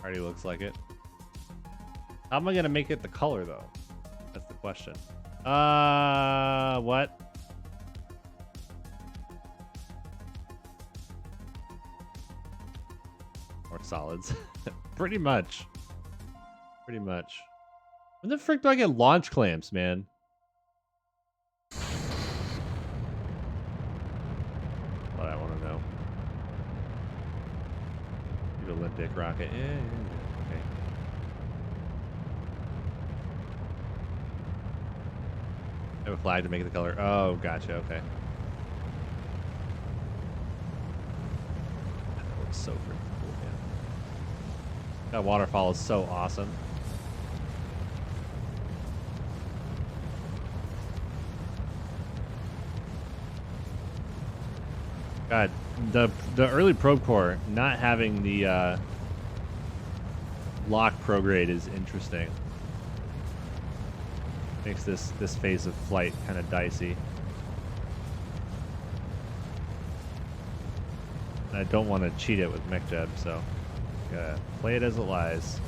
Already looks like it. How am I gonna make it the color though? That's the question. What? More solids. Pretty much. Pretty much. When the frick do I get launch clamps, man? What I want to know. Olympic rocket. Yeah, okay. I have a flag to make it the color. Oh, gotcha. Okay. That looks so freaking cool, man. That waterfall is so awesome. God, the early probe core not having the lock prograde is interesting. Makes this phase of flight kind of dicey. I don't want to cheat it with MechJeb, so gotta play it as it lies.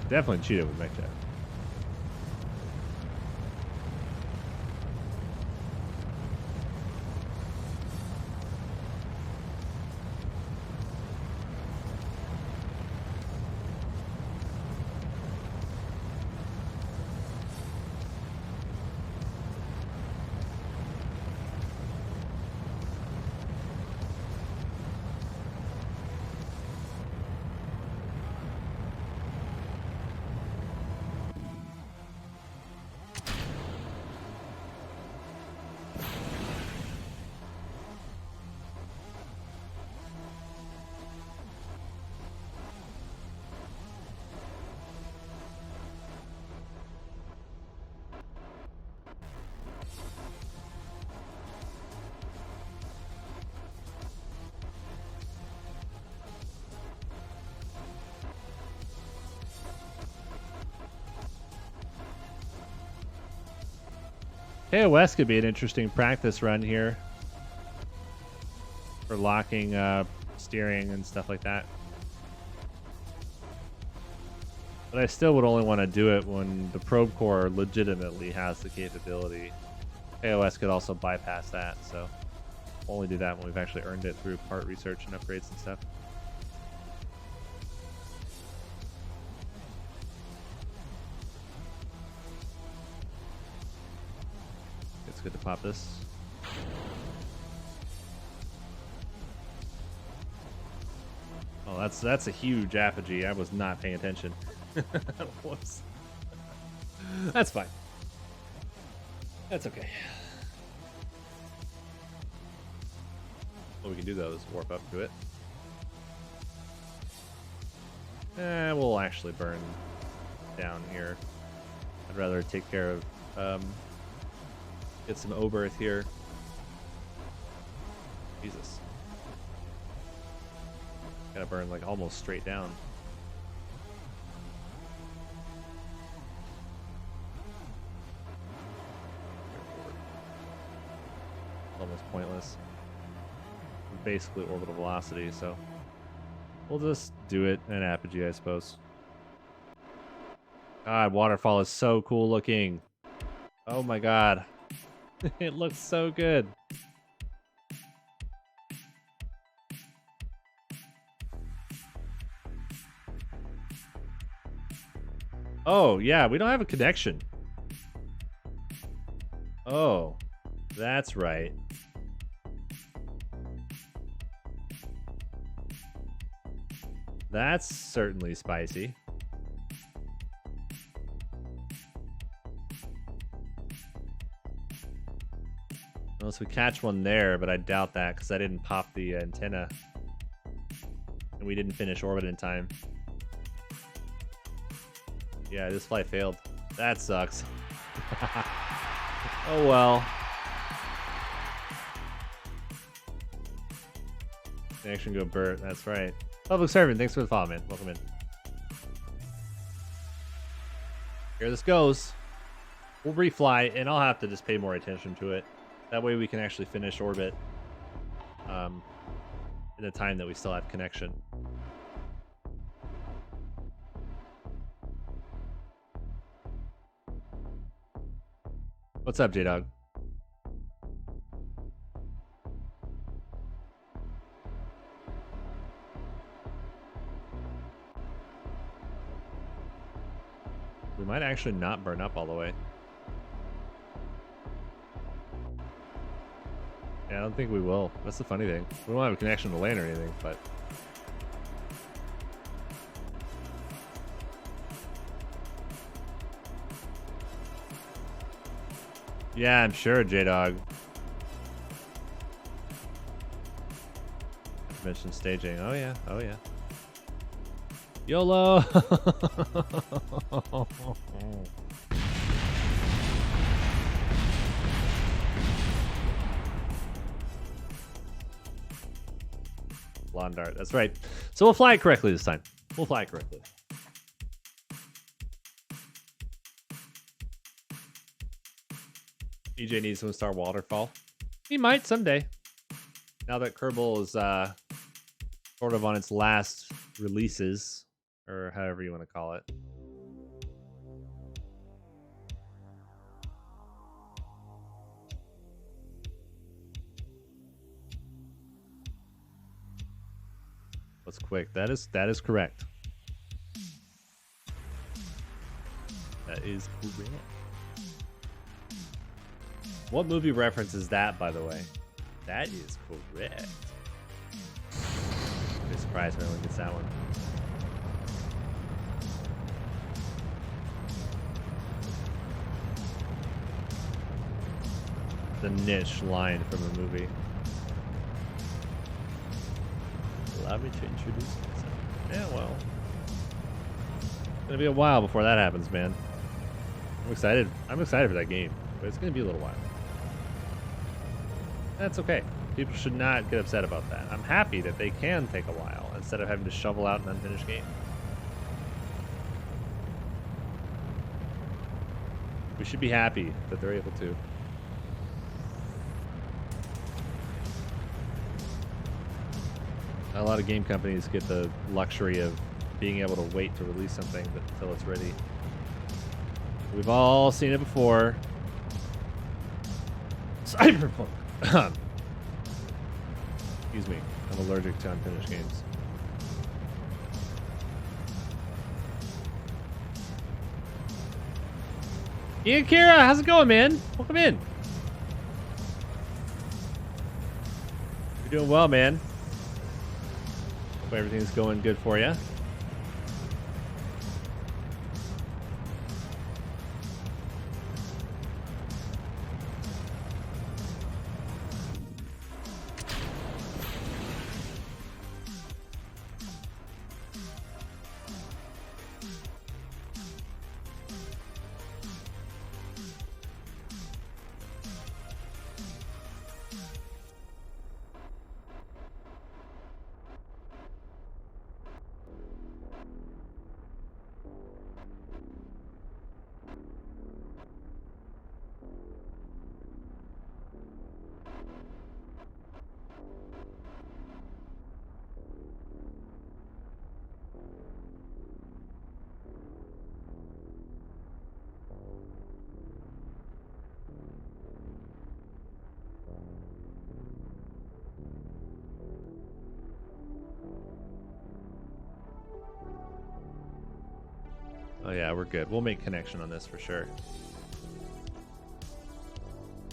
Definitely cheat it with MechJeb. kOS could be an interesting practice run here for locking steering and stuff like that. But I still would only want to do it when the probe core legitimately has the capability. kOS could also bypass that, so only do that when we've actually earned it through part research and upgrades and stuff. It's good to pop this. Oh, that's a huge apogee. I was not paying attention. Whoops. That's fine. That's okay. What we can do though is warp up to it. We'll actually burn down here. I'd rather take care of get some O-berth here. Jesus. Gotta burn like almost straight down. Almost pointless. Basically orbital velocity, so we'll just do it in apogee, I suppose. God, waterfall is so cool looking. Oh my god. It looks so good. Oh, yeah, we don't have a connection. Oh, that's right. That's certainly spicy. Unless we catch one there, but I doubt that because I didn't pop the antenna. And we didn't finish orbit in time. Yeah, this flight failed. That sucks. Oh well. Connection go Bert, that's right. Public servant, thanks for the follow, man. Welcome in. Here this goes. We'll refly, and I'll have to just pay more attention to it. That way we can actually finish orbit in the time that we still have connection. What's up, J-Dog? We might actually not burn up all the way. Yeah, I don't think we will. That's the funny thing. We don't have a connection to land or anything, but... Yeah, I'm sure, J-Dog. Mentioned staging. Oh, yeah. Oh, yeah. YOLO. Lawn dart. That's right. So we'll fly it correctly this time. We'll fly it correctly. EJ needs to install Waterfall. He might someday. Now that Kerbal is sort of on its last releases, or however you want to call it. What's quick? That is correct. That is correct. What movie reference is that, by the way? That is correct. I'd be surprised if anyone gets that one. The niche line from the movie. Allow me to introduce myself. Yeah, well. It's gonna be a while before that happens, man. I'm excited. I'm excited for that game, but it's gonna be a little while. That's okay. People should not get upset about that. I'm happy that they can take a while instead of having to shovel out an unfinished game. We should be happy that they're able to. A lot of game companies get the luxury of being able to wait to release something until it's ready. We've all seen it before. Cyberpunk. Excuse me. I'm allergic to unfinished games. Ian Kira, how's it going, man? Welcome in. You're doing well, man. Hope everything's going good for you. Oh yeah, we're good. We'll make connection on this for sure.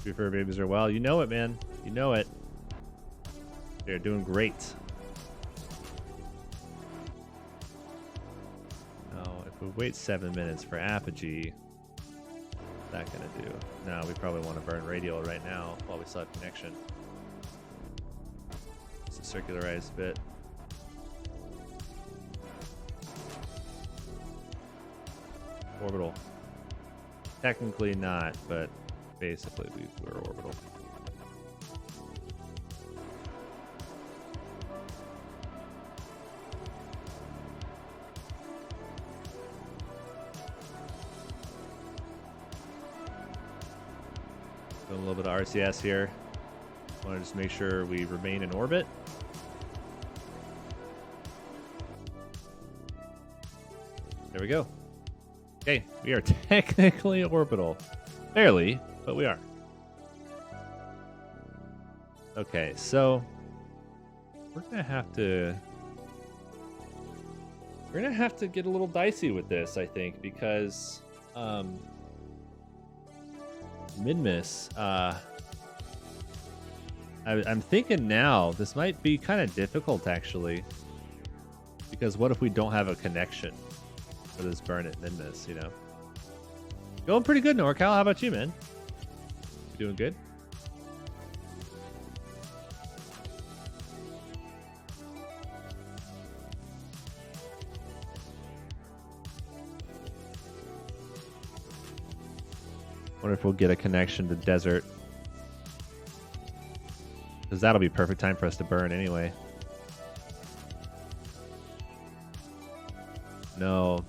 Your fur babies are well. You know it, man. You know it. They're doing great. Now, if we wait 7 minutes for Apogee, what's that gonna do? No, we probably want to burn radial right now while we still have connection. Just a circularized bit. Orbital. Technically not, but basically we're orbital. Doing a little bit of RCS here. Want to just make sure we remain in orbit. There we go. Okay, we are technically orbital. Barely, but we are. Okay, so we're gonna have to get a little dicey with this, I think, because Minmus, I'm thinking now this might be kind of difficult actually, because what if we don't have a connection for this burn at Minmus, you know? Going pretty good, NorCal. How about you, man? You doing good? Wonder if we'll get a connection to desert. Because that'll be perfect time for us to burn anyway. No,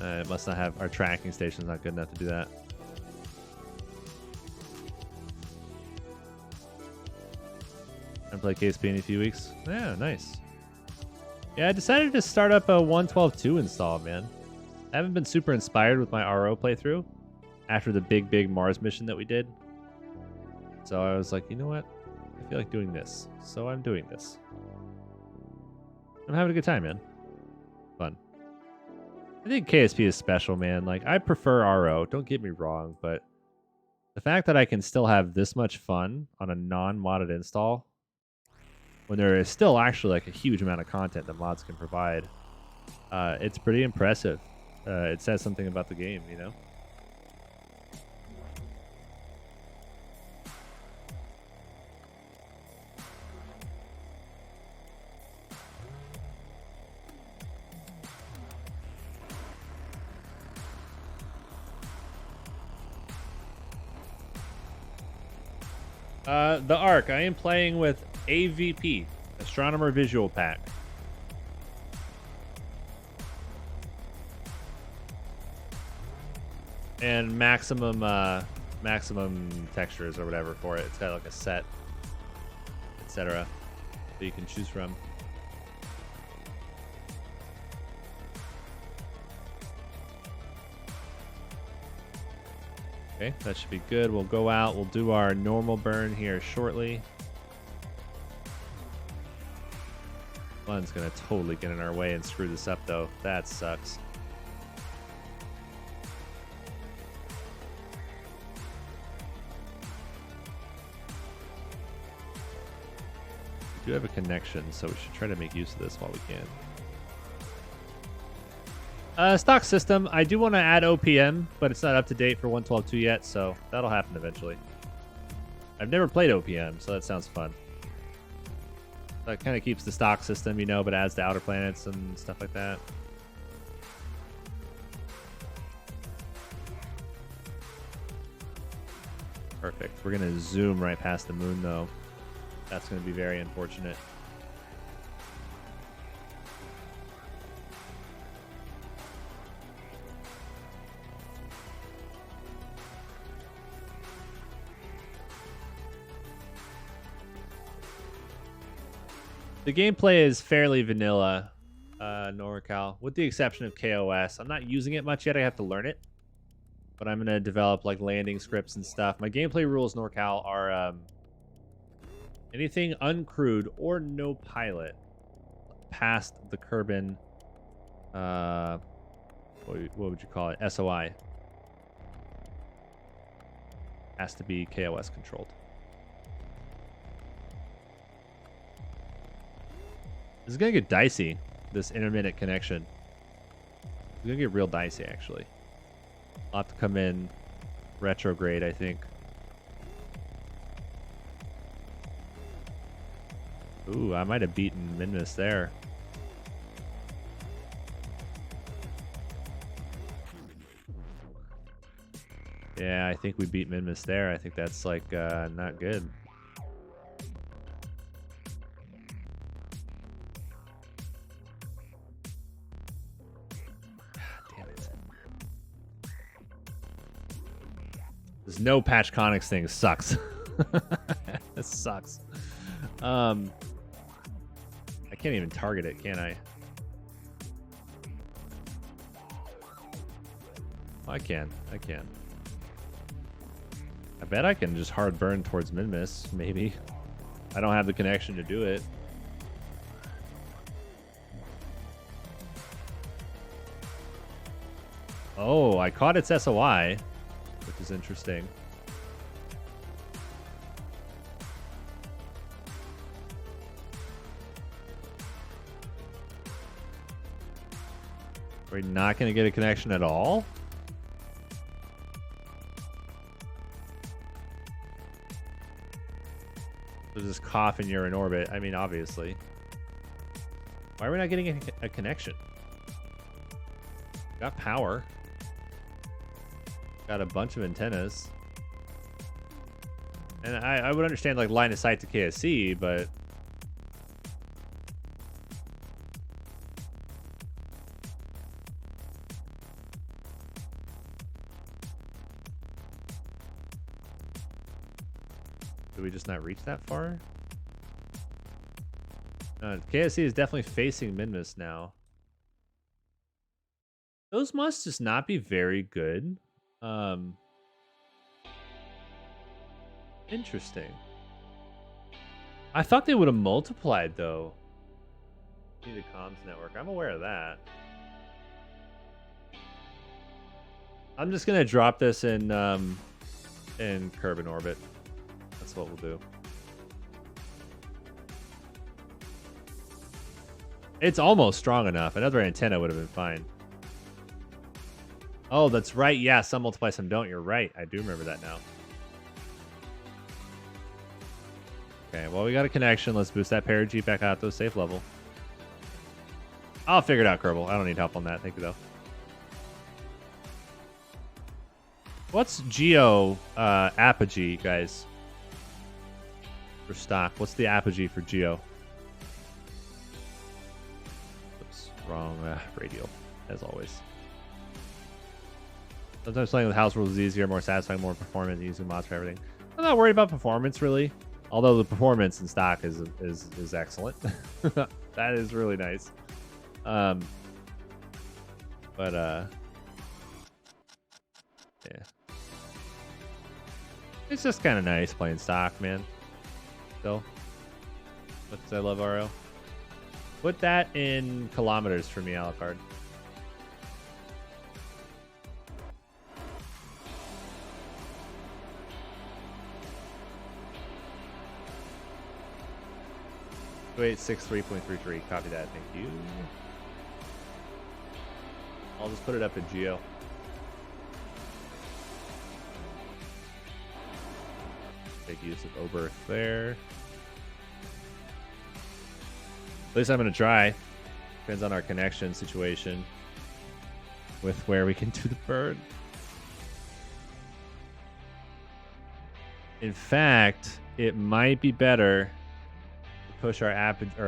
it must not have, our tracking station's not good enough to do that. And play KSP in a few weeks. Yeah, nice. Yeah, I decided to start up a 1.12.2 install, man. I haven't been super inspired with my RO playthrough after the big Mars mission that we did. So I was like, you know what? I feel like doing this. So I'm doing this. I'm having a good time, man. Fun. I think KSP is special, man. Like, I prefer RO, don't get me wrong, but the fact that I can still have this much fun on a non-modded install when there is still actually like a huge amount of content that mods can provide, it's pretty impressive. It says something about the game, you know? The Ark. I am playing with AVP, Astronomer Visual Pack. And maximum textures or whatever for it. It's got like a set, etc. that you can choose from. Okay, that should be good. We'll go out. We'll do our normal burn here shortly. Fun's gonna totally get in our way and screw this up, though. That sucks. We do have a connection, so we should try to make use of this while we can. Stock system. I do want to add OPM, but it's not up to date for 1.12.2 yet, so that'll happen eventually. I've never played OPM, so that sounds fun. That kind of keeps the stock system, you know, but adds the outer planets and stuff like that. Perfect. We're going to zoom right past the moon, though. That's going to be very unfortunate. The gameplay is fairly vanilla, NorCal, with the exception of kOS. I'm not using it much yet. I have to learn it. But I'm going to develop like landing scripts and stuff. My gameplay rules, NorCal, are anything uncrewed or no pilot past the Kerbin, what would you call it? SOI. Has to be kOS controlled. This is going to get dicey, this intermittent connection. It's going to get real dicey, actually. I'll have to come in retrograde, I think. Ooh, I might have beaten Minmus there. Yeah, I think we beat Minmus there. I think that's, like, not good. This no patch conics thing sucks. This sucks. I can't even target it, can I? Oh, I can. I can. I bet I can just hard burn towards Minmus, maybe. I don't have the connection to do it. Oh, I caught its SOI. Which is interesting. We're not going to get a connection at all? There's this cough and you're in orbit. I mean, obviously. Why are we not getting a connection? Got power. Got a bunch of antennas. And I would understand like line of sight to KSC, but did we just not reach that far? KSC is definitely facing Minmus now. Those must just not be very good. Interesting. I thought they would have multiplied though. Need a comms network. I'm aware of that. I'm just gonna drop this in Kerbin orbit. That's what we'll do. It's almost strong enough. Another antenna would have been fine. Oh, that's right. Yeah, some multiply, some don't. You're right. I do remember that now. Okay, well, we got a connection. Let's boost that perigee back out to a safe level. I'll figure it out, Kerbal. I don't need help on that. Thank you, though. What's Geo apogee, guys? For stock. What's the apogee for Geo? Oops, wrong radial, as always. Sometimes playing with house rules is easier, more satisfying, more performant, using mods for everything. I'm not worried about performance, really. Although the performance in stock is excellent. That is really nice. Yeah. It's just kind of nice playing stock, man. Still. Because I love RO. Put that in kilometers for me, Alucard. Wait, 63.33. Copy that. Thank you. I'll just put it up in Geo. Take use of Oberth there. At least I'm going to try. Depends on our connection situation with where we can do the burn. In fact, it might be better to push our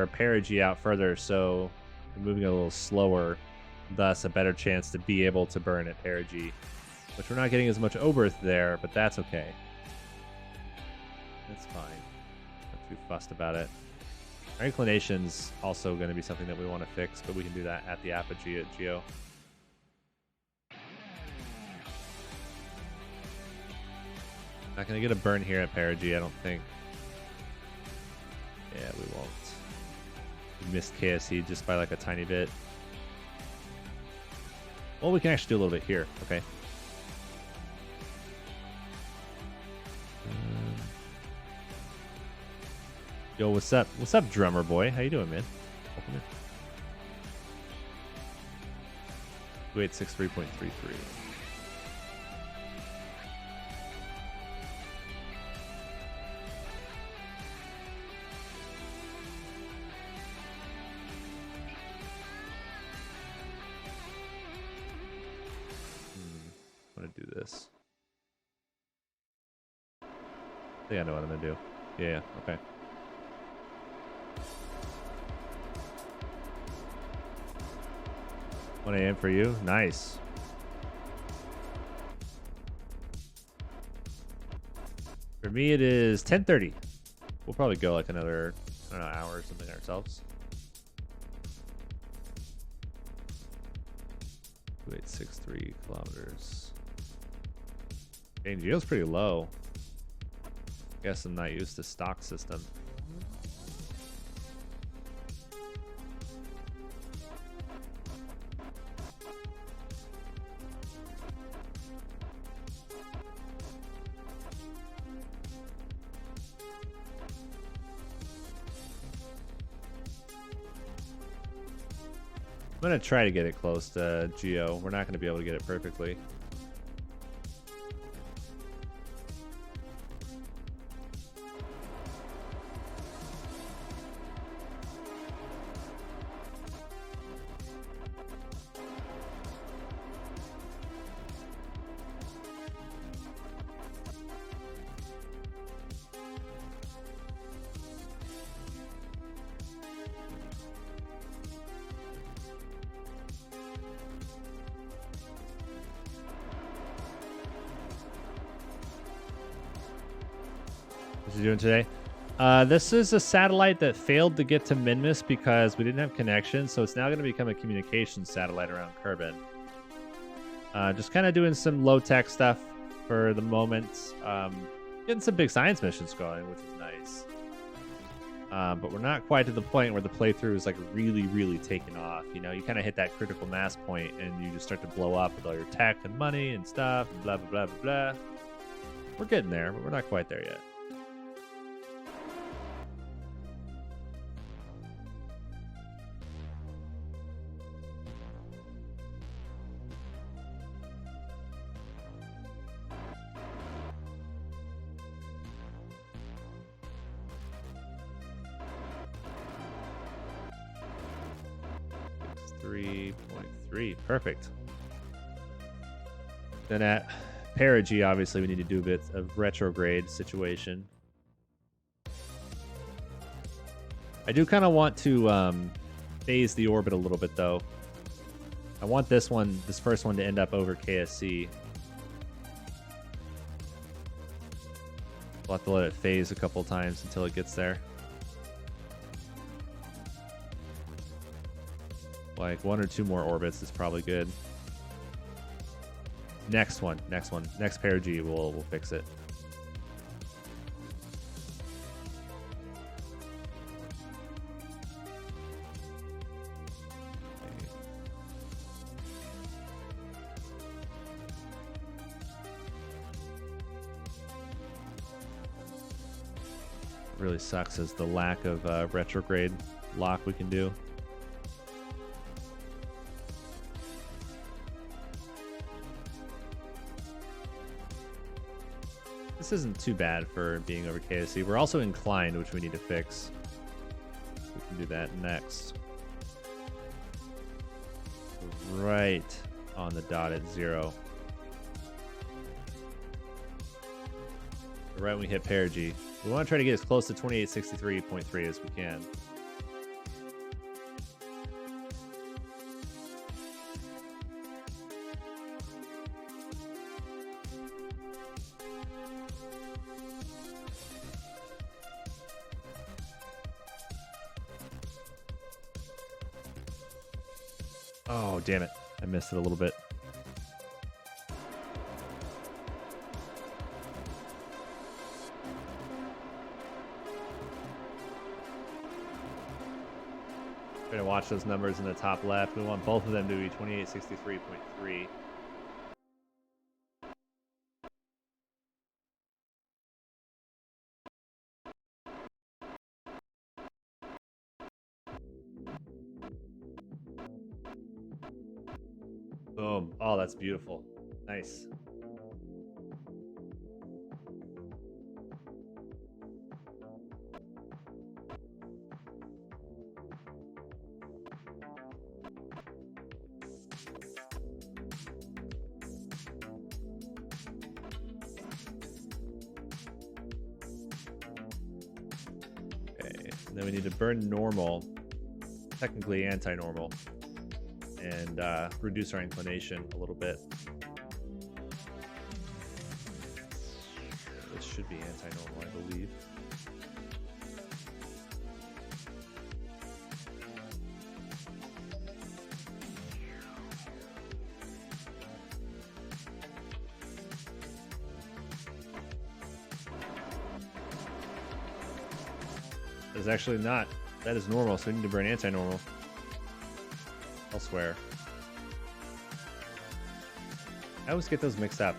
perigee out further, so we're moving a little slower, thus a better chance to be able to burn at perigee, which we're not getting as much Oberth there, but that's okay. That's fine. Not too fussed about it. Our inclination's also going to be something that we want to fix, but we can do that at the apogee at Geo. Not going to get a burn here at perigee, I don't think. Yeah, we won't. We missed KSC just by like a tiny bit. Well, we can actually do a little bit here. Okay. Yo, what's up? What's up, drummer boy? How you doing, man? Welcome in. 2863.33. I'm gonna do this. I think I know what I'm gonna do. Yeah, okay. 1 a.m. for you? Nice. For me, it is 10:30. We'll probably go like another, I don't know, hour or something ourselves. 2863 kilometers. Dang, Geo's pretty low. Guess I'm not used to stock system. I'm going to try to get it close to Geo. We're not going to be able to get it perfectly. What you doing today? This is a satellite that failed to get to Minmus because we didn't have connection, so it's now going to become a communications satellite around Kerbin. Just kind of doing some low-tech stuff for the moment. Getting some big science missions going, which is nice. But we're not quite to the point where the playthrough is like really, really taking off. You know, you kind of hit that critical mass point and you just start to blow up with all your tech and money and stuff and blah, blah, blah, blah, blah. We're getting there, but we're not quite there yet. Perfect. Then at perigee, obviously, we need to do a bit of retrograde situation. I do kind of want to phase the orbit a little bit, though. I want this first one, to end up over KSC. We'll have to let it phase a couple times until it gets there. Like 1 or 2 more orbits is probably good. Next perigee, we'll fix it. Really sucks is the lack of retrograde lock we can do. This isn't too bad for being over KSC. We're also inclined, which we need to fix. We can do that next. Right on the dot at 0. Right when we hit perigee. We want to try to get as close to 2863.3 as we can. Oh, damn it. I missed it a little bit. Try to watch those numbers in the top left. We want both of them to be 2863.3. Boom. Oh, that's beautiful. Nice. Okay, and then we need to burn normal, technically anti-normal, and reduce our inclination a little bit. This should be anti-normal, I believe. It's actually not. That is normal, so we need to burn anti-normal elsewhere. I always get those mixed up.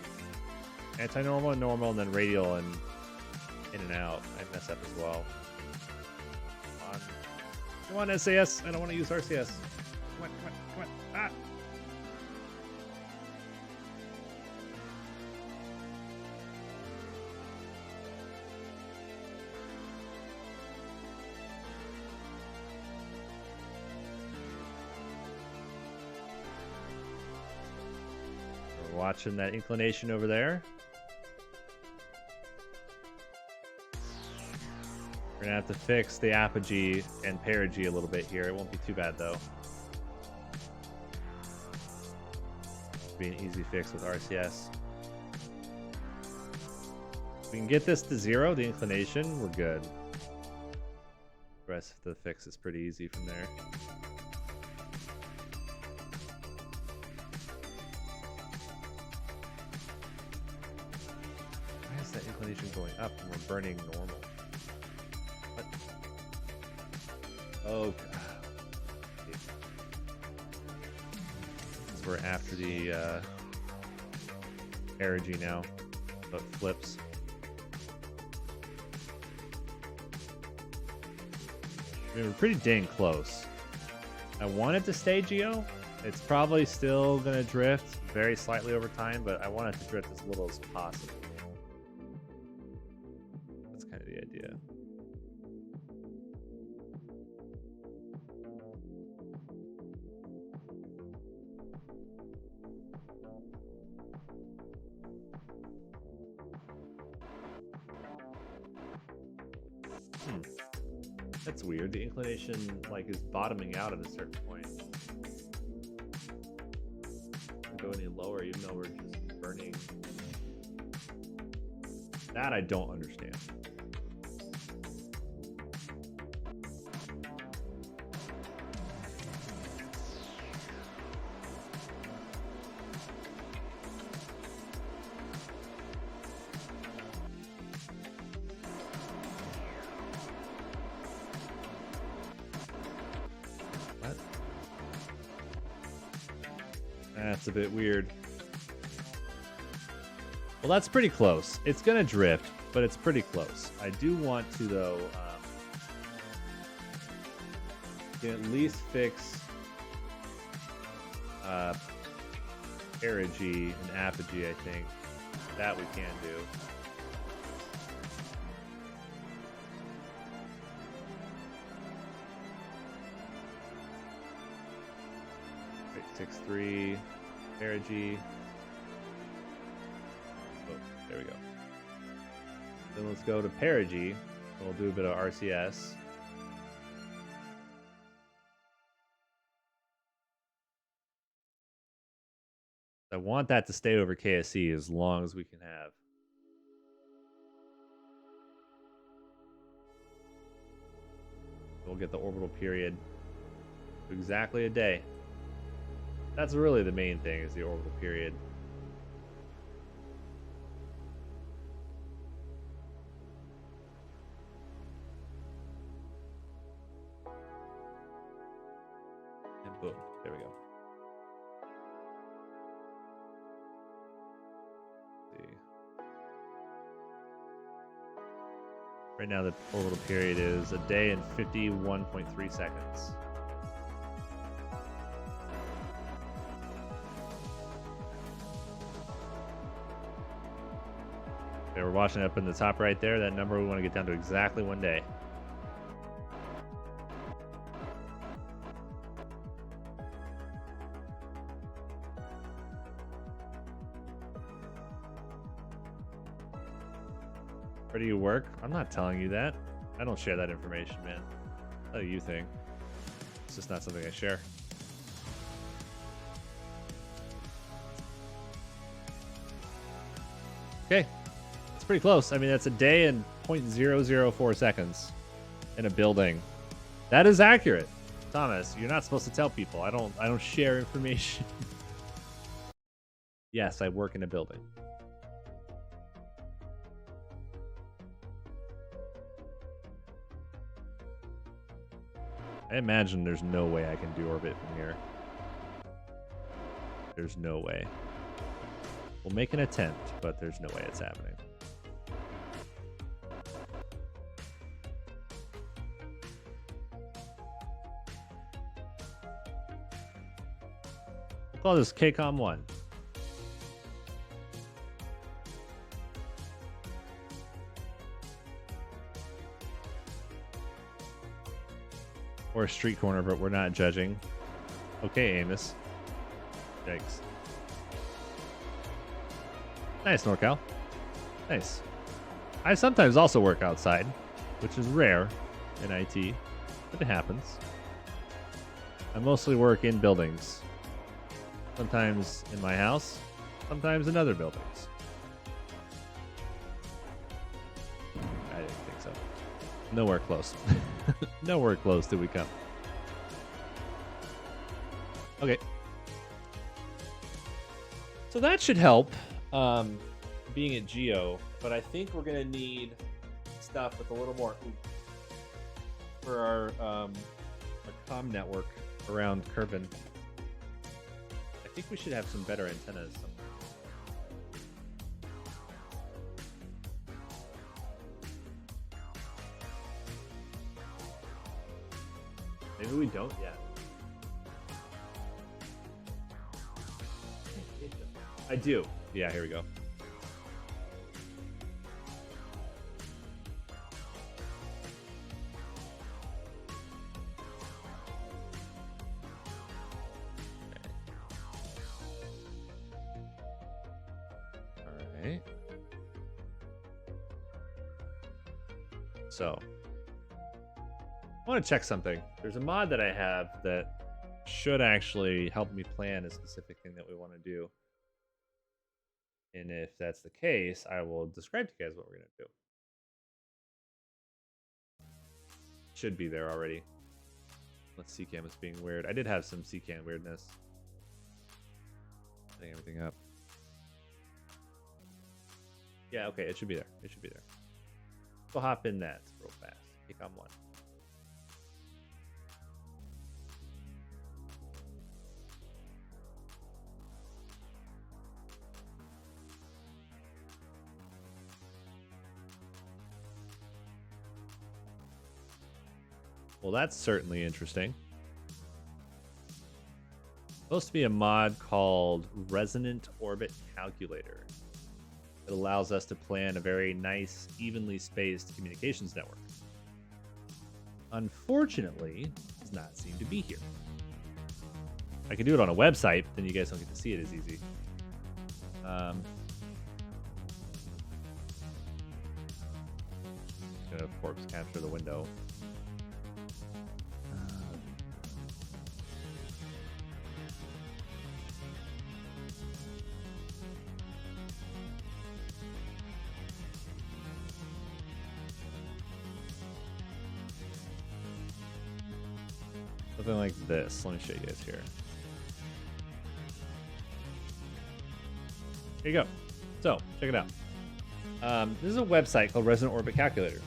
Anti-normal and normal, and then radial and in and out. I mess up as well. Come on, SAS. I don't want to use RCS. Come on, come on, come on. Ah! Watching that inclination over there. We're gonna have to fix the apogee and perigee a little bit here. It won't be too bad though. It'll be an easy fix with RCS. If we can get this to 0, the inclination, we're good. The rest of the fix is pretty easy from there. Why is that inclination going up when we're burning normal? What? Oh, we're after the perigee now, but flips. I mean, we're pretty dang close. I want it to stay geo. It's probably still gonna drift very slightly over time, but I want it to drift as little as possible. That's kind of the idea. That's weird. The inclination like is bottoming out at a certain point. Don't go any lower, even though we're just burning. That I don't understand. That's a bit weird. Well, that's pretty close. It's gonna drift, but it's pretty close. I do want to, though, at least fix perigee and apogee, I think. That we can do. 6-3, perigee. Oh, there we go. Then let's go to perigee. We'll do a bit of RCS. I want that to stay over KSE as long as we can have. We'll get the orbital period to exactly a day. That's really the main thing, is the orbital period. And boom, there we go. Let's see. Right now the orbital period is a day and 51.3 seconds. Okay, we're watching up in the top right there. That number we want to get down to exactly 1 day. Where do you work? I'm not telling you that. I don't share that information, man. How do you think? It's just not something I share. Okay. It's pretty close. I mean, that's a day and 0.004 seconds in a building. That is accurate. Thomas, you're not supposed to tell people. I don't share information. Yes, I work in a building. I imagine there's no way I can do orbit from here. There's no way. We'll make an attempt, but there's no way it's happening. We'll call this KCOM 1. Or a street corner, but we're not judging. Okay, Amos. Yikes. Nice, NorCal. Nice. I sometimes also work outside, which is rare in IT, but it happens. I mostly work in buildings. Sometimes in my house, sometimes in other buildings. Nowhere close. Nowhere close did we come. Okay. So that should help being at Geo, but I think we're going to need stuff with a little more oomph for our comm network around Kerbin. I think we should have some better antennas somewhere. Maybe we don't yet. I do. Yeah, here we go. All right. So, I want to check something. There's a mod that I have that should actually help me plan a specific thing that we want to do. And if that's the case, I will describe to you guys what we're going to do. Should be there already. Let's see, CCAM is being weird. I did have some CCAM weirdness. Setting everything up. Yeah, okay, it should be there. It should be there. We'll hop in that real fast. KCOM 1. Well, that's certainly interesting. Supposed to be a mod called Resonant Orbit Calculator. It allows us to plan a very nice, evenly spaced communications network. Unfortunately, it does not seem to be here. I can do it on a website, but then you guys don't get to see it as easy. Gonna, of course, capture the window. Something like this. Let me show you guys here. Here you go. So, check it out. This is a website called Resonant Orbit Calculator.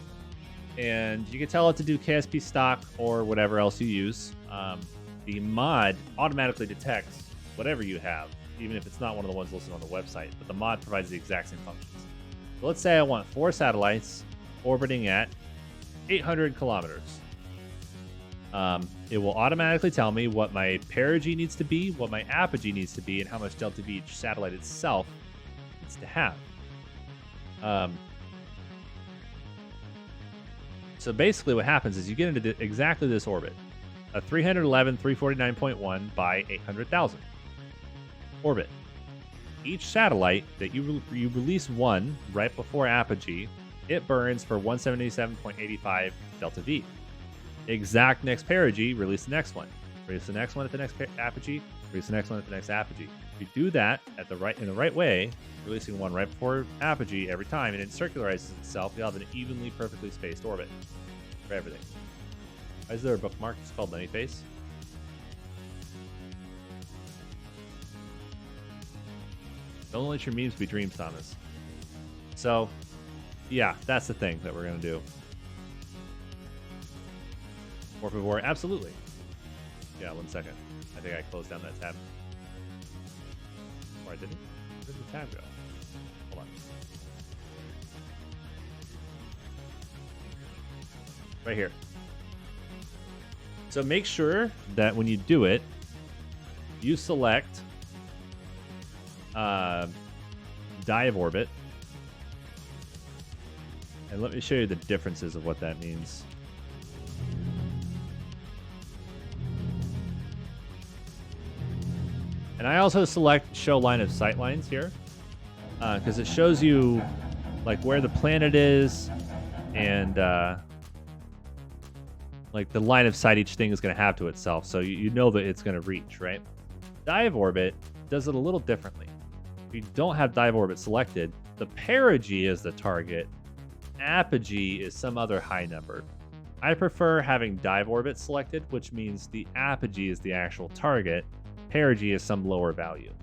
And you can tell it to do KSP stock or whatever else you use. The mod automatically detects whatever you have, even if it's not one of the ones listed on the website. But the mod provides the exact same functions. So let's say I want 4 satellites orbiting at 800 kilometers. It will automatically tell me what my perigee needs to be, what my apogee needs to be, and how much delta V each satellite itself needs to have. So basically what happens is you get into exactly this orbit. A 311, 349.1 by 800,000 orbit. Each satellite that you release one right before apogee, it burns for 177.85 delta V. Exact next perigee, release the next one. Release the next one at the next apogee, release the next one at the next apogee. If you do that in the right way, releasing one right before apogee every time, and it circularizes itself, you'll have an evenly, perfectly spaced orbit for everything. Why is there a bookmark? It's called Lennyface. Don't let your memes be dreams, Thomas. So, yeah, that's the thing that we're going to do. Por favor, absolutely. Yeah, 1 second. I think I closed down that tab. Or I didn't? Where did the tab go? Hold on. Right here. So make sure that when you do it, you select dive orbit. And let me show you the differences of what that means. And I also select show line of sight lines here because it shows you like where the planet is and like the line of sight each thing is going to have to itself. So you know that it's going to reach, right? Dive orbit does it a little differently. If you don't have dive orbit selected, the perigee is the target apogee is some other high number. I prefer having dive orbit selected, which means the apogee is the actual target, perigee is some lower value.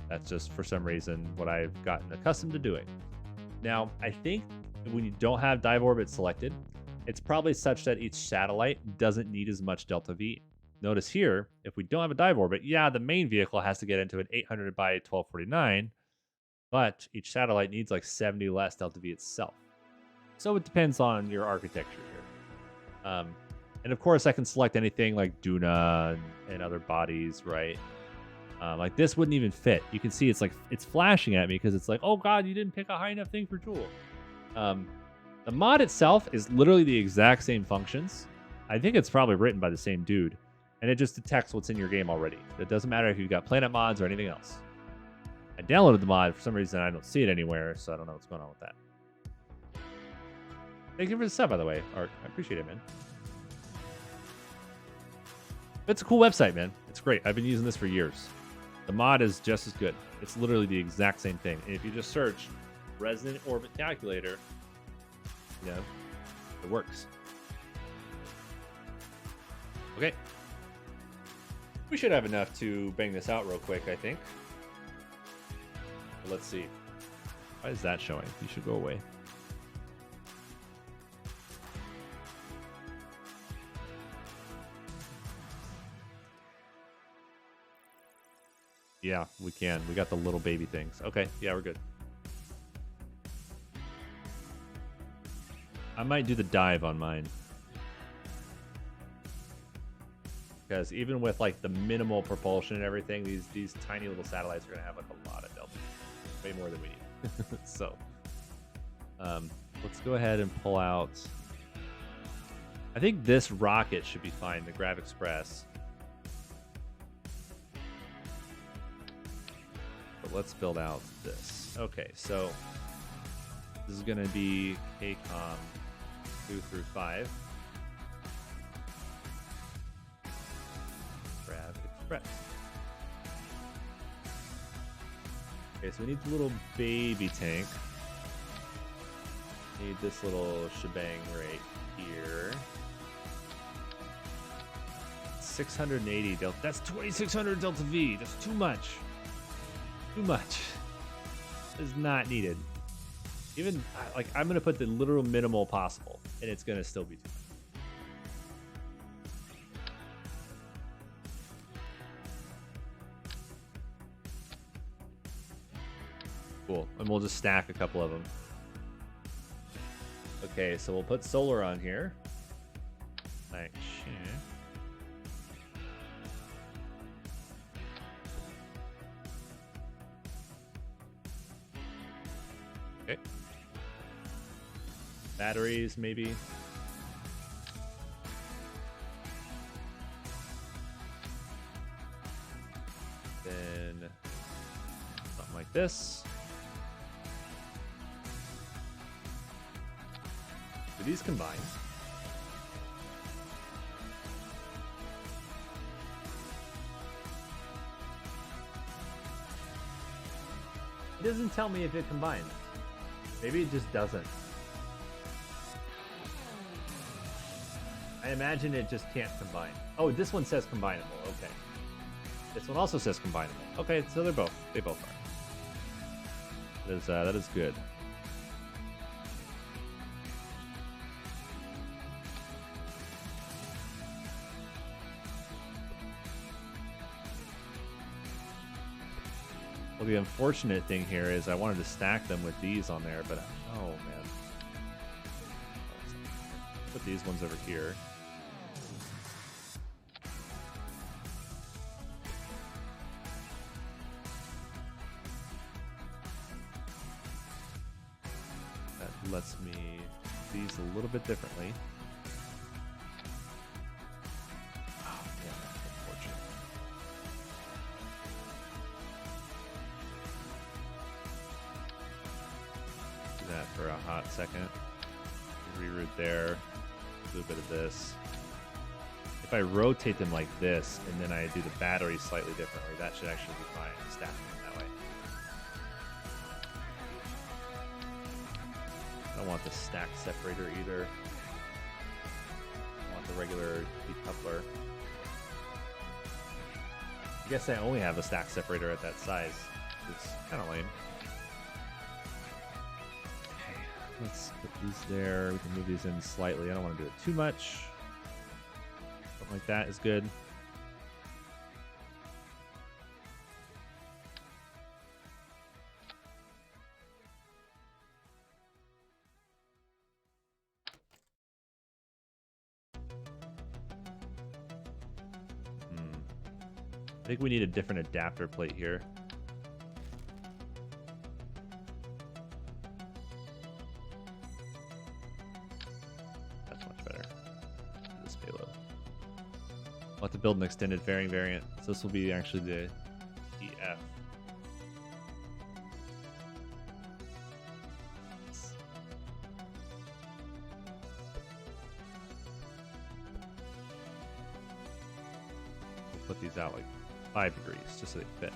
That's just, for some reason, what I've gotten accustomed to doing. Now, I think when you don't have dive orbit selected, it's probably such that each satellite doesn't need as much delta V. Notice here, if we don't have a dive orbit, yeah, the main vehicle has to get into an 800 by 1249, but each satellite needs like 70 less delta V itself. So it depends on your architecture here. And of course, I can select anything like Duna and other bodies, right? Like this wouldn't even fit. You can see it's flashing at me because it's like, oh god, you didn't pick a high enough thing for Joule. The mod itself is literally the exact same functions. I think it's probably written by the same dude, and it just detects what's in your game already. It doesn't matter if you've got planet mods or anything else. I downloaded the mod. For some reason, I don't see it anywhere, so I don't know what's going on with that. Thank you for the sub, by the way, Art. I appreciate it, man. It's a cool website, man. It's great. I've been using this for years. The mod is just as good. It's literally the exact same thing. And if you just search Resonant Orbit Calculator, you know, it works. Okay. We should have enough to bang this out real quick, I think. Let's see. Why is that showing? You should go away. Yeah, we can. We got the little baby things. Okay, yeah, we're good. I might do the dive on mine. Because even with like the minimal propulsion and everything, these tiny little satellites are gonna have like a lot of delta. Way more than we need. So let's go ahead and pull out. I think this rocket should be fine, the Grav Express. But let's build out this. Okay, so this is gonna be KCOM 2 through 5. Grav Express. Okay, so we need the little baby tank. Need this little shebang right here. 680 delta. That's 2600 delta V. That's too much. Too much. Is not needed. Even like I'm gonna put the literal minimal possible, and it's gonna still be too much. Cool, and we'll just stack a couple of them. Okay, so we'll put solar on here. Like shit. Okay. Batteries, maybe. Then something like this. Do these combine? It doesn't tell me if it combines. Maybe it just doesn't. I imagine it just can't combine. Oh, this one says combinable. Okay. This one also says combinable. Okay, so they both are. That is good. Well, the unfortunate thing here is I wanted to stack them with these on there, but oh man. Put these ones over here. That lets me do these a little bit differently. Oh man, that's unfortunate. That for a hot second. Reroute there. Do a bit of this. If I rotate them like this and then I do the battery slightly differently, that should actually be fine. Stacking them that way. don't want the stack separator either. I want the regular decoupler. I guess I only have a stack separator at that size. It's kind of lame. Okay, let's put these there. We can move these in slightly. I don't want to do it too much. Something like that is good. I think we need a different adapter plate here. That's much better. This payload. We'll have to build an extended fairing variant. So this will be actually the EF. We'll put these out like 5 degrees, just so they fit.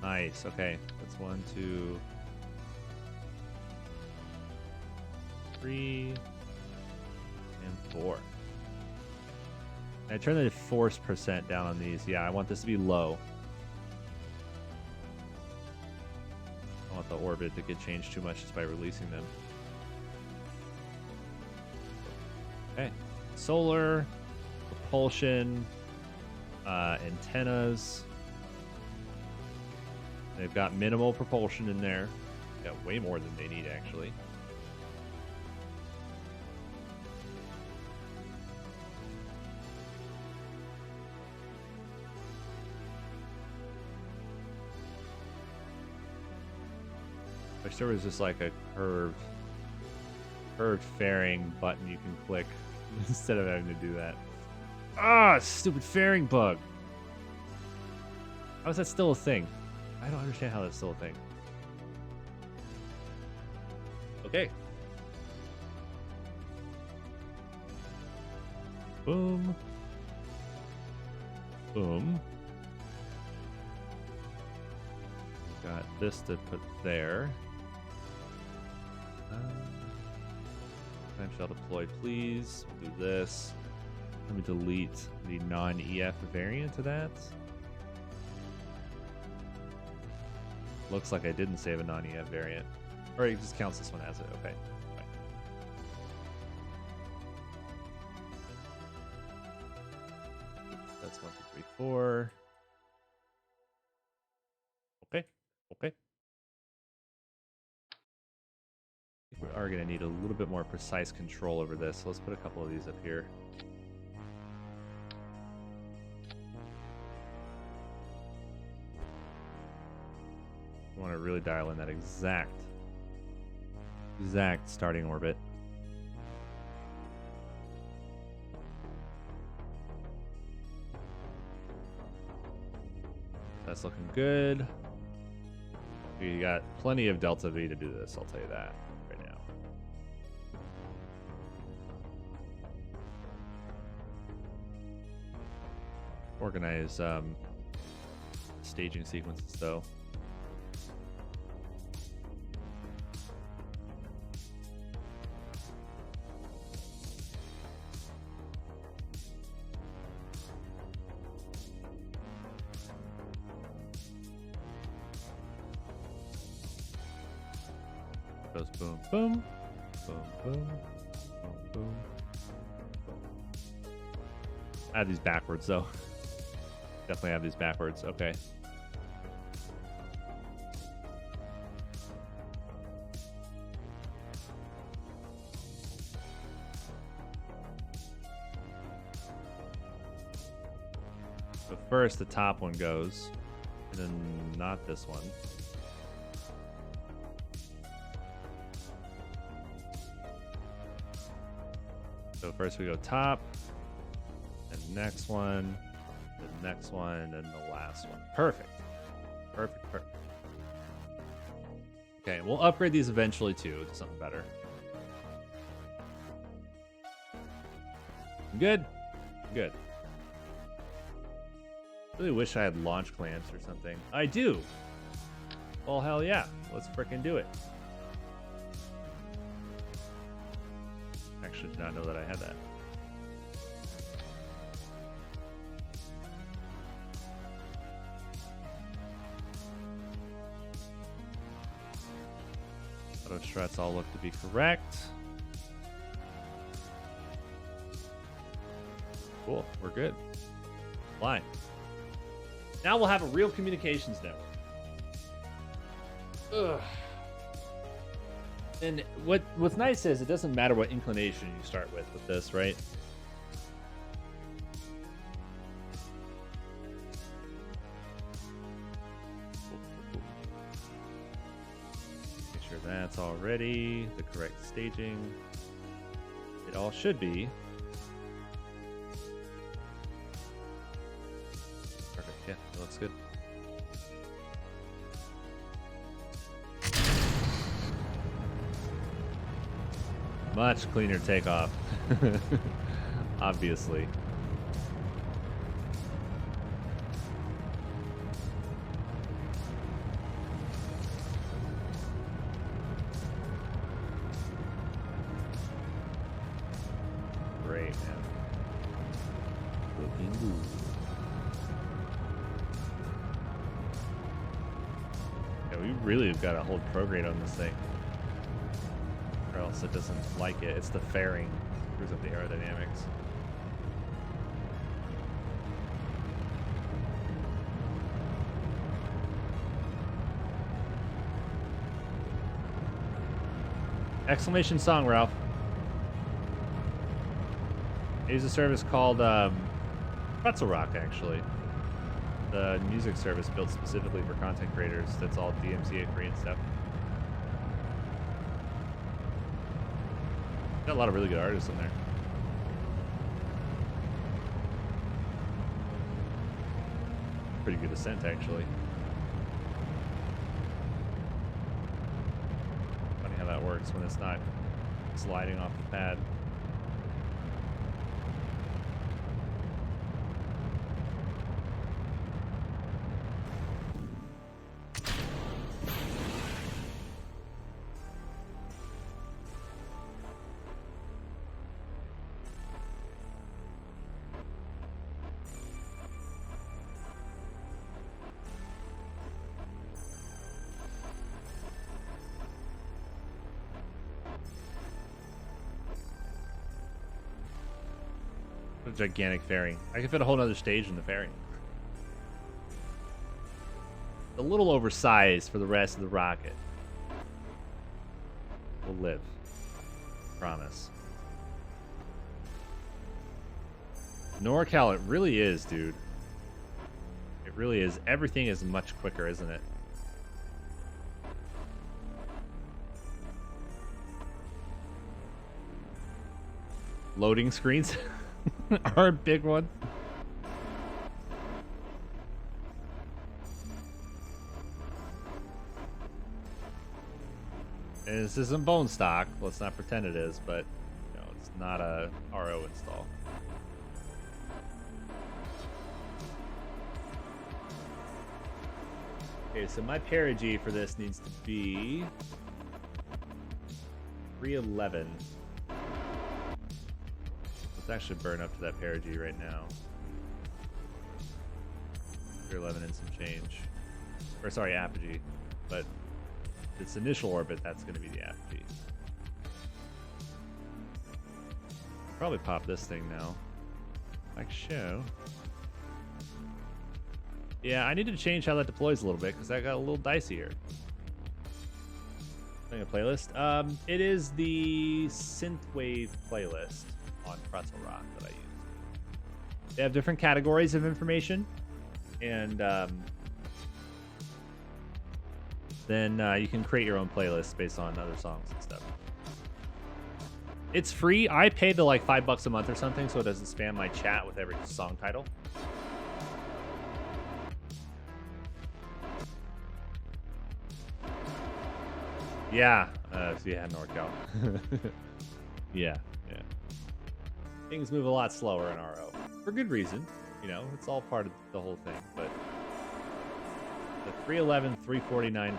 Nice. Okay, that's 1, 2, 3, and 4. And I turn the force percent down on these. Yeah, I want this to be low. I don't want the orbit to get changed too much just by releasing them. Okay, solar, propulsion, antennas. They've got minimal propulsion in there. Got way more than they need, actually. I wish there was just like a curved fairing button you can click instead of having to do that. Ah, stupid fairing bug. How is that still a thing? I don't understand how that's still a thing. Okay. Boom. Boom. Got this to put there. Time shall deploy, please. We'll do this. Let me delete the non-EF variant of that. Looks like I didn't save a non-EF variant. Or it just counts this one as it. Okay. Fine. That's 1, 2, 3, 4. Okay. Okay. We are going to need a little bit more precise control over this. So let's put a couple of these up here. We want to really dial in that exact starting orbit. That's looking good. We got plenty of delta V to do this, I'll tell you that right now. Organize staging sequences though. Goes boom, boom, boom, boom, boom, boom. I have these backwards though. Definitely have these backwards. Okay. So first the top one goes, and then not this one. So first we go top, and next one, the next one, and then the last one. Perfect. Perfect, perfect. Okay, we'll upgrade these eventually too to something better. Good? Good. Really wish I had launch clamps or something. I do. Well, hell yeah. Let's frickin' do it. Actually, did not know that I had that. Auto struts all look to be correct. Cool, we're good. Fine. Now we'll have a real communications network. Ugh. And what's nice is it doesn't matter what inclination you start with this, right? Make sure that's already the correct staging. It all should be. Perfect, yeah, that looks good. Much cleaner takeoff, obviously. Great, man. Looking good. Yeah, we really have got to hold prograde on this thing. Or else it doesn't like it. It's the fairing that screws up the aerodynamics. Exclamation song, Ralph. I use a service called Pretzel Rock, actually. The music service built specifically for content creators that's all DMCA free and stuff. Got a lot of really good artists in there. Pretty good ascent, actually. Funny how that works when it's not sliding off the pad. A gigantic fairing. I can fit a whole other stage in the fairing. A little oversized for the rest of the rocket. We'll live. Promise. NorCal, it really is, dude. It really is. Everything is much quicker, isn't it? Loading screens are a big one. And this isn't bone stock. Let's not pretend it is, but you know, it's not a RO install. Okay, so my perigee for this needs to be 311. Let's actually burn up to that perigee right now. 311 and some change. Or sorry, apogee. But its initial orbit, that's going to be the apogee. Probably pop this thing now. Like show. Yeah, I need to change how that deploys a little bit because that got a little dicey here. Playing a playlist. It is the synthwave playlist on Pretzel Rock that I use. They have different categories of information, and then you can create your own playlists based on other songs and stuff. It's free. I pay the like $5 a month or something, so it doesn't spam my chat with every song title. Yeah, yeah, NorCal. yeah. Things move a lot slower in RO for good reason. You know, it's all part of the whole thing. But the 311, 349.1.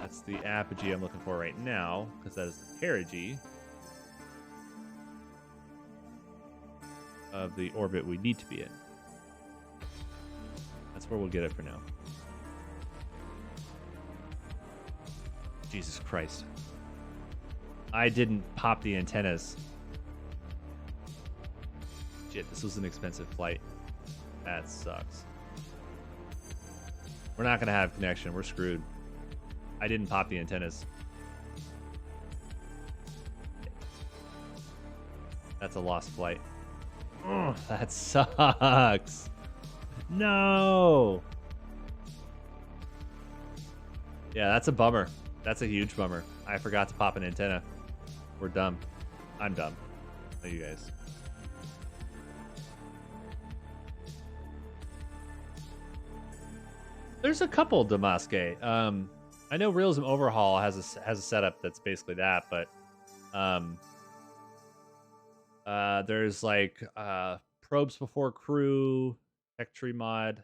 That's the apogee I'm looking for right now, because that is the perigee of the orbit we need to be in. That's where we'll get it for now. Jesus Christ. I didn't pop the antennas. Shit, this was an expensive flight. That sucks. We're not going to have connection. We're screwed. I didn't pop the antennas. That's a lost flight. Oh, that sucks. No. Yeah, that's a bummer. That's a huge bummer. I forgot to pop an antenna. We're dumb. I'm dumb. Not you guys. There's a couple Damasque. I know Realism Overhaul has a setup that's basically that, but there's like Probes Before Crew, Tech Tree Mod.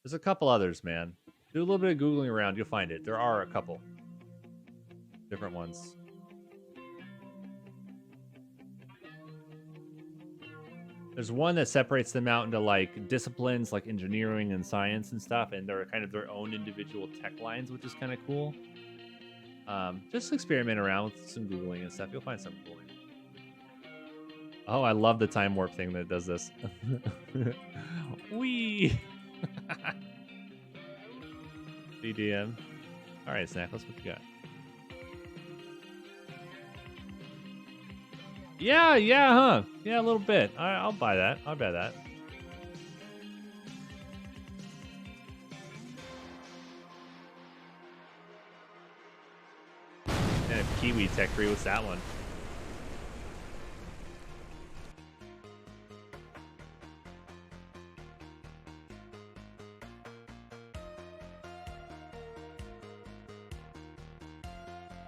There's a couple others, man. Do a little bit of Googling around, you'll find it. There are a couple different ones. There's one that separates them out into like disciplines like engineering and science and stuff, and they're kind of their own individual tech lines, which is kind of cool. Just experiment around with some Googling and stuff. You'll find something cool. Oh, I love the time warp thing that does this. Wee. BDM. All right, Snackless, what you got? Yeah, huh? Yeah, a little bit. I'll buy that. I'll buy that. And Kiwi Tech Tree, what's that one?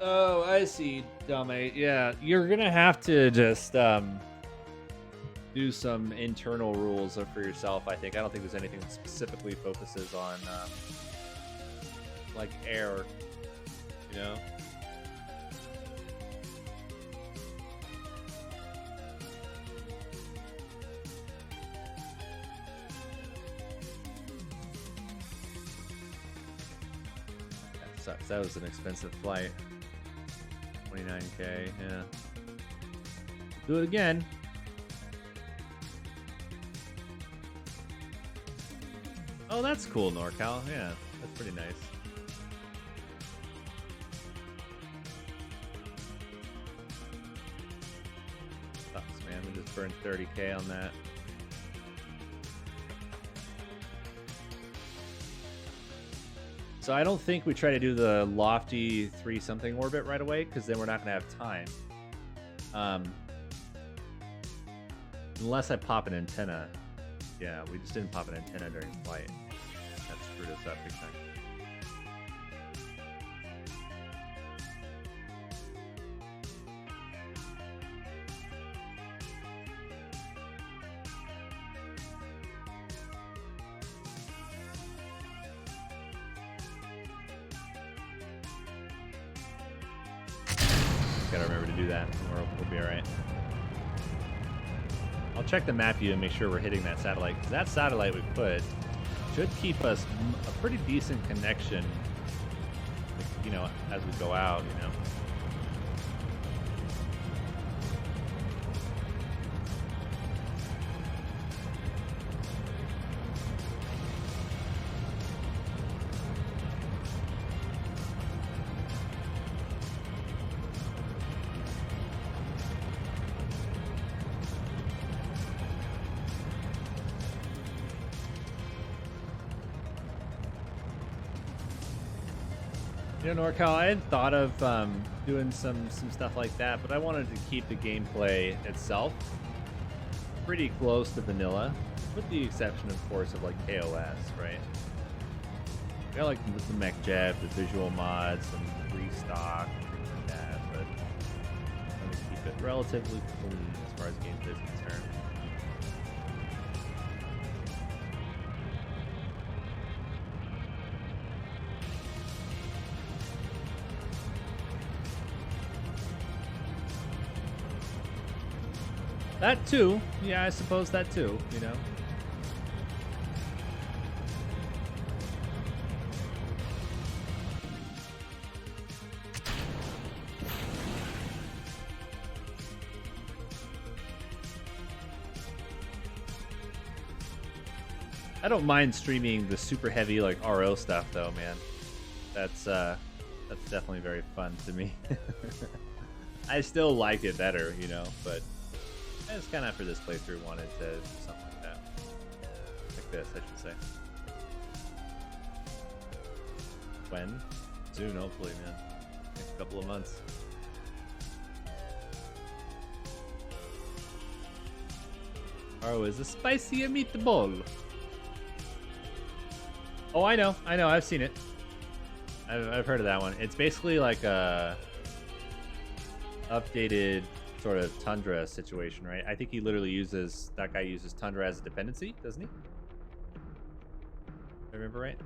Oh, I see, Dummy. Yeah, you're gonna have to just do some internal rules for yourself. I think. I don't think there's anything that specifically focuses on like air. You know. That sucks. That was an expensive flight. 29K, yeah. Do it again. Oh, that's cool, NorCal. Yeah, that's pretty nice. Sucks, man. We just burned 30K on that. So I don't think we try to do the lofty 3-something orbit right away, because then we're not going to have time. Unless I pop an antenna. Yeah, we just didn't pop an antenna during flight. That screwed us up big time. Gotta remember to do that, and we'll be all right. I'll check the map view and make sure we're hitting that satellite, because that satellite we put should keep us a pretty decent connection, you know, as we go out, you know. You know, NorCal, I had thought of doing some stuff like that, but I wanted to keep the gameplay itself pretty close to vanilla, with the exception, of course, of like kOS, right? I got like the mech jet, the visual mods, some restock, things like that, but let me keep it relatively clean as far as gameplay is concerned. That too. Yeah, I suppose that too, you know. I don't mind streaming the super heavy like RO stuff though, man. That's definitely very fun to me. I still like it better, you know, but I just kind of for this playthrough wanted to do something like that. Like this, I should say. When? Soon, hopefully, man. Next couple of months. Oh, is a spicy meatball? Oh, I know, I've seen it. I've heard of that one. It's basically like a updated sort of Tundra situation, right? I think he literally uses, that guy uses Tundra as a dependency, doesn't he? I remember right?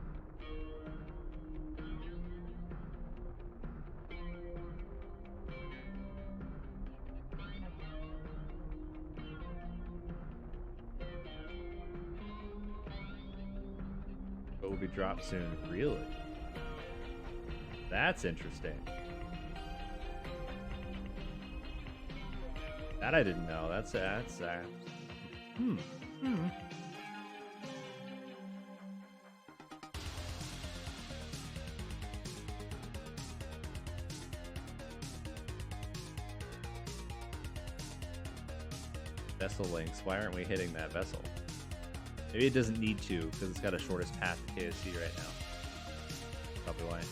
But will be dropped soon. Really? That's interesting. That I didn't know. That's Vessel links. Why aren't we hitting that vessel? Maybe it doesn't need to because it's got a shortest path to KSC right now. Probably why.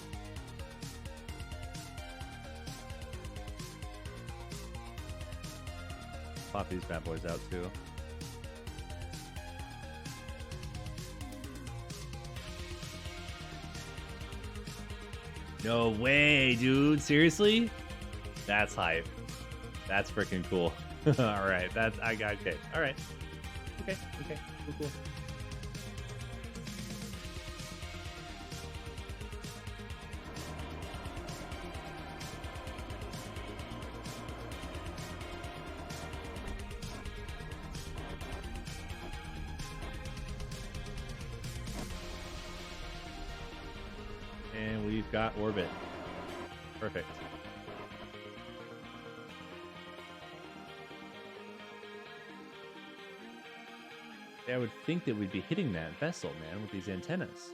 Pop these bad boys out too. No way, dude. Seriously? That's hype. That's freaking cool. All right. That's, I got, okay. All right. Okay. Cool. And we've got orbit. Perfect. I would think that we'd be hitting that vessel, man, with these antennas.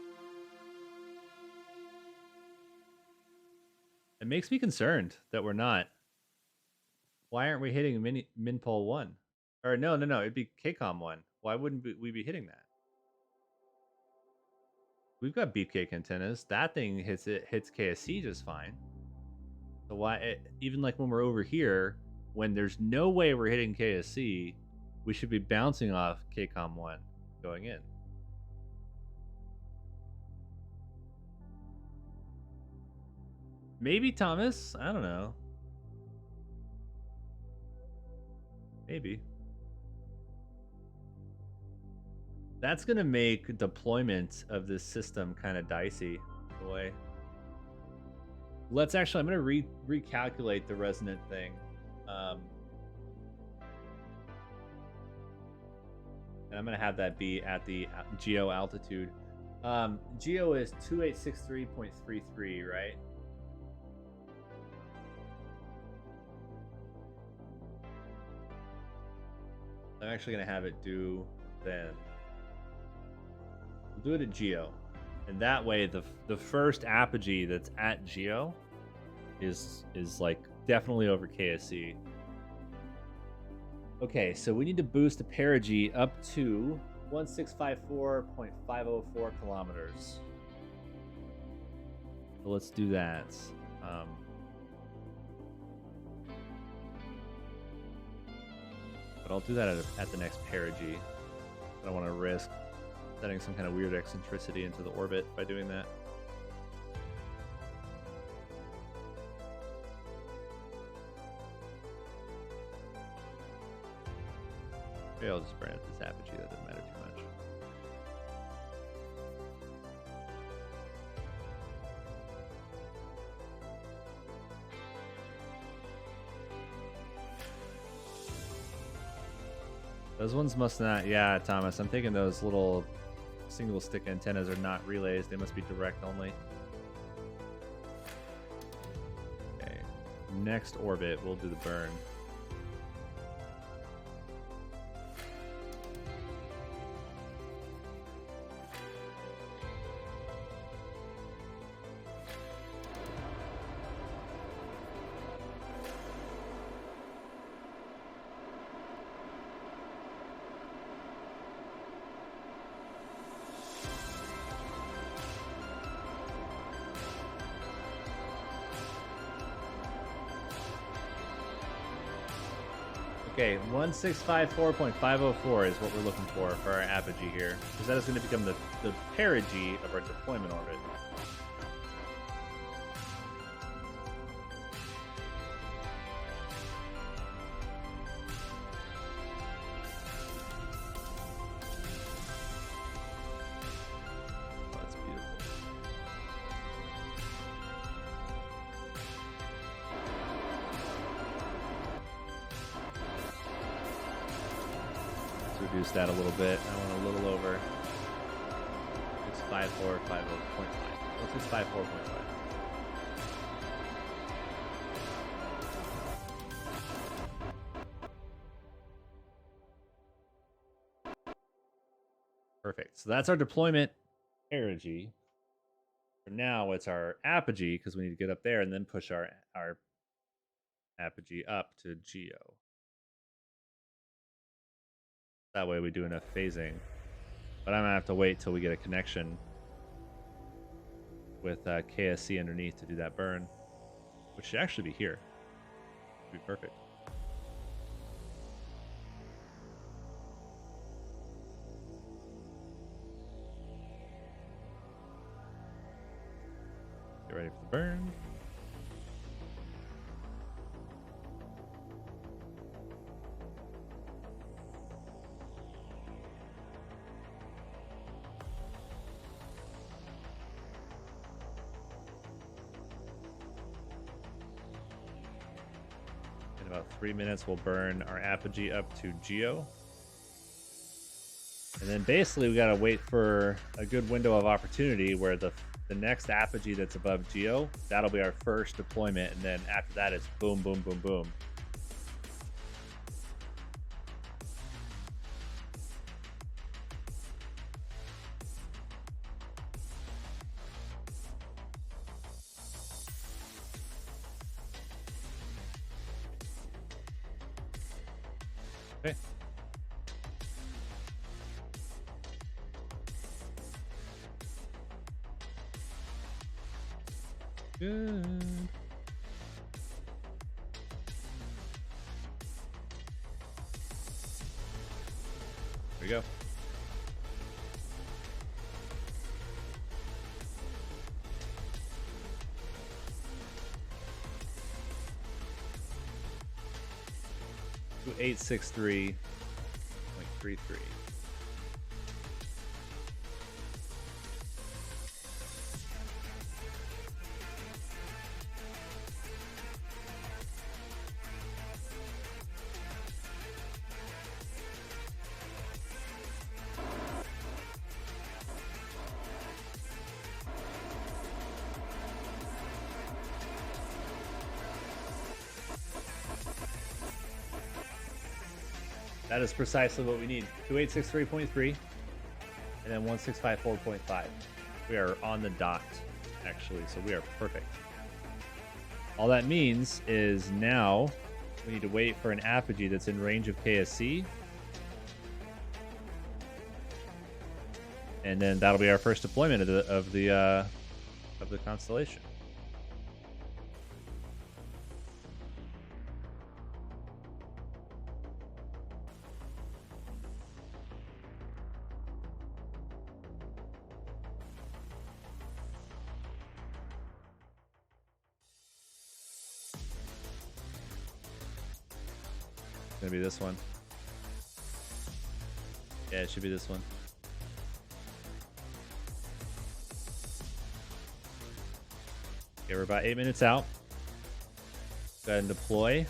It makes me concerned that we're not. Why aren't we hitting Minpol 1? Or no, it'd be KCOM 1. Why wouldn't we be hitting that? We've got beefcake antennas. That thing hits KSC just fine. So why, even like when we're over here, when there's no way we're hitting KSC, we should be bouncing off KCOM 1 going in. Maybe, Thomas. I don't know. Maybe. That's going to make deployment of this system kind of dicey in a way. Let's actually, I'm going to recalculate the resonant thing. And I'm going to have that be at the geo altitude. Geo is 2863.33, right? I'm actually going to have it do then. We'll do it at geo. And that way, the first apogee that's at geo is like definitely over KSC. Okay, so we need to boost the perigee up to 1654.504 kilometers. So let's do that. But I'll do that at the next perigee. I don't want to risk setting some kind of weird eccentricity into the orbit by doing that. Maybe I'll just burn at this apogee. That doesn't matter too much. Those ones must not. Yeah, Thomas, I'm thinking those little single stick antennas are not relays. They must be direct only. Okay. Next orbit, we'll do the burn. Okay, 1654.504 is what we're looking for our apogee here, because that is going to become the perigee of our deployment orbit. Oh, that's beautiful. Reduce that a little bit. I want a little over. 654.50.5. Let's 654.5. Perfect. So that's our deployment perigee. For now, it's our apogee because we need to get up there and then push our apogee up to geo. That way we do enough phasing. But I'm going to have to wait till we get a connection with KSC underneath to do that burn, which should actually be here. Should be perfect. Get ready for the burn. About 3 minutes, we'll burn our apogee up to geo. And then basically we got to wait for a good window of opportunity where the next apogee that's above geo, that'll be our first deployment. And then after that, it's boom, boom, boom, boom. Okay. Good. There we go. To 863.33. That is precisely what we need. 2863.3 and then 1654.5. We are on the dot, actually, so we are perfect. All that means is now we need to wait for an apogee that's in range of KSC. And then that'll be our first deployment of the constellation. Gonna be this one. Yeah, it should be this one. Okay, we're about 8 minutes out. Go ahead and deploy.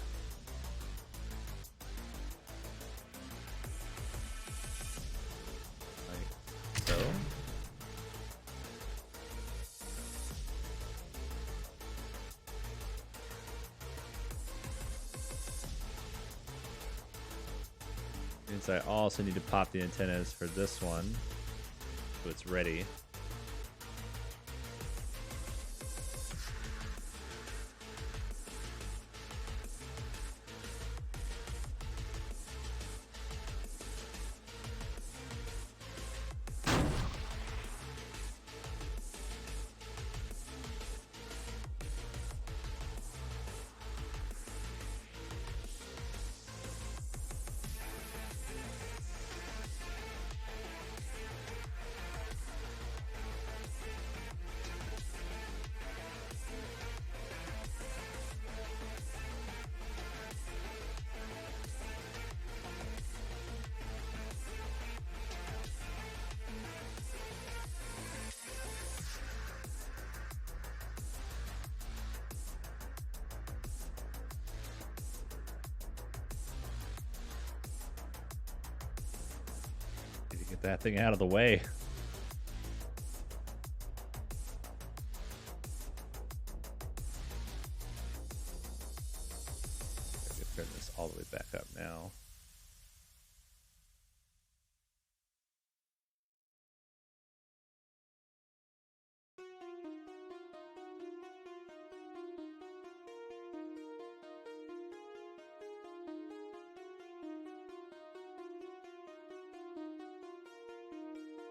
Like so. Means I also need to pop the antennas for this one, so it's ready. Need to get that thing out of the way. I can turn this all the way back up now.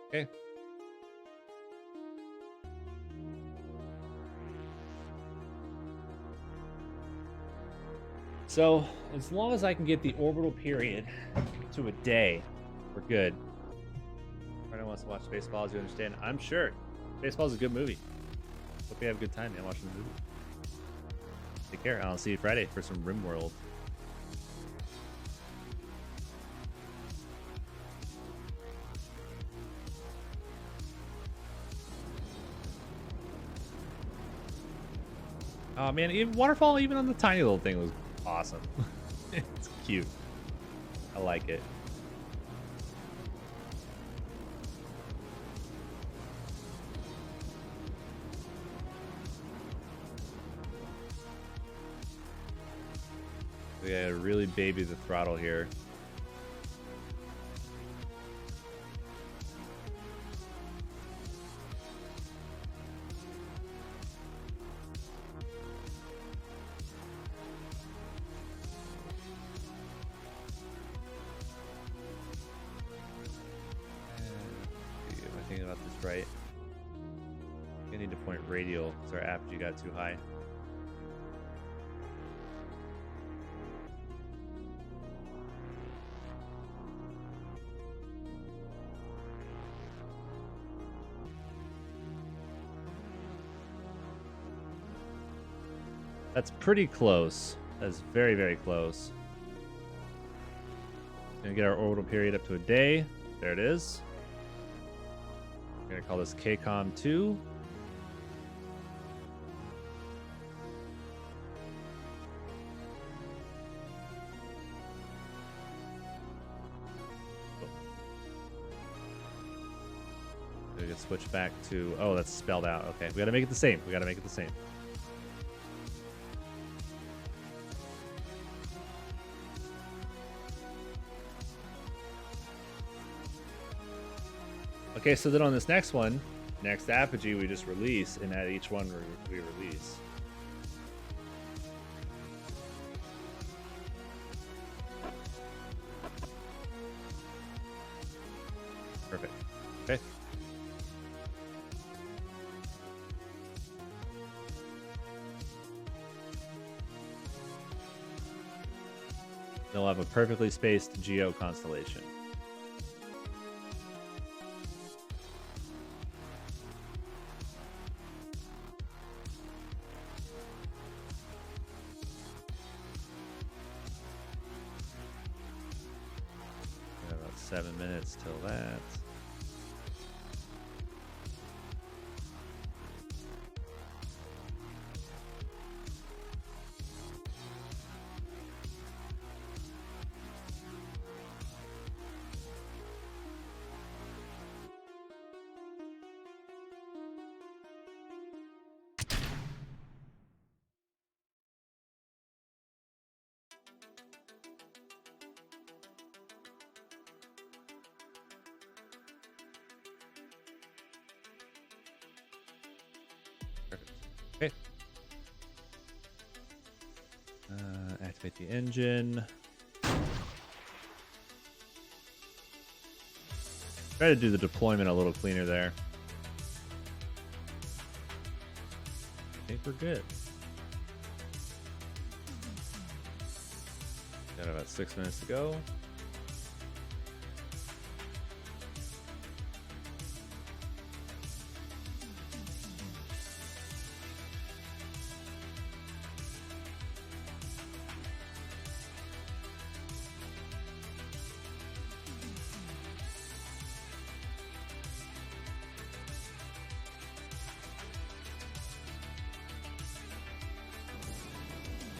Okay. So, as long as I can get the orbital period to a day, we're good. Everyone wants to watch Spaceballs, you understand? I'm sure. Spaceballs is a good movie. Hope you have a good time, man, watching the movie. Take care. I'll see you Friday for some RimWorld. Oh man, even waterfall even on the tiny little thing was awesome. It's cute. I like it. We gotta really baby the throttle here. About this right. I need to point radial because our apogee got too high. That's pretty close. That's very, very close. Gonna get our orbital period up to a day. There it is. We're gonna call this KCOM 2. We can switch back to, oh, that's spelled out. Okay, we gotta make it the same. We gotta make it the same. Okay, so then on this next one, next apogee we just release, and at each one we release. Perfect. Okay. They'll have a perfectly spaced geo constellation. 7 minutes till that. Okay. Activate the engine. Try to do the deployment a little cleaner there. I think we're good. Got about 6 minutes to go.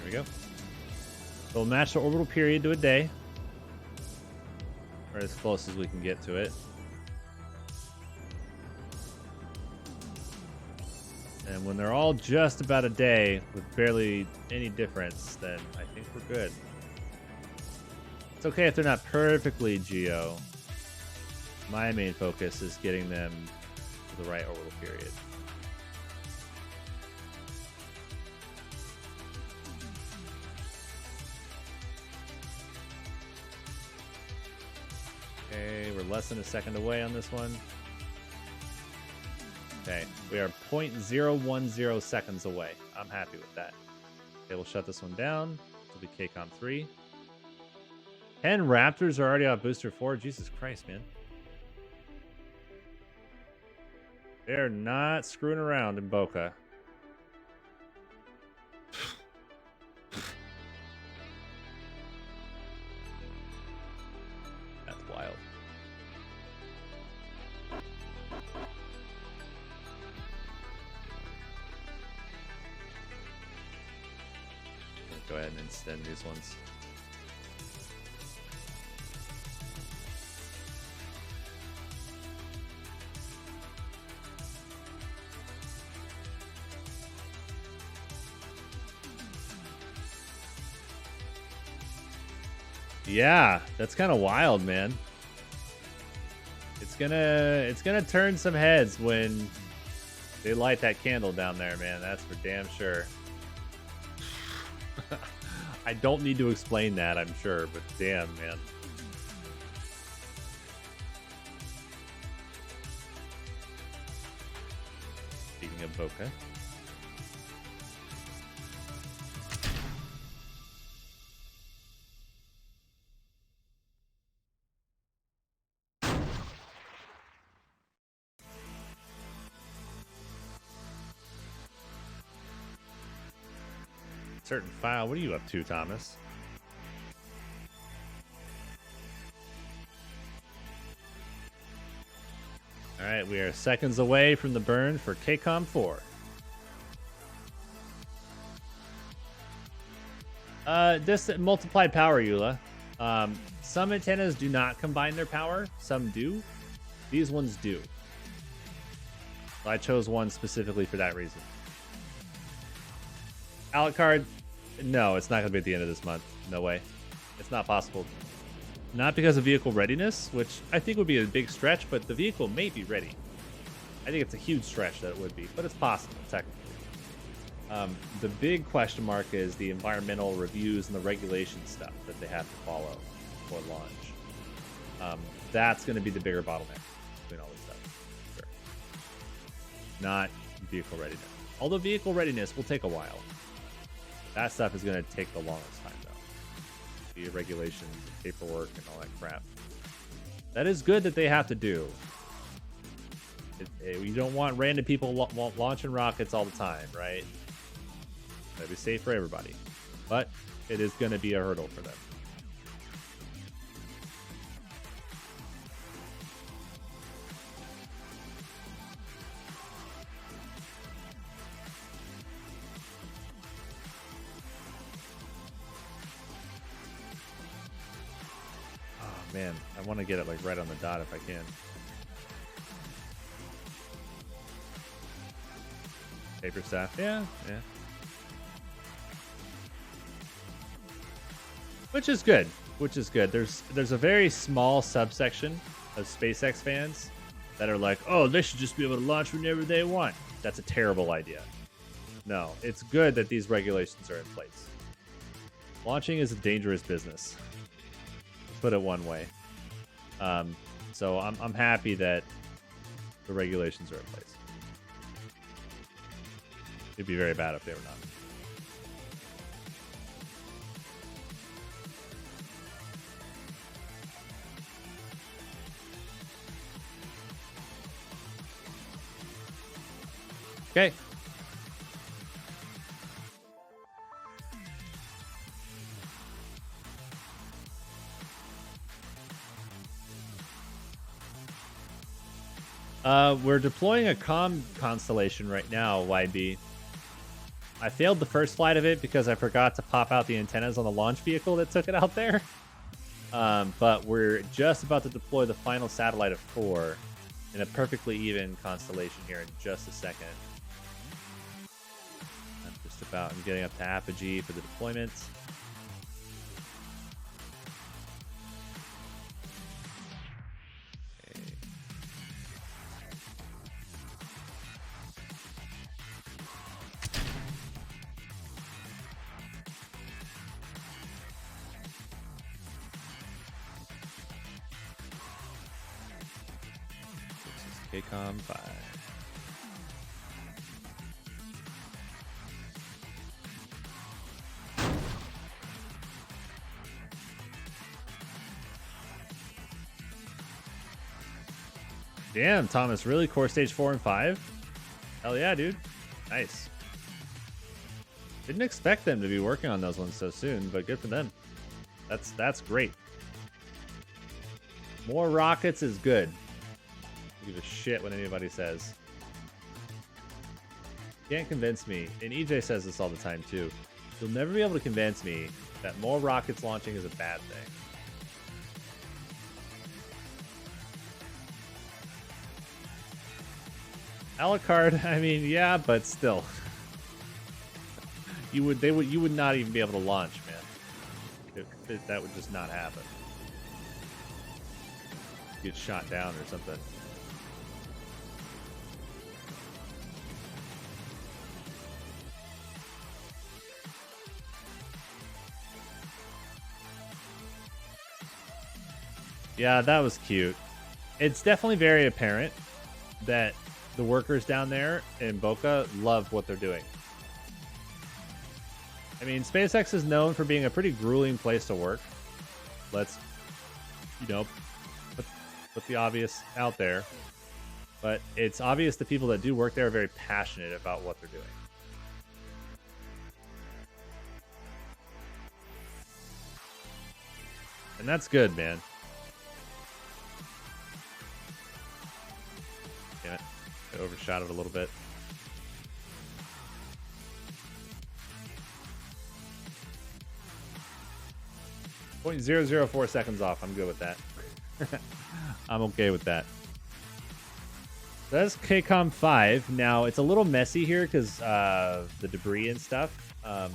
We go. So we'll match the orbital period to a day, or as close as we can get to it. And when they're all just about a day with barely any difference, then I think we're good. It's okay if they're not perfectly geo. My main focus is getting them to the right orbital period. Okay, we're less than a second away on this one. Okay, we are 0.010 seconds away. I'm happy with that. Okay, we'll shut this one down. It'll be KCOM 3. 10 Raptors are already off booster 4. Jesus Christ, man. They're not screwing around in Boca. That's wild. Go ahead and extend these ones. Yeah, that's kind of wild, man. It's gonna turn some heads when they light that candle down there, man. That's for damn sure. I don't need to explain that, I'm sure, but damn, man. Speaking of Boca. Certain file. What are you up to, Thomas? All right, we are seconds away from the burn for KCOM 4. This multiplied power, Eula. Some antennas do not combine their power. Some do. These ones do. So I chose one specifically for that reason. Alucard, no, it's not going to be at the end of this month. No way. It's not possible. Not because of vehicle readiness, which I think would be a big stretch, but the vehicle may be ready. I think it's a huge stretch that it would be, but it's possible, technically. The big question mark is the environmental reviews and the regulation stuff that they have to follow before launch. That's going to be the bigger bottleneck between all this stuff. Sure. Not vehicle readiness. Although vehicle readiness will take a while. That stuff is going to take the longest time, though. The regulations, the paperwork, and all that crap. That is good that they have to do. You don't want random people launching rockets all the time, right? Gotta be safe for everybody. But it is going to be a hurdle for them. Man, I want to get it like right on the dot if I can. Paper staff, yeah. Which is good. There's a very small subsection of SpaceX fans that are like, oh, they should just be able to launch whenever they want. That's a terrible idea. No, it's good that these regulations are in place. Launching is a dangerous business, to put it one way. So I'm happy that the regulations are in place. It'd be very bad if they were not. Okay. We're deploying a comm constellation right now, YB. I failed the first flight of it because I forgot to pop out the antennas on the launch vehicle that took it out there. But we're just about to deploy the final satellite of 4 in a perfectly even constellation here in just a second. I'm just about getting up to apogee for the deployment. KCOM 5. Damn, Thomas, really? Core stage 4 and 5? Hell yeah, dude. Nice. Didn't expect them to be working on those ones so soon, but good for them. That's great. More rockets is good. Give a shit what anybody says. Can't convince me, and EJ says this all the time too. You'll never be able to convince me that more rockets launching is a bad thing. A la carte, I mean, yeah, but still. you would not even be able to launch, man. That would just not happen. Get shot down or something. Yeah, that was cute. It's definitely very apparent that the workers down there in Boca love what they're doing. I mean, SpaceX is known for being a pretty grueling place to work. Let's, put the obvious out there. But it's obvious the people that do work there are very passionate about what they're doing. And that's good, man. Damn it. I overshot it a little bit. .004 seconds off. I'm good with that. I'm okay with that. That's KCOM 5. Now, it's a little messy here because the debris and stuff. But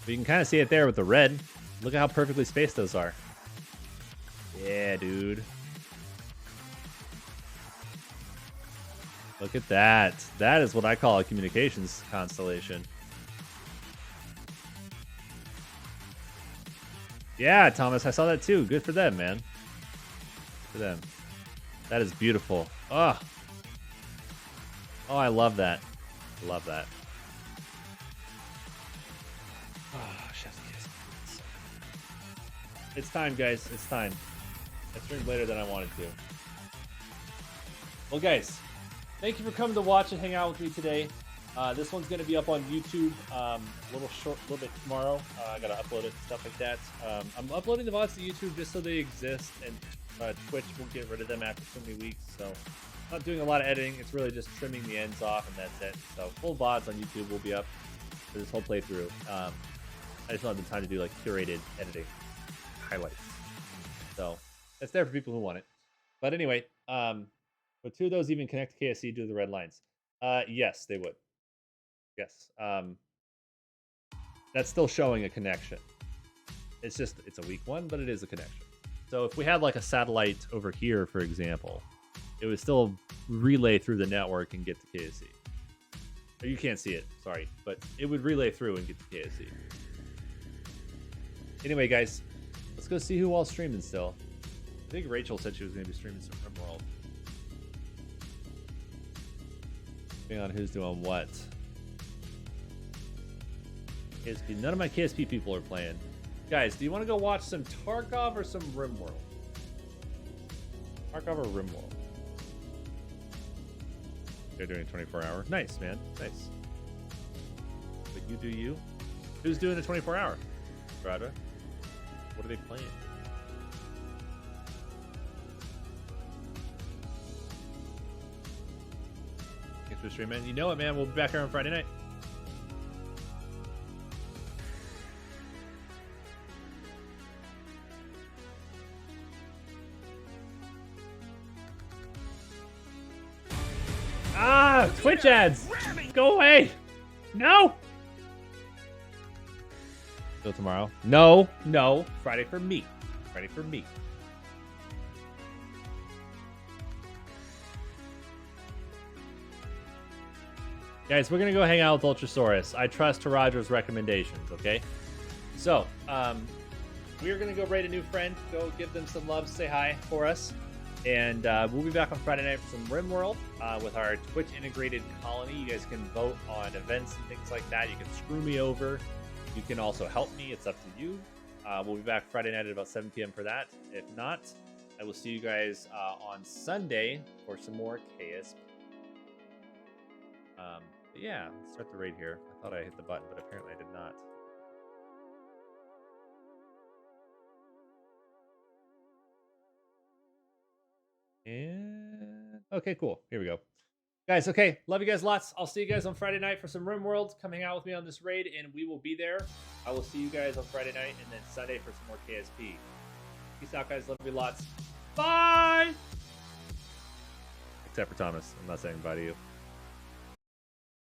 you can kind of see it there with the red. Look at how perfectly spaced those are. Yeah, dude. Look at that. That is what I call a communications constellation. Yeah, Thomas, I saw that too. Good for them, man. Good for them. That is beautiful. Oh, I love that. I love that. Oh, chef's kiss. It's time, guys. It's time. I streamed later than I wanted to. Well, guys, thank you for coming to watch and hang out with me today. This one's going to be up on YouTube a little bit tomorrow. I got to upload it and stuff like that. I'm uploading the VODs to YouTube just so they exist, and Twitch will get rid of them after so many weeks. So I'm not doing a lot of editing. It's really just trimming the ends off, and that's it. So full VODs on YouTube will be up for this whole playthrough. I just don't have the time to do like curated editing highlights. So that's there for people who want it. But anyway, would two of those even connect to KSC due to the red lines? Yes, they would. Yes. That's still showing a connection. It's a weak one, but it is a connection. So if we had like a satellite over here, for example, it would still relay through the network and get to KSC. Or you can't see it, sorry, but it would relay through and get to KSC. Anyway, guys, let's go see who all's streaming still. I think Rachel said she was going to be streaming some RimWorld. Depending on who's doing what. KSP. None of my KSP people are playing. Guys, do you want to go watch some Tarkov or some RimWorld? Tarkov or RimWorld? They're doing 24-hour. Nice, man. Nice. But you do you. Who's doing the 24-hour? Strada? What are they playing? Thanks for the stream, man. You know it, man. We'll be back here on Friday night. Ah, Twitch ads! Go away! No! Till tomorrow? No, no. Friday for me. Friday for me. Guys, we're gonna go hang out with Ultrasaurus. I trust to Roger's recommendations, okay? So, we're gonna go raid a new friend, go give them some love, say hi for us. And we'll be back on Friday night for some RimWorld with our Twitch integrated colony. You guys can vote on events and things like that. You can screw me over. You can also help me. It's up to you. We'll be back Friday night at about 7 p.m. for that. If not, I will see you guys on Sunday for some more KSP. But yeah, let's start the raid here. I thought I hit the button, but apparently I did not. And okay, cool. Here we go. Guys, okay. Love you guys lots. I'll see you guys on Friday night for some RimWorld. Come hang out with me on this raid, and we will be there. I will see you guys on Friday night, and then Sunday for some more KSP. Peace out, guys. Love you lots. Bye! Except for Thomas. I'm not saying bye to you.